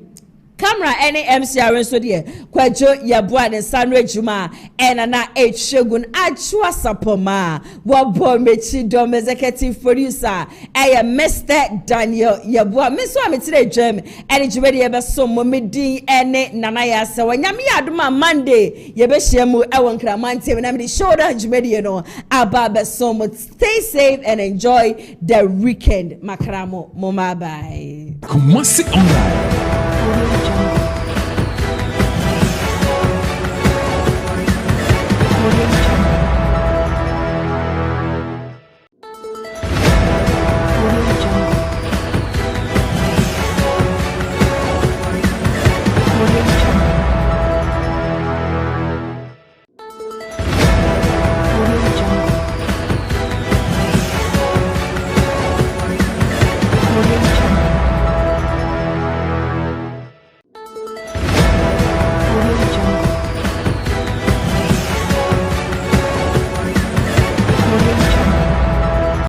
camera any MCR so there kwajo yeboa ne sanwe juma na Shegun achwa sapoma wobo mechi dom executive producer Mr. Daniel yeboa me so ametire dwem juma de yebe so momedin nana ya se wanyame aduma Monday yebe hyiamu won Kramante na me show that juma de no aba so stay safe and enjoy the weekend makramo mama bye Kumasi online Audio